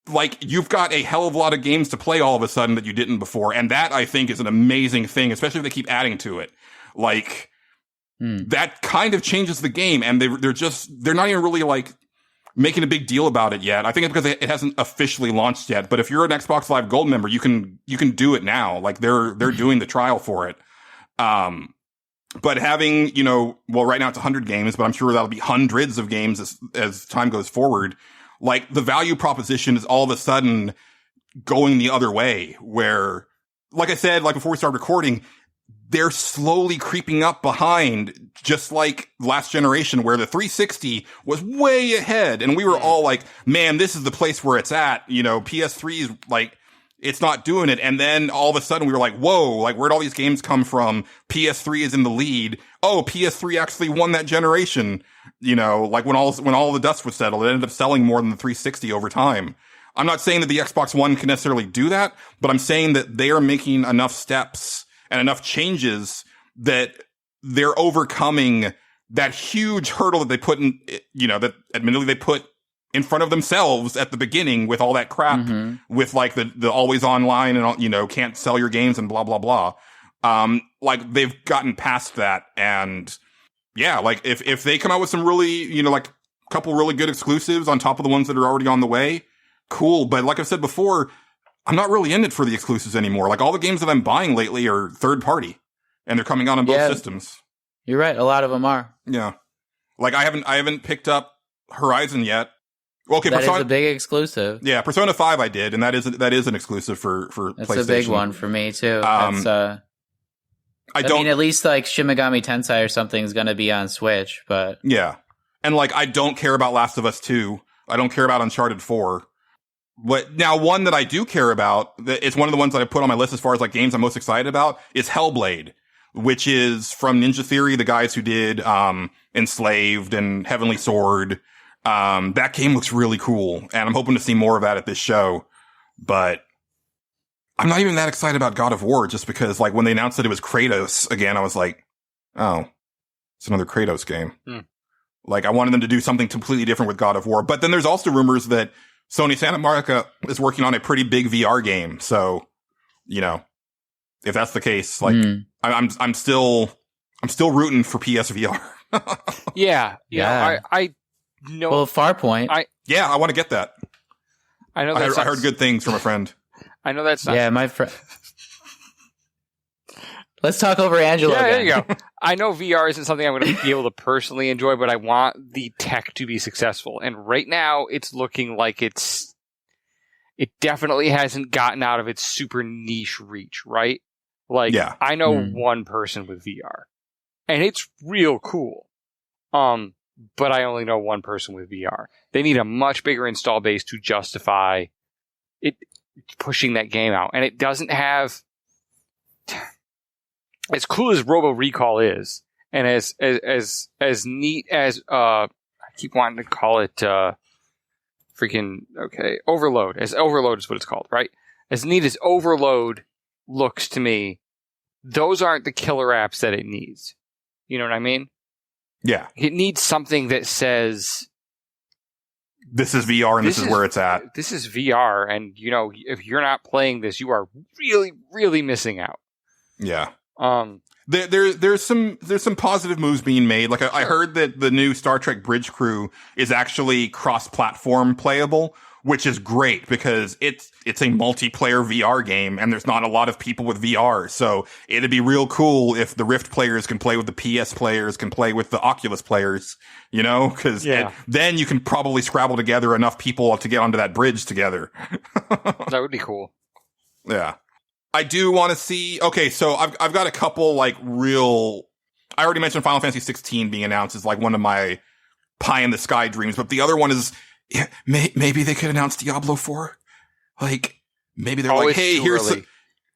like, you've got a hell of a lot of games to play all of a sudden that you didn't before. And that, I think, is an amazing thing, especially if they keep adding to it. Like, that kind of changes the game. And they're not even really, like, making a big deal about it yet. I think it's because it hasn't officially launched yet. But if you're an Xbox Live Gold member, you can do it now. Like, they're doing the trial for it. But having, you know, well, right now it's 100 games, but I'm sure that'll be hundreds of games as time goes forward. Like, the value proposition is all of a sudden going the other way, where, like I said, like before we started recording, they're slowly creeping up behind, just like last generation, where the 360 was way ahead. And we were all like, man, this is the place where it's at. You know, PS3 is like, it's not doing it. And then all of a sudden we were like, whoa, like, where'd all these games come from? PS3 is in the lead. Oh, PS3 actually won that generation. You know, like, when all the dust was settled, it ended up selling more than the 360 over time. I'm not saying that the Xbox One can necessarily do that, but I'm saying that they are making enough steps and enough changes that they're overcoming that huge hurdle that they put in, you know, that admittedly they put in front of themselves at the beginning with all that crap, with like the always online and all, you know, can't sell your games and blah, blah, blah. Like, they've gotten past that. And yeah, like, if they come out with some really, you know, like a couple really good exclusives on top of the ones that are already on the way, cool. But like I've said before, I'm not really in it for the exclusives anymore. Like, all the games that I'm buying lately are third party and they're coming out on both systems. You're right. A lot of them are. Yeah. Like, I haven't picked up Horizon yet. Well, okay, that is a big exclusive. Yeah, Persona 5 I did, and that is an exclusive for PlayStation. That's a big one for me too. I mean, at least like Shin Megami Tensei or something is going to be on Switch, but yeah. And like, I don't care about Last of Us 2. I don't care about Uncharted 4. But now, one that I do care about, it's one of the ones that I put on my list as far as like games I'm most excited about, is Hellblade, which is from Ninja Theory, the guys who did Enslaved and Heavenly Sword. That game looks really cool, and I'm hoping to see more of that at this show. But I'm not even that excited about God of War, just because, like, when they announced that it was Kratos again, I was like, oh, it's another Kratos game. Like, I wanted them to do something completely different with God of War. But then there's also rumors that Sony Santa Monica is working on a pretty big VR game. So, you know, if that's the case, like, I'm still rooting for PSVR. Yeah. I know. Well, Farpoint. I want to get that. I know. I heard good things from a friend. I know that's not. Yeah, my friend. Let's talk over Angelo. Yeah, again. there you go. I know VR isn't something I'm going to be able to personally enjoy, but I want the tech to be successful. And right now, it's looking like it definitely hasn't gotten out of its super niche reach, right? Like, I know one person with VR, and it's real cool. But I only know one person with VR. They need a much bigger install base to justify it pushing that game out. And it doesn't have, as cool as Robo Recall is, and as neat as I keep wanting to call it Overload. As Overload is what it's called, right? As neat as Overload looks to me, those aren't the killer apps that it needs. You know what I mean? Yeah. It needs something that says, this is VR and this is where it's at. This is VR, and, you know, if you're not playing this, you are really, really missing out. Yeah. There's some positive moves being made. Like, I heard that the new Star Trek Bridge Crew is actually cross-platform playable, which is great because it's a multiplayer VR game and there's not a lot of people with VR. So it'd be real cool if the Rift players can play with the PS players, can play with the Oculus players, you know, cause then you can probably scrabble together enough people to get onto that bridge together. That would be cool. Yeah. I do want to see, okay, so I've got a couple like I already mentioned Final Fantasy 16 being announced as like one of my pie in the sky dreams, but the other one is Yeah, maybe they could announce Diablo 4. Like, maybe they're like, hey,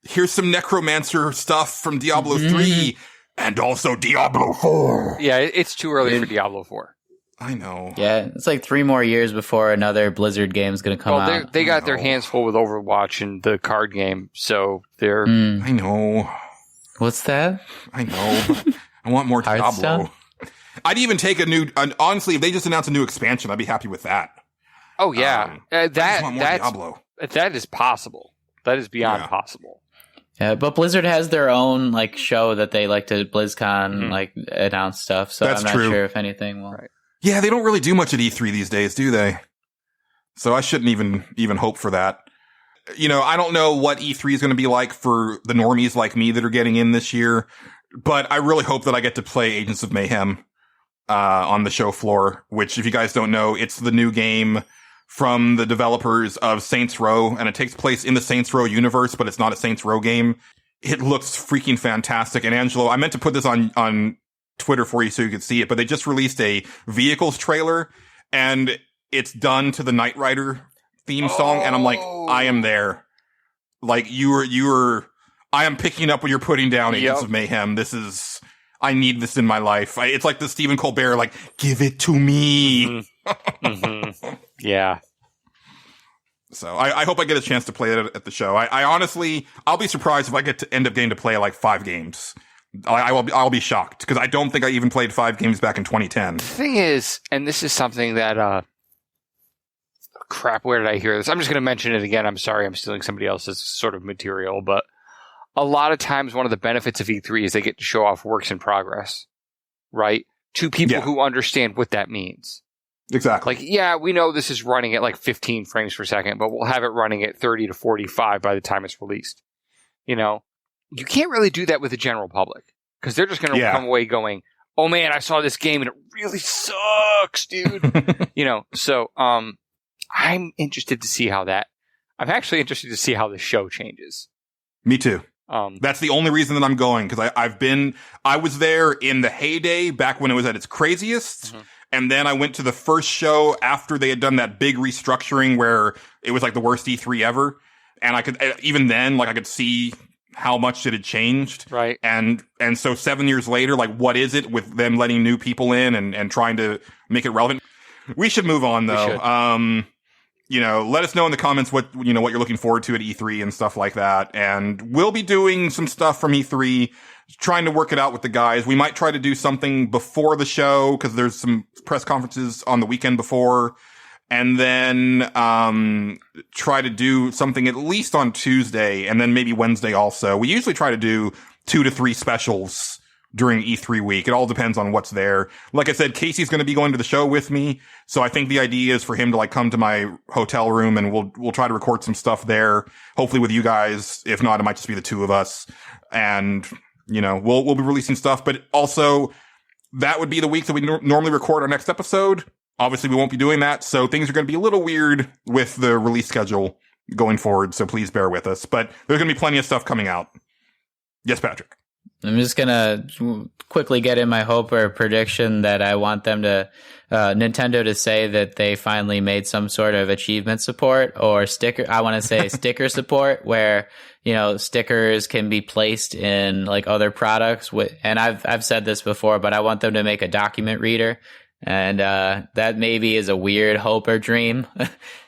here's some Necromancer stuff from Diablo 3 and also Diablo 4. Yeah, it's too early for Diablo 4. I know. Yeah, it's like 3 more years before another Blizzard game is going to come out. They got their hands full with Overwatch and the card game, so they're... I know. What's that? I know. I want more Diablo. I'd even take honestly, if they just announced a new expansion, I'd be happy with that. Oh, yeah. Diablo. That is possible. That is beyond possible. Yeah, but Blizzard has their own like show that they like to BlizzCon like announce stuff. So I'm not sure if anything will. Right. Yeah, they don't really do much at E3 these days, do they? So I shouldn't even hope for that. You know, I don't know what E3 is going to be like for the normies like me that are getting in this year, but I really hope that I get to play Agents of Mayhem on the show floor, which, if you guys don't know, it's the new game from the developers of Saints Row, and it takes place in the Saints Row universe, but it's not a Saints Row game. It looks freaking fantastic. And Angelo, I meant to put this on Twitter for you so you could see it, but they just released a vehicles trailer, and it's done to the Knight Rider theme song, and I'm like, I am there. Like, I am picking up what you're putting down, Agents of Mayhem. I need this in my life. It's like the Stephen Colbert, like, give it to me. Yeah. So I hope I get a chance to play it at the show. I honestly, I'll be surprised if I get to end up getting to play like 5 games. I'll be shocked because I don't think I even played 5 games back in 2010. The thing is, and this is something that, crap, where did I hear this? I'm just going to mention it again. I'm sorry, I'm stealing somebody else's sort of material, but a lot of times one of the benefits of E3 is they get to show off works in progress, right? To people who understand what that means. Exactly. Like, yeah, we know this is running at like 15 frames per second, but we'll have it running at 30 to 45 by the time it's released. You know, you can't really do that with the general public because they're just going to come away going, oh man, I saw this game and it really sucks, dude. You know, so I'm interested to see I'm actually interested to see how the show changes. Me too. That's the only reason that I'm going, because I was there in the heyday back when it was at its craziest. And then I went to the first show after they had done that big restructuring where it was like the worst E3 ever. And I could see how much it had changed. Right. And so 7 years later, like, what is it with them letting new people in and trying to make it relevant? We should move on though. You know, let us know in the comments what you're looking forward to at E3 and stuff like that. And we'll be doing some stuff from E3, trying to work it out with the guys. We might try to do something before the show because there's some press conferences on the weekend before. And then, try to do something at least on Tuesday and then maybe Wednesday also. We usually try to do 2 to 3 specials during E3 week. It all depends on what's there. Like I said, Casey's going to be going to the show with me. So I think the idea is for him to like come to my hotel room and we'll try to record some stuff there. Hopefully with you guys. If not, it might just be the 2 of us. And, you know, we'll be releasing stuff, but also that would be the week that we normally record our next episode. Obviously we won't be doing that. So things are going to be a little weird with the release schedule going forward. So please bear with us, but there's going to be plenty of stuff coming out. Yes, Patrick. I'm just going to quickly get in my hope or prediction that I want them to, Nintendo to say that they finally made some sort of achievement support or sticker support where, you know, stickers can be placed in like other products and I've said this before, but I want them to make a document reader. And, that maybe is a weird hope or dream.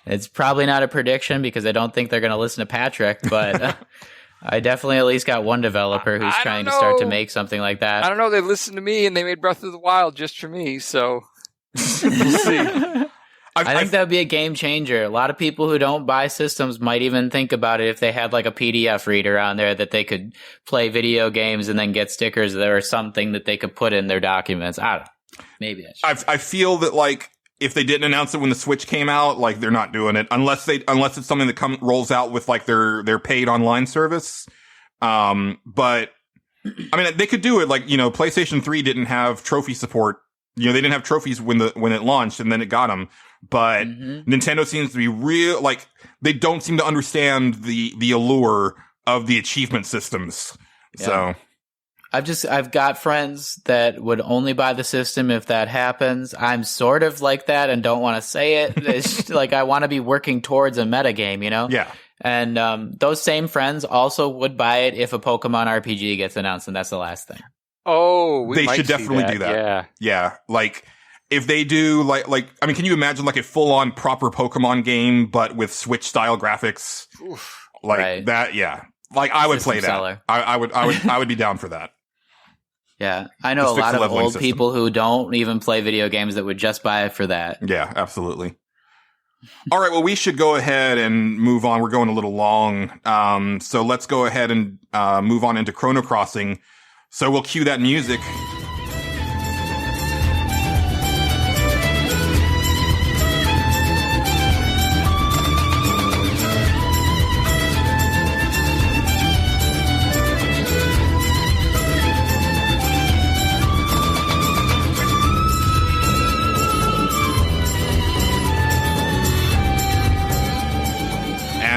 It's probably not a prediction because I don't think they're going to listen to Patrick, but, I definitely at least got one developer who's trying to start to make something like that. I don't know. They listened to me and they made Breath of the Wild just for me. So we'll see. I think that would be a game changer. A lot of people who don't buy systems might even think about it if they had like a PDF reader on there that they could play video games and then get stickers or something that they could put in their documents. I don't know. Maybe I feel that like if they didn't announce it when the Switch came out, like they're not doing it unless it's something that rolls out with like their paid online service. But I mean, they could do it like, you know, PlayStation 3 didn't have trophy support. You know, they didn't have trophies when it launched and then it got them. But Nintendo seems to be real, like they don't seem to understand the allure of the achievement systems. Yeah. So I've got friends that would only buy the system if that happens. I'm sort of like that and don't want to say it. It's like I want to be working towards a metagame, you know? Yeah. And those same friends also would buy it if a Pokemon RPG gets announced, and that's the last thing. Oh, they should definitely do that. Yeah. Yeah. Like, if they do, like, I mean, can you imagine like a full-on proper Pokemon game, but with Switch-style graphics? Oof. Like that, yeah. Like, I would System play that. seller. I would be down for that. Yeah, I know Just a fix lot the of leveling old system. people who don't even play video games that would just buy it for that. Yeah, absolutely. All right, well, we should go ahead and move on. We're going a little long. So let's go ahead and move on into Chrono Crossing. So we'll cue that music.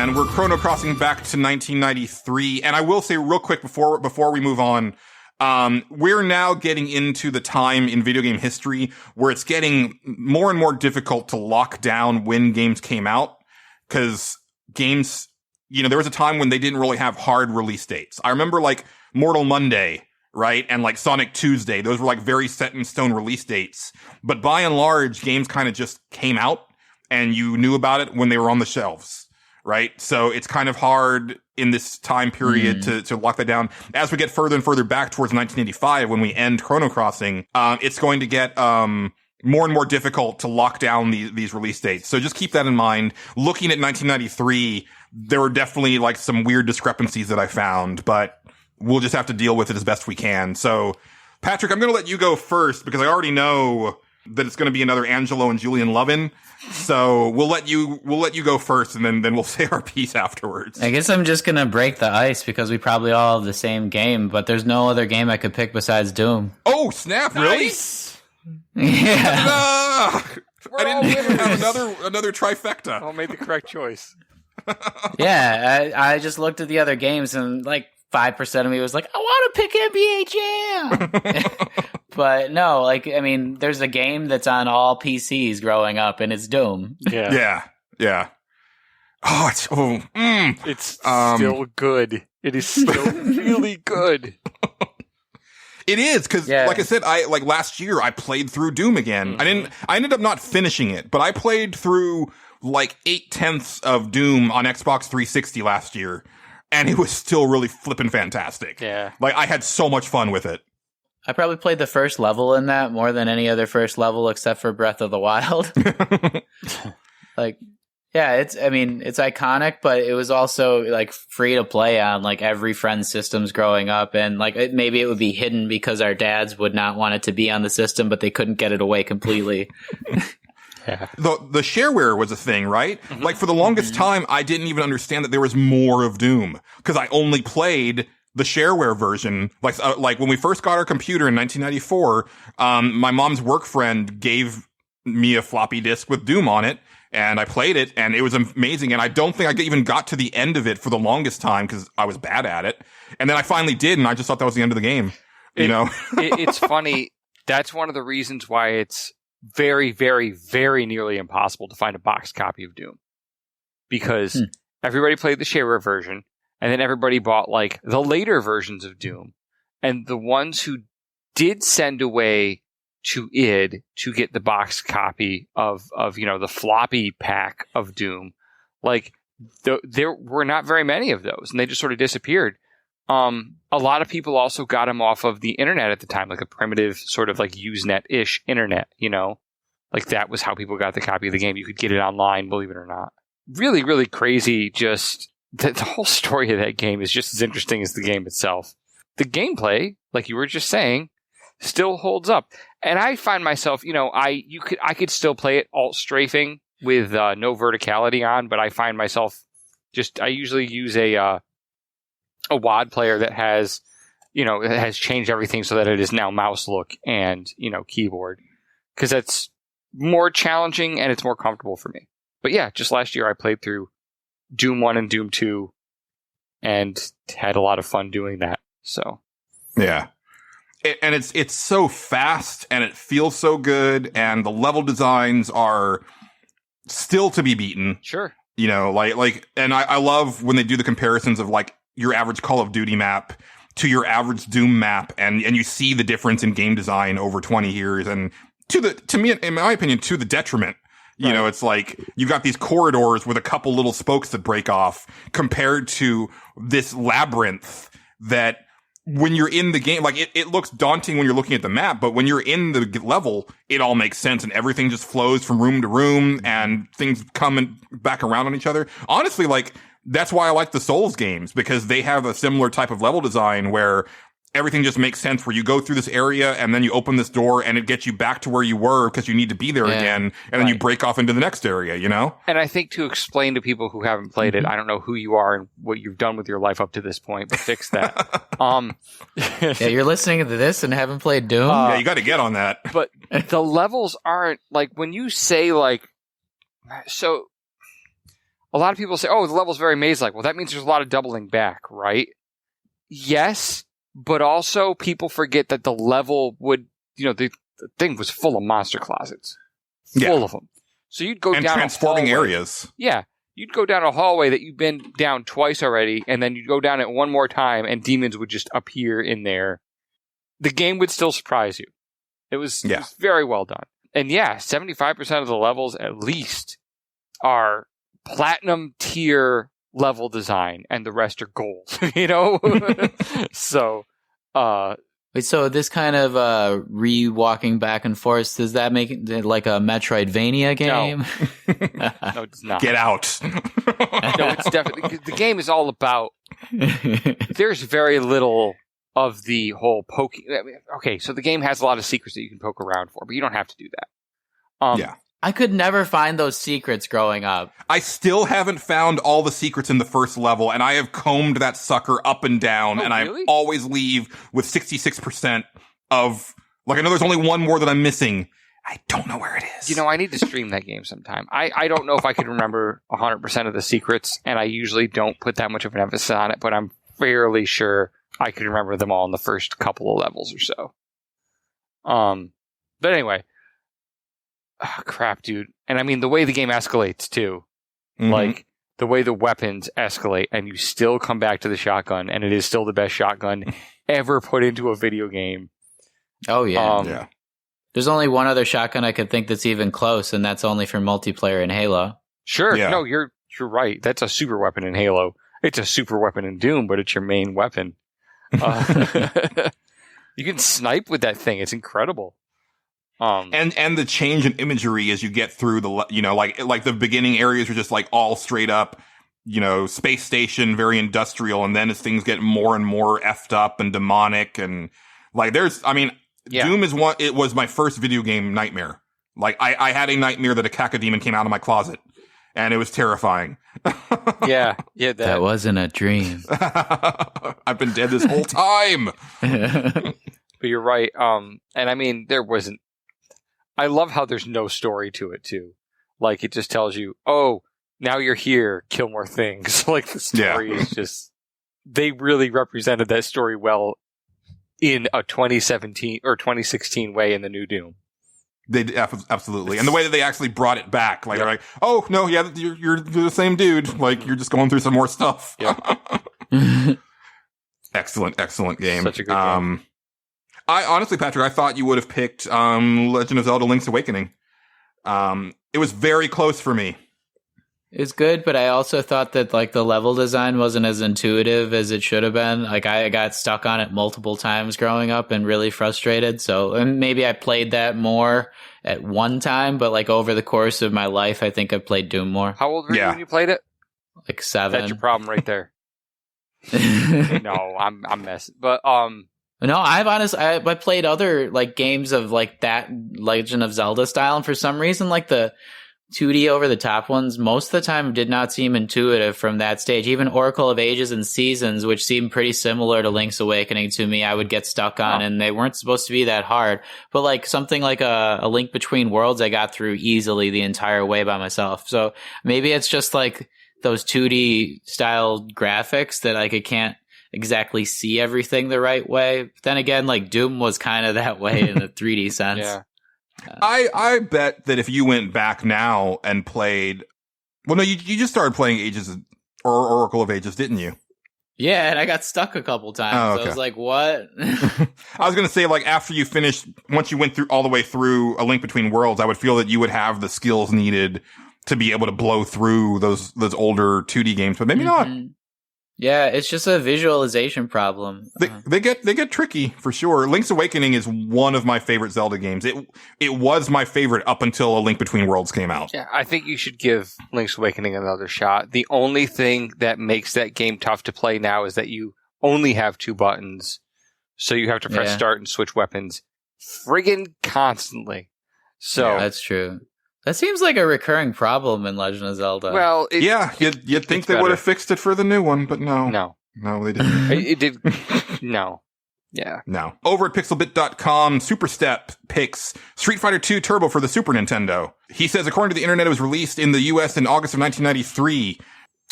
And we're Chrono Crossing back to 1993. And I will say real quick before we move on, we're now getting into the time in video game history where it's getting more and more difficult to lock down when games came out. Cause games, you know, there was a time when they didn't really have hard release dates. I remember like Mortal Monday, right? And like Sonic Tuesday. Those were like very set in stone release dates. But by and large, games kind of just came out and you knew about it when they were on the shelves. Right. So it's kind of hard in this time period to lock that down. As we get further and further back towards 1985, when we end Chrono Crossing, it's going to get, more and more difficult to lock down these release dates. So just keep that in mind. Looking at 1993, there were definitely like some weird discrepancies that I found, but we'll just have to deal with it as best we can. So Patrick, I'm going to let you go first because I already know that it's going to be another Angelo and Julian Lovin'. So we'll let you go first, and then we'll say our piece afterwards. I guess I'm just gonna break the ice because we probably all have the same game, but there's no other game I could pick besides Doom. Oh snap! Really? Nice. Yeah. I didn't have another trifecta. I made the correct choice. Yeah, I just looked at the other games and like 5% of me was like, I want to pick NBA Jam. But no, like, I mean, there's a game that's on all PCs growing up and it's Doom. Yeah. Yeah. Oh, It's still good. It is still really good. It is, because like I said, last year I played through Doom again. Mm-hmm. I ended up not finishing it, but I played through like 8/10 of Doom on Xbox 360 last year. And it was still really flippin' fantastic. Yeah. Like, I had so much fun with it. I probably played the first level in that more than any other first level except for Breath of the Wild. Like, yeah, it's iconic, but it was also like free to play on like every friend's systems growing up. And like, maybe it would be hidden because our dads would not want it to be on the system, but they couldn't get it away completely. Yeah. The shareware was a thing, right? Mm-hmm. Like, for the longest time, I didn't even understand that there was more of Doom because I only played the shareware version. Like when we first got our computer in 1994, my mom's work friend gave me a floppy disk with Doom on it, and I played it, and it was amazing. And I don't think I even got to the end of it for the longest time because I was bad at it. And then I finally did, and I just thought that was the end of the game. It's funny. That's one of the reasons why it's very, very, very nearly impossible to find a boxed copy of Doom. Because everybody played the shareware version, and then everybody bought like the later versions of Doom. And the ones who did send away to id to get the boxed copy of the floppy pack of Doom, like there were not very many of those, and they just sort of disappeared. A lot of people also got them off of the internet at the time, like a primitive sort of like Usenet-ish internet, like that was how people got the copy of the game. You could get it online, believe it or not. Really, really crazy. Just the whole story of that game is just as interesting as the game itself. The gameplay, like you were just saying, still holds up. And I find myself, I could still play it alt strafing with no verticality on, but I find myself I usually use a WAD player that has, has changed everything so that it is now mouse look and, keyboard. Because that's more challenging and it's more comfortable for me. But yeah, just last year I played through Doom 1 and Doom 2 and had a lot of fun doing that. So. Yeah. and it's so fast and it feels so good, and the level designs are still to be beaten. Sure. You know, and I love when they do the comparisons of like your average Call of Duty map to your average Doom map, and you see the difference in game design over 20 years, and to me, in my opinion, to the detriment. You know, it's like you got these corridors with a couple little spokes that break off compared to this labyrinth that when you're in the game, like it looks daunting when you're looking at the map, but when you're in the level, it all makes sense and everything just flows from room to room and things come back around on each other. Honestly, like that's why I like the Souls games, because they have a similar type of level design where everything just makes sense, where you go through this area and then you open this door and it gets you back to where you were because you need to be there again. And then you break off into the next area, you know? And I think to explain to people who haven't played it, I don't know who you are and what you've done with your life up to this point, but fix that. Yeah, you're listening to this and haven't played Doom? Yeah, you got to get on that. But the levels aren't, like, when you say, like, so a lot of people say, oh, the level's very maze-like. Well, that means there's a lot of doubling back, right? Yes. But also, people forget that the level would, you know, the thing was full of monster closets. Full of them. So you'd go down transforming a hallway. areas. Yeah. You'd go down a hallway that you've been down twice already, and then you'd go down it one more time, and demons would just appear in there. The game would still surprise you. It was very well done. And yeah, 75% of the levels, at least, are platinum tier level design, and the rest are gold, you know? So wait, so this kind of re-walking back and forth, does that make it like a Metroidvania game? No, it does not. Get out. No, it's definitely, the game is all about, there's very little of the whole poking. Okay, so the game has a lot of secrets that you can poke around for, but you don't have to do that. I could never find those secrets growing up. I still haven't found all the secrets in the first level, and I have combed that sucker up and down, and really? I always leave with 66% of, like, I know there's only one more that I'm missing. I don't know where it is. You know, I need to stream that game sometime. I don't know if I could remember 100% of the secrets, and I usually don't put that much of an emphasis on it, but I'm fairly sure I could remember them all in the first couple of levels or so. But anyway. Oh, crap, dude. And I mean, the way the game escalates, too. Like, the way the weapons escalate, and you still come back to the shotgun, and it is still the best shotgun ever put into a video game. Oh, yeah. There's only one other shotgun I could think that's even close, and that's only for multiplayer in Halo. Sure. Yeah. No, you're right. That's a super weapon in Halo. It's a super weapon in Doom, but it's your main weapon. You can snipe with that thing. It's incredible. And the change in imagery as you get through the, you know, like the beginning areas are just like all straight up, you know, space station, very industrial. And then as things get more and more effed up and demonic and like Doom is it was my first video game nightmare. Like I had a nightmare that a cacodemon came out of my closet and it was terrifying. Yeah. That wasn't a dream. I've been dead this whole time. But you're right. And I mean, there wasn't, I love how there's no story to it, too. Like, it just tells you, oh, now you're here, kill more things. Like, the story is just, they really represented that story well in a 2017 or 2016 way in the new Doom. They absolutely. And the way that they actually brought it back, like, they're like, oh, no, yeah, you're the same dude. Like, you're just going through some more stuff. Excellent game. Such a good game. I honestly, Patrick, I thought you would have picked Legend of Zelda: Link's Awakening. It was very close for me. It's good, but I also thought that like the level design wasn't as intuitive as it should have been. Like I got stuck on it multiple times growing up and really frustrated. So and maybe I played that more at one time, but like over the course of my life, I think I played Doom more. How old were you when you played it? Like 7. That's your problem right there. No, I'm messing. But no, I played other like games of like that Legend of Zelda style, and for some reason, like the 2D over the top ones, most of the time did not seem intuitive from that stage. Even Oracle of Ages and Seasons, which seemed pretty similar to Link's Awakening to me, I would get stuck on, and they weren't supposed to be that hard. But like something like a Link Between Worlds, I got through easily the entire way by myself. So maybe it's just like those 2D style graphics that like it can't. exactly see everything the right way. But then again, like Doom was kind of that way in a 3D sense. Yeah. I bet that if you went back now and played, well, no, you just started playing Oracle of Ages, didn't you? Yeah, and I got stuck a couple times. Oh, okay. I was like, what? I was going to say, like, after you finished, once you went through all the way through A Link Between Worlds, I would feel that you would have the skills needed to be able to blow through those older 2D games, but maybe not. Yeah, it's just a visualization problem. They get tricky for sure. Link's Awakening is one of my favorite Zelda games. It was my favorite up until A Link Between Worlds came out. Yeah, I think you should give Link's Awakening another shot. The only thing that makes that game tough to play now is that you only have 2 buttons, so you have to press start and switch weapons friggin' constantly. So that's true. That seems like a recurring problem in Legend of Zelda. Well, you'd think they would have fixed it for the new one, but no, they didn't. it did. No. Yeah. No. Over at pixelbit.com, Superstep picks Street Fighter II Turbo for the Super Nintendo. He says, according to the internet, it was released in the US in August of 1993.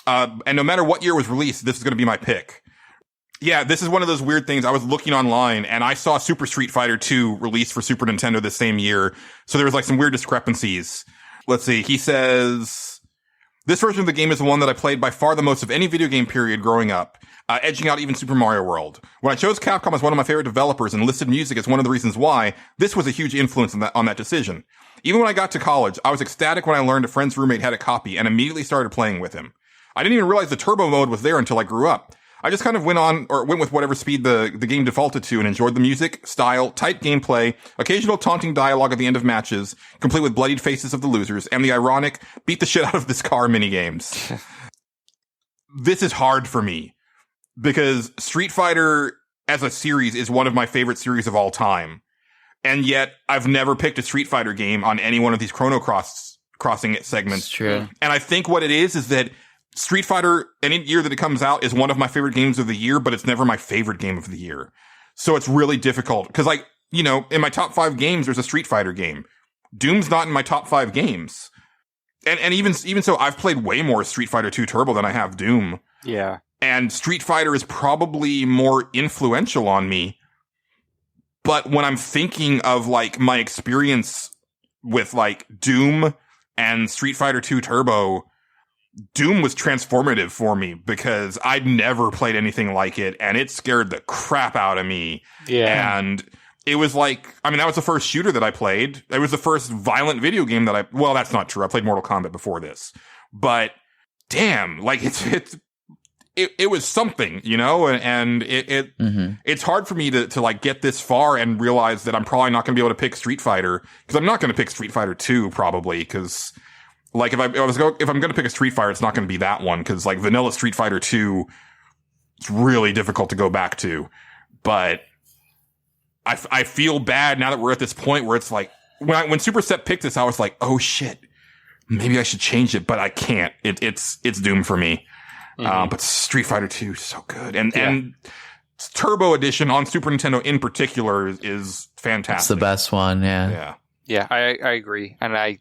And no matter what year it was released, this is going to be my pick. Yeah, this is one of those weird things. I was looking online and I saw Super Street Fighter 2 released for Super Nintendo the same year. So there was like some weird discrepancies. Let's see. He says, this version of the game is the one that I played by far the most of any video game period growing up, edging out even Super Mario World. When I chose Capcom as one of my favorite developers and listed music as one of the reasons why, this was a huge influence on that decision. Even when I got to college, I was ecstatic when I learned a friend's roommate had a copy and immediately started playing with him. I didn't even realize the turbo mode was there until I grew up. I just kind of went with whatever speed the game defaulted to and enjoyed the music, style, tight gameplay, occasional taunting dialogue at the end of matches, complete with bloodied faces of the losers, and the ironic beat the shit out of this car minigames. This is hard for me because Street Fighter as a series is one of my favorite series of all time. And yet I've never picked a Street Fighter game on any one of these Chrono Crossing segments. It's true. And I think what it is that Street Fighter, any year that it comes out, is one of my favorite games of the year, but it's never my favorite game of the year. So it's really difficult. Because, like, you know, in my top 5 games, there's a Street Fighter game. Doom's not in my top 5 games. And even so, I've played way more Street Fighter 2 Turbo than I have Doom. Yeah. And Street Fighter is probably more influential on me. But when I'm thinking of, like, my experience with, like, Doom and Street Fighter 2 Turbo, Doom was transformative for me because I'd never played anything like it and it scared the crap out of me. Yeah. And it was like, I mean, that was the first shooter that I played. It was the first violent video game that well, that's not true. I played Mortal Kombat before this, but damn, like it was something, you know, and it's hard for me to like get this far and realize that I'm probably not going to be able to pick Street Fighter because I'm not going to pick Street Fighter 2 probably because like if I'm going to pick a Street Fighter, it's not going to be that one because like vanilla Street Fighter 2, it's really difficult to go back to. But I feel bad now that we're at this point where it's like when Superstep picked this, I was like, oh shit, maybe I should change it, but I can't. It's Doom for me. But Street Fighter 2 is so good, and Turbo Edition on Super Nintendo in particular is fantastic. It's the best one. Yeah. I agree, and I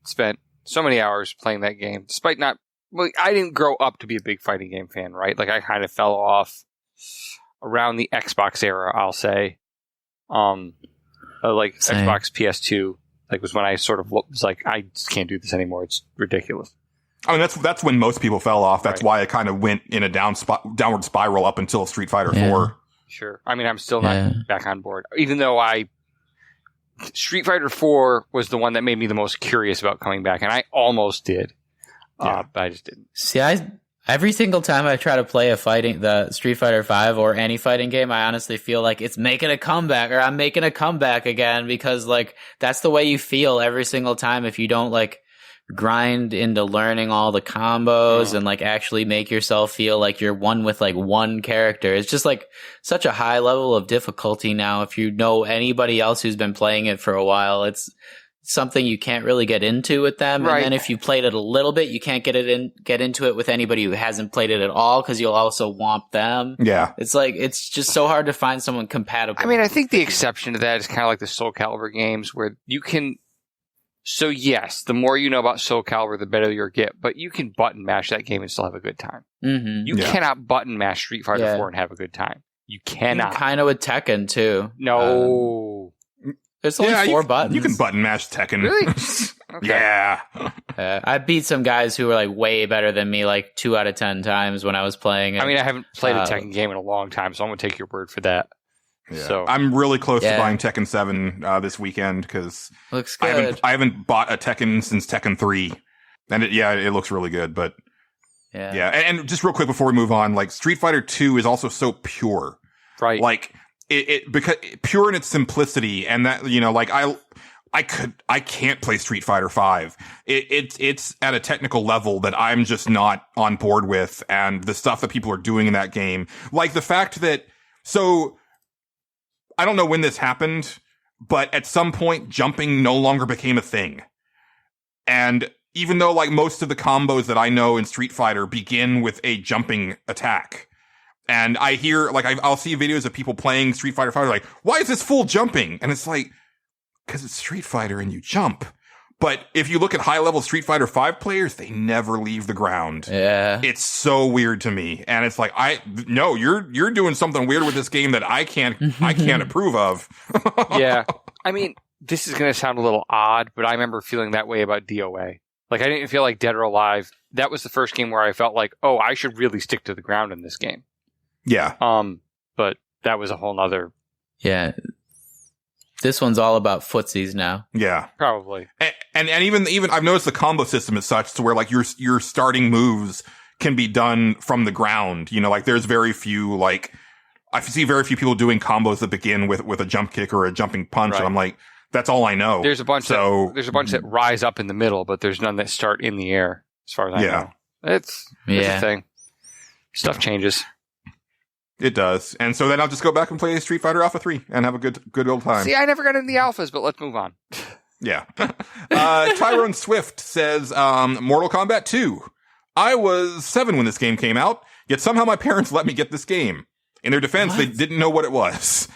spent so many hours playing that game, despite not. Well, I didn't grow up to be a big fighting game fan, right? Like I kind of fell off around the Xbox era, I'll say. Like Same. Xbox PS2, like was when I sort of was like, I just can't do this anymore. It's ridiculous. I mean, that's when most people fell off. That's why it kind of went in a downward spiral up until Street Fighter 4. Sure. I mean, I'm still not back on board, even though Street Fighter 4 was the one that made me the most curious about coming back, and I almost did, but I just didn't. See, every single time I try to play the Street Fighter 5 or any fighting game, I honestly feel like it's making a comeback, or I'm making a comeback again, because like that's the way you feel every single time if you don't like grind into learning all the combos and like actually make yourself feel like you're one with like one character. It's just like such a high level of difficulty now. If you know anybody else who's been playing it for a while, it's something you can't really get into with them. Right. And then if you played it a little bit, you can't get into it with anybody who hasn't played it at all, because you'll also womp them. Yeah. It's like, it's just so hard to find someone compatible. I mean, I think the exception to that is kind of like the Soul Calibur games, where you can So yes, the more you know about Soul Calibur, the better you'll get. But you can button mash that game and still have a good time. Mm-hmm. You cannot button mash Street Fighter 4 and have a good time. You cannot. Kind of with Tekken too. No. There's only 4 buttons. You can button mash Tekken. Really? Okay. Yeah. I beat some guys who were like way better than me, like 2 out of 10 times when I was playing it. I mean, I haven't played a Tekken game in a long time, so I'm going to take your word for that. Yeah. So I'm really close to buying Tekken 7 this weekend because looks good. I haven't bought a Tekken since Tekken 3, and it looks really good. But yeah. And just real quick before we move on, like Street Fighter 2 is also so pure, right? Like it because pure in its simplicity, and that like I can't play Street Fighter 5. It's at a technical level that I'm just not on board with, and the stuff that people are doing in that game, like the fact that I don't know when this happened, but at some point, jumping no longer became a thing. And even though, like, most of the combos that I know in Street Fighter begin with a jumping attack, and I hear, like, I'll see videos of people playing Street Fighter 5, like, why is this full jumping? And it's like, because it's Street Fighter and you jump. But if you look at high-level Street Fighter 5 players, they never leave the ground. Yeah. It's so weird to me. And it's like, no, you're doing something weird with this game that I can't approve of. Yeah. I mean, this is going to sound a little odd, but I remember feeling that way about DOA. Like, I didn't feel like Dead or Alive. That was the first game where I felt like, oh, I should really stick to the ground in this game. Yeah. But that was a whole nother... Yeah. This one's all about footsies now. Yeah, probably. And even I've noticed the combo system is such to where like your starting moves can be done from the ground. Like there's very few, like I see very few people doing combos that begin with a jump kick or a jumping punch. Right. And I'm like, that's all I know. There's a bunch that rise up in the middle, but there's none that start in the air. As far as I know, it's a thing. Stuff changes. It does. And so then I'll just go back and play Street Fighter Alpha 3 and have a good old time. See, I never got into the alphas, but let's move on. Yeah. Tyrone Swift says, Mortal Kombat 2. I was 7 when this game came out, yet somehow my parents let me get this game. In their defense, they didn't know what it was.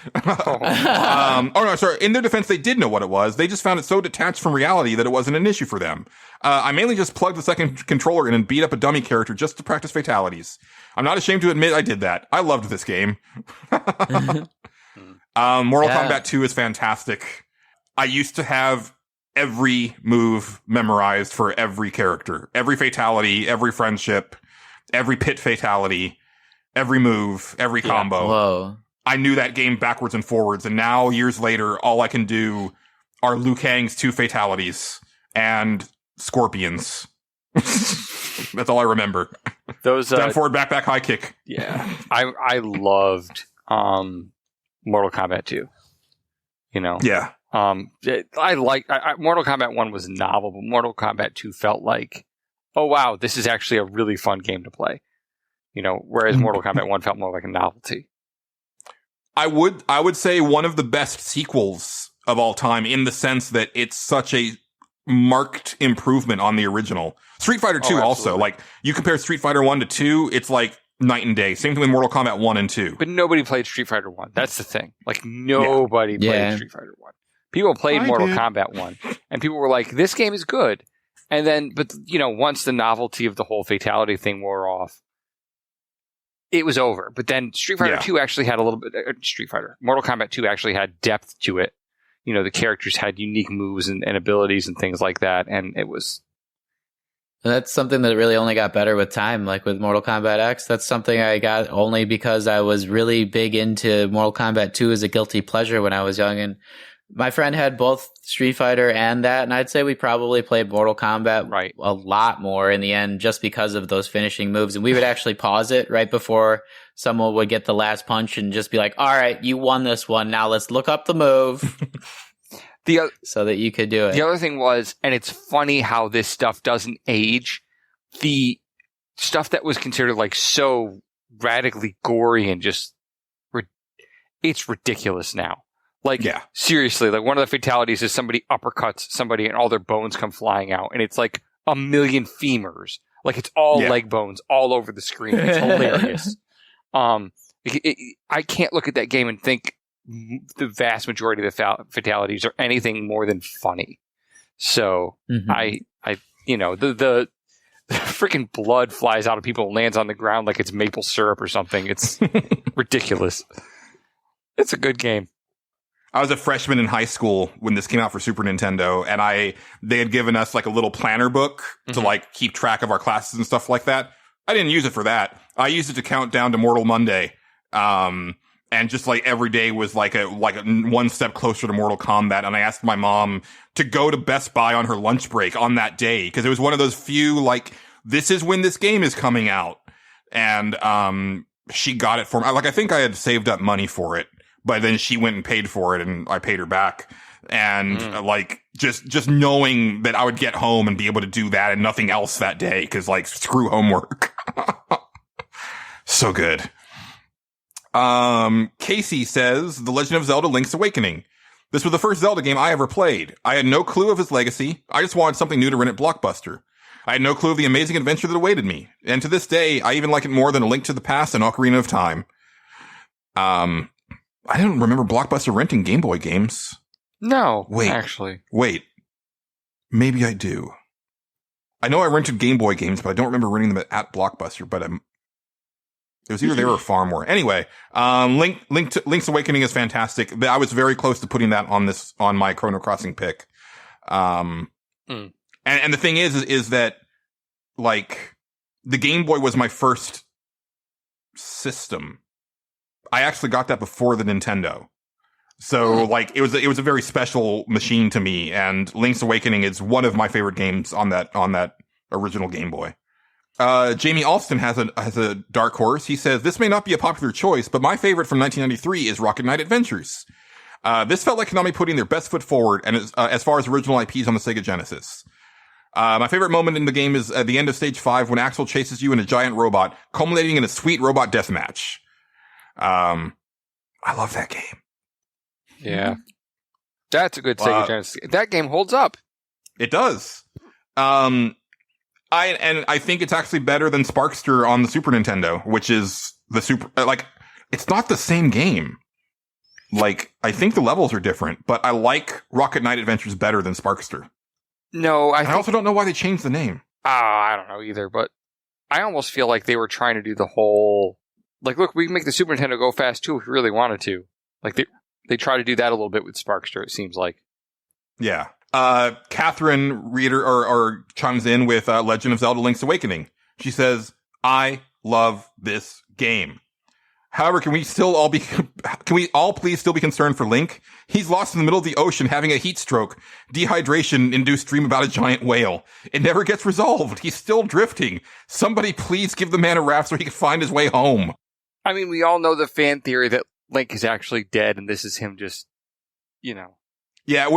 In their defense, they did know what it was. They just found it so detached from reality that it wasn't an issue for them. I mainly just plugged the second controller in and beat up a dummy character just to practice fatalities. I'm not ashamed to admit I did that. I loved this game. Mortal Kombat 2 is fantastic. I used to have every move memorized for every character. Every fatality, every friendship, every pit fatality. Every move, every combo. Whoa. I knew that game backwards and forwards, and now, years later, all I can do are Liu Kang's 2 fatalities and scorpions. That's all I remember. Those down forward, back, high kick. Yeah. I loved Mortal Kombat 2. Yeah. Mortal Kombat 1 was novel, but Mortal Kombat 2 felt like, oh wow, this is actually a really fun game to play. Whereas Mortal Kombat 1 felt more like a novelty. I would say one of the best sequels of all time in the sense that it's such a marked improvement on the original. Street Fighter 2 also, like, you compare Street Fighter 1 to 2, it's like night and day. Same thing with Mortal Kombat 1 and 2. But nobody played Street Fighter 1. That's the thing. Like, nobody played Street Fighter 1. People played Mortal Kombat 1, and people were like, this game is good. And then, once the novelty of the whole fatality thing wore off, it was over. But then Street Fighter 2 actually had a little bit... Mortal Kombat 2 actually had depth to it. The characters had unique moves and abilities and things like that, and it was... That's something that really only got better with time, like with Mortal Kombat X. That's something I got only because I was really big into Mortal Kombat 2 as a guilty pleasure when I was young, and my friend had both Street Fighter and that, and I'd say we probably played Mortal Kombat a lot more in the end just because of those finishing moves. And we would actually pause it right before someone would get the last punch and just be like, all right, you won this one. Now let's look up the move so that you could do it. The other thing was, and it's funny how this stuff doesn't age, the stuff that was considered like so radically gory and just, it's ridiculous now. Like, seriously, like one of the fatalities is somebody uppercuts somebody and all their bones come flying out. And it's like a million femurs. Like it's all leg bones all over the screen. It's hilarious. I can't look at that game and think the vast majority of the fatalities are anything more than funny. So I the freaking blood flies out of people and lands on the ground like it's maple syrup or something. It's ridiculous. It's a good game. I was a freshman in high school when this came out for Super Nintendo, and they had given us like a little planner book to like keep track of our classes and stuff like that. I didn't use it for that. I used it to count down to Mortal Monday. And just like every day was like a one step closer to Mortal Kombat. And I asked my mom to go to Best Buy on her lunch break on that day, because it was one of those few, like, this is when this game is coming out. And, she got it for me. Like, I think I had saved up money for it, but then she went and paid for it and I paid her back. And like, just knowing that I would get home and be able to do that and nothing else that day. 'Cause like, screw homework. So good. Casey says, The Legend of Zelda Link's Awakening. This was the first Zelda game I ever played. I had no clue of its legacy. I just wanted something new to run at Blockbuster. I had no clue of the amazing adventure that awaited me. And to this day, I even like it more than A Link to the Past and Ocarina of Time. I didn't remember Blockbuster renting Game Boy games. No, Wait. Maybe I do. I know I rented Game Boy games, but I don't remember renting them at Blockbuster, but it was either there or Farmore. Anyway, Link's Awakening is fantastic. I was very close to putting that on my Chrono Crossing pick. And the thing is that like the Game Boy was my first system. I actually got that before the Nintendo. So like it was a very special machine to me, and Link's Awakening is one of my favorite games on that original Game Boy. Jamie Alston has a dark horse. He says, this may not be a popular choice, but my favorite from 1993 is Rocket Knight Adventures. This felt like Konami putting their best foot forward, and as far as original IPs on the Sega Genesis. My favorite moment in the game is at the end of Stage 5 when Axel chases you in a giant robot, culminating in a sweet robot deathmatch. I love that game. Yeah. That's a good Sega Genesis. That game holds up. It does. I think it's actually better than Sparkster on the Super Nintendo, which is the it's not the same game. Like, I think the levels are different, but I like Rocket Knight Adventures better than Sparkster. No, I also don't know why they changed the name. I don't know either, but I almost feel like they were trying to do the whole, like, look, we can make the Super Nintendo go fast too if we really wanted to. Like, they try to do that a little bit with Sparkster, it seems like. Yeah. Catherine Reader or chimes in with Legend of Zelda Link's Awakening. She says, I love this game. However, can we all please still be concerned for Link? He's lost in the middle of the ocean having a heat stroke, dehydration-induced dream about a giant whale. It never gets resolved. He's still drifting. Somebody please give the man a raft so he can find his way home. I mean, we all know the fan theory that Link is actually dead and this is him just, Yeah,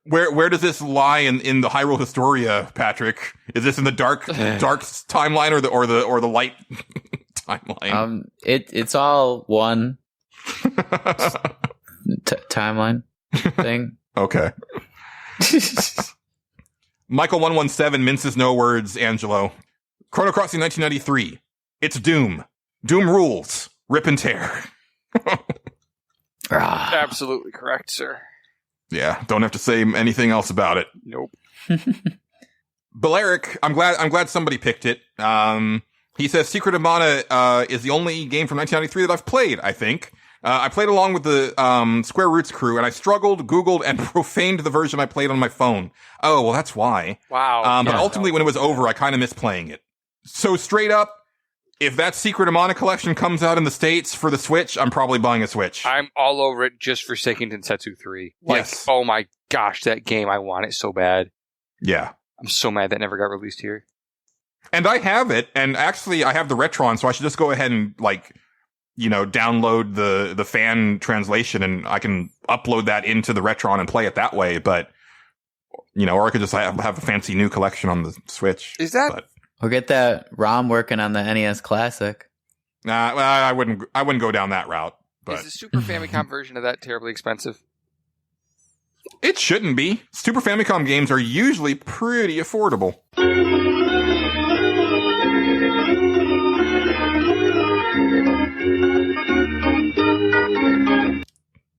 where does this lie in the Hyrule Historia, Patrick? Is this in the dark timeline or the light timeline? It's all one timeline thing. Okay. Michael 117 minces no words. Angelo, Chrono Crossing 1993. It's Doom. Doom rules. Rip and tear. Absolutely correct, sir. Yeah, don't have to say anything else about it. Nope. Balearic, I'm glad somebody picked it. He says Secret of Mana is the only game from 1993 that I've played, I think. I played along with the Square Roots crew, and I struggled, Googled, and profaned the version I played on my phone. Oh, well, that's why. Wow. But ultimately, when it was over, I kind of missed playing it. So straight up, if that Secret of Mana collection comes out in the States for the Switch, I'm probably buying a Switch. I'm all over it just for Seiken Densetsu 3. Yes. Oh my gosh, that game, I want it so bad. Yeah. I'm so mad that never got released here. And I have it, and actually I have the Retron, so I should just go ahead and, download the fan translation, and I can upload that into the Retron and play it that way, but, or I could just have a fancy new collection on the Switch. Is that... Or get that ROM working on the NES Classic. Nah, I wouldn't go down that route. But is the Super Famicom version of that terribly expensive? It shouldn't be. Super Famicom games are usually pretty affordable.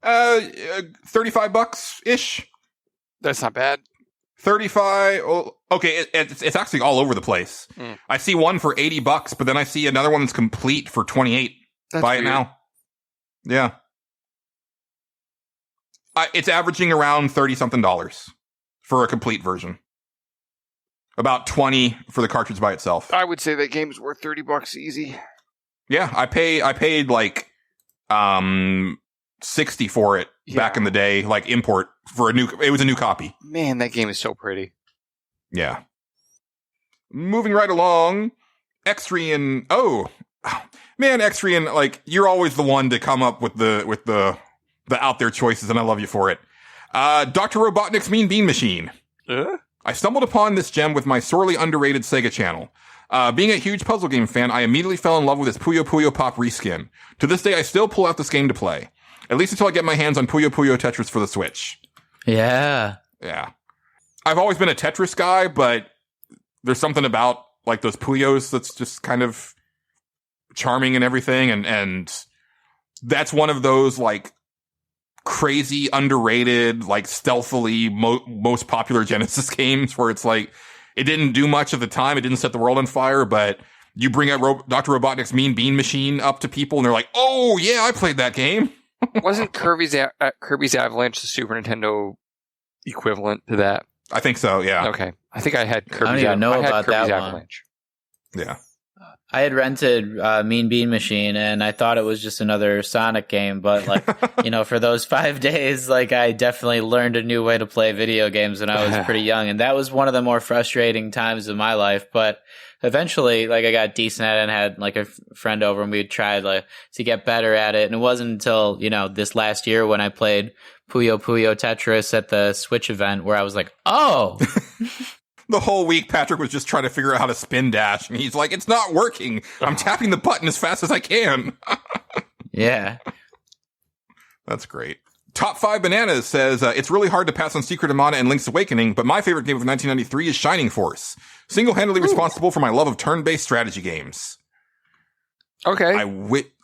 $35 ish. That's not bad. $35. Oh, okay, it's actually all over the place. I see one for $80, but then I see another one that's complete for $28. That's Buy it weird. now. Yeah. It's averaging around $30-something for a complete version. About $20 for the cartridge by itself. I would say that game's worth $30 easy. Yeah, I paid like $60 for it back in the day, like import for it was a new copy. Man, that game is so pretty. Yeah. Moving right along, Xtrian. Oh, man, Xtrian, like you're always the one to come up with the out there choices, and I love you for it. Dr. Robotnik's Mean Bean Machine. I stumbled upon this gem with my sorely underrated Sega channel. Being a huge puzzle game fan, I immediately fell in love with its Puyo Puyo Pop reskin. To this day, I still pull out this game to play. At least until I get my hands on Puyo Puyo Tetris for the Switch. Yeah. Yeah. I've always been a Tetris guy, but there's something about like those Puyos that's just kind of charming and everything. And that's one of those like crazy underrated, like stealthily most popular Genesis games where it's like, it didn't do much at the time. It didn't set the world on fire, but you bring out Dr. Robotnik's Mean Bean Machine up to people and they're like, oh yeah, I played that game. Wasn't Kirby's Avalanche the Super Nintendo equivalent to that? I think so, yeah. Okay. I think I had Kirby's, I don't even know about Kirby's that Avalanche. one. Yeah. I had rented Mean Bean Machine, and I thought it was just another Sonic game, but like, for those 5 days, like I definitely learned a new way to play video games when I was pretty young, and that was one of the more frustrating times of my life, but eventually, like I got decent at it and had like a friend over and we tried like to get better at it, and it wasn't until, this last year when I played Puyo Puyo Tetris at the Switch event where I was like, oh! The whole week, Patrick was just trying to figure out how to spin dash, and he's like, it's not working. I'm tapping the button as fast as I can. Yeah. That's great. Top 5 Bananas says, it's really hard to pass on Secret of Mana and Link's Awakening, but my favorite game of 1993 is Shining Force. Single-handedly responsible for my love of turn-based strategy games. Okay.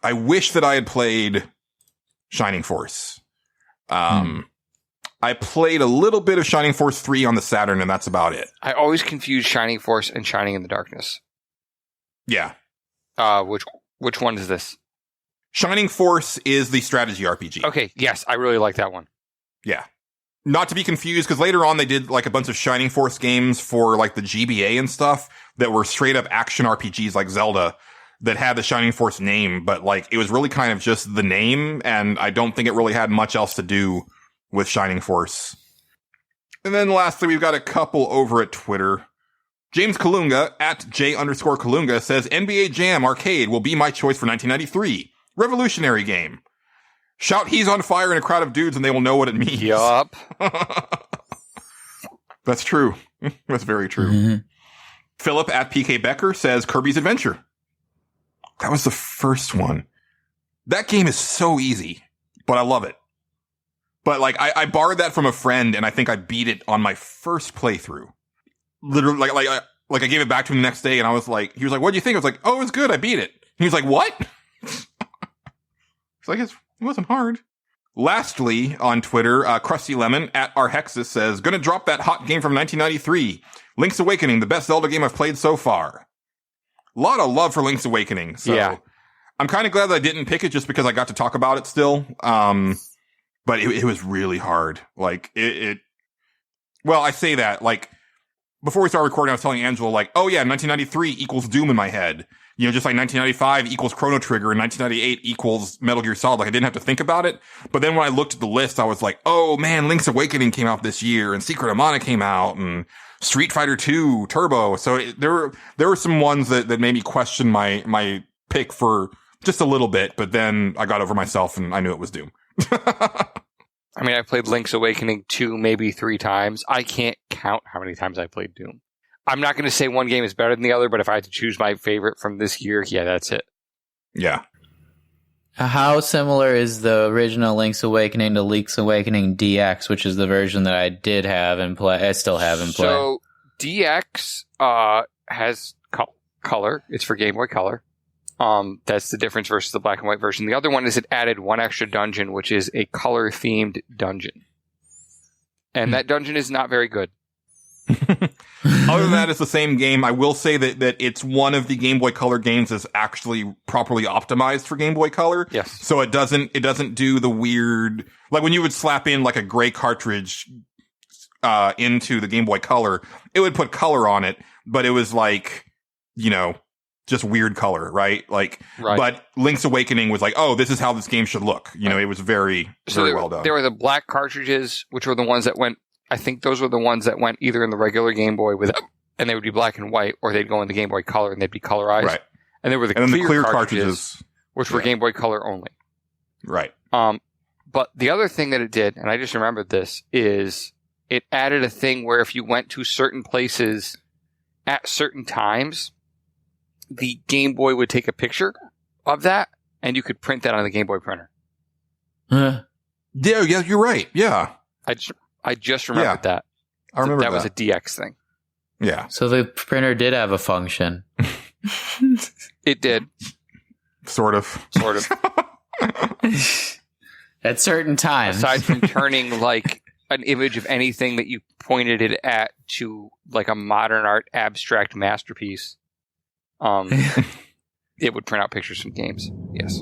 I wish that I had played Shining Force. I played a little bit of Shining Force 3 on the Saturn, and that's about it. I always confuse Shining Force and Shining in the Darkness. Yeah. Which one is this? Shining Force is the strategy RPG. Okay, yes, I really like that one. Yeah. Not to be confused, because later on they did like a bunch of Shining Force games for like the GBA and stuff that were straight up action RPGs like Zelda that had the Shining Force name, but like it was really kind of just the name, and I don't think it really had much else to do with Shining Force. And then lastly, we've got a couple over at Twitter. James Kalunga, at J_Kalunga, says, NBA Jam Arcade will be my choice for 1993. Revolutionary game. Shout he's on fire in a crowd of dudes and they will know what it means. Yup. That's true. That's very true. Mm-hmm. Philip, at PK Becker, says, Kirby's Adventure. That was the first one. That game is so easy, but I love it. But like, I borrowed that from a friend, and I think I beat it on my first playthrough. Literally, like I gave it back to him the next day, and I was like, he was like, "What do you think?" I was like, "Oh, it was good. I beat it." He was like, "What?" It's like, it wasn't hard. Lastly, on Twitter, Krusty Lemon at Arhexis says, "Gonna drop that hot game from 1993, Link's Awakening, the best Zelda game I've played so far." A lot of love for Link's Awakening. So yeah. I'm kind of glad that I didn't pick it just because I got to talk about it still. But it was really hard. Like, well, I say that, like, before we started recording, I was telling Angela, like, oh yeah, 1993 equals Doom in my head. Just like 1995 equals Chrono Trigger and 1998 equals Metal Gear Solid. Like, I didn't have to think about it. But then when I looked at the list, I was like, oh man, Link's Awakening came out this year, and Secret of Mana came out, and Street Fighter 2 Turbo. So there were some ones that made me question my pick for just a little bit, but then I got over myself and I knew it was Doom. I mean, I played Link's Awakening 2, maybe 3 times. I can't count how many times I played Doom. I'm not going to say one game is better than the other, but if I had to choose my favorite from this year, yeah, that's it. Yeah. How similar is the original Link's Awakening to Link's Awakening DX, which is the version that I did have and play? I still have and play. So DX has color. It's for Game Boy Color. That's the difference versus the black and white version. The other one is it added one extra dungeon, which is a color-themed dungeon. And that dungeon is not very good. Other than that, it's the same game. I will say that it's one of the Game Boy Color games that's actually properly optimized for Game Boy Color. Yes. So it doesn't do the weird, like when you would slap in like a gray cartridge, into the Game Boy Color, it would put color on it, but it was like, just weird color, right? Like, right. But Link's Awakening was like, oh, this is how this game should look. It was very well done. There were the black cartridges, which were the ones that went, I think those were the ones that went either in the regular Game Boy and they would be black and white, or they'd go in the Game Boy Color and they'd be colorized. Right. And there were the clear cartridges, which were Game Boy Color only. Right. But the other thing that it did, and I just remembered this, is it added a thing where if you went to certain places at certain times, the Game Boy would take a picture of that, and you could print that on the Game Boy printer. Yeah, you're right. Yeah. I just remembered that. I remember that was a DX thing. Yeah. So the printer did have a function. It did. Sort of. At certain times. Aside from turning like an image of anything that you pointed it at to like a modern art abstract masterpiece, it would print out pictures from games. Yes.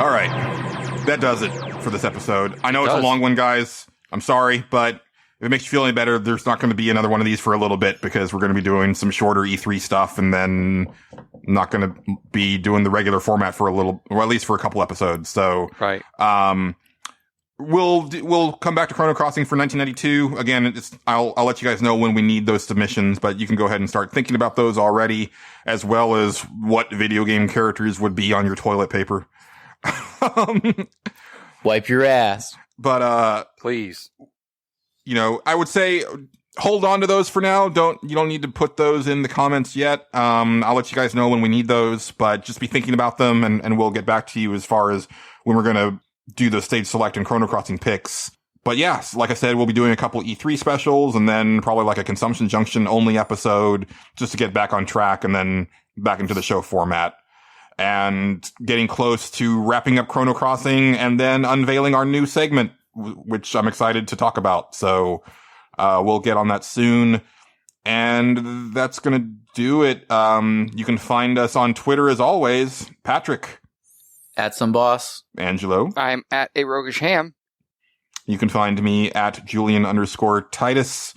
All right. That does it for this episode. I know it's a long one, guys. I'm sorry, but if it makes you feel any better, there's not going to be another one of these for a little bit because we're going to be doing some shorter E3 stuff and then not going to be doing the regular format for a little, or at least for a couple episodes. So, right. We'll come back to Chrono Crossing for 1992. Again, I'll let you guys know when we need those submissions, but you can go ahead and start thinking about those already, as well as what video game characters would be on your toilet paper. Wipe your ass. But, please. I would say hold on to those for now. You don't need to put those in the comments yet. I'll let you guys know when we need those, but just be thinking about them and we'll get back to you as far as when we're going to do the stage select and Chrono Crossing picks. But yes, like I said, we'll be doing a couple E3 specials and then probably like a Consumption Junction only episode just to get back on track and then back into the show format. And getting close to wrapping up Chrono Crossing and then unveiling our new segment, which I'm excited to talk about. So, we'll get on that soon. And that's going to do it. You can find us on Twitter as always. Patrick. At some boss. Angelo. I'm at a roguish ham. You can find me at Julian_Titus.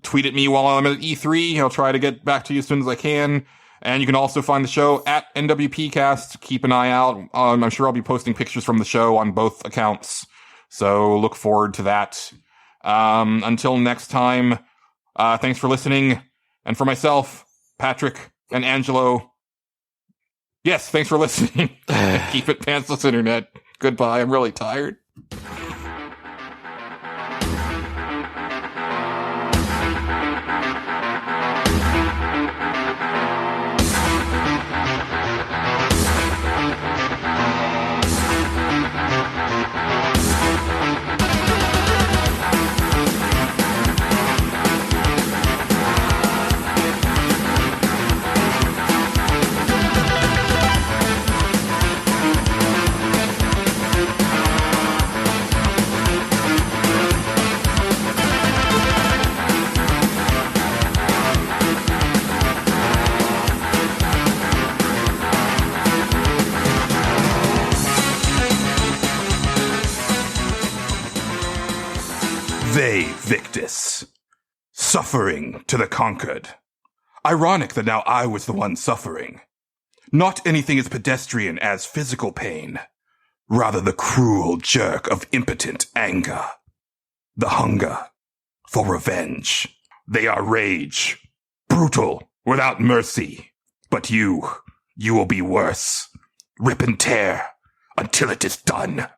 Tweet at me while I'm at E3. I'll try to get back to you as soon as I can. And you can also find the show at NWP Cast. Keep an eye out. I'm sure I'll be posting pictures from the show on both accounts. So look forward to that. Until next time, thanks for listening. And for myself, Patrick, and Angelo, yes, thanks for listening. Keep it pantsless, Internet. Goodbye. I'm really tired. Vae Victis. Suffering to the conquered. Ironic that now I was the one suffering. Not anything as pedestrian as physical pain. Rather the cruel jerk of impotent anger. The hunger for revenge. They are rage. Brutal, without mercy. But you will be worse. Rip and tear until it is done.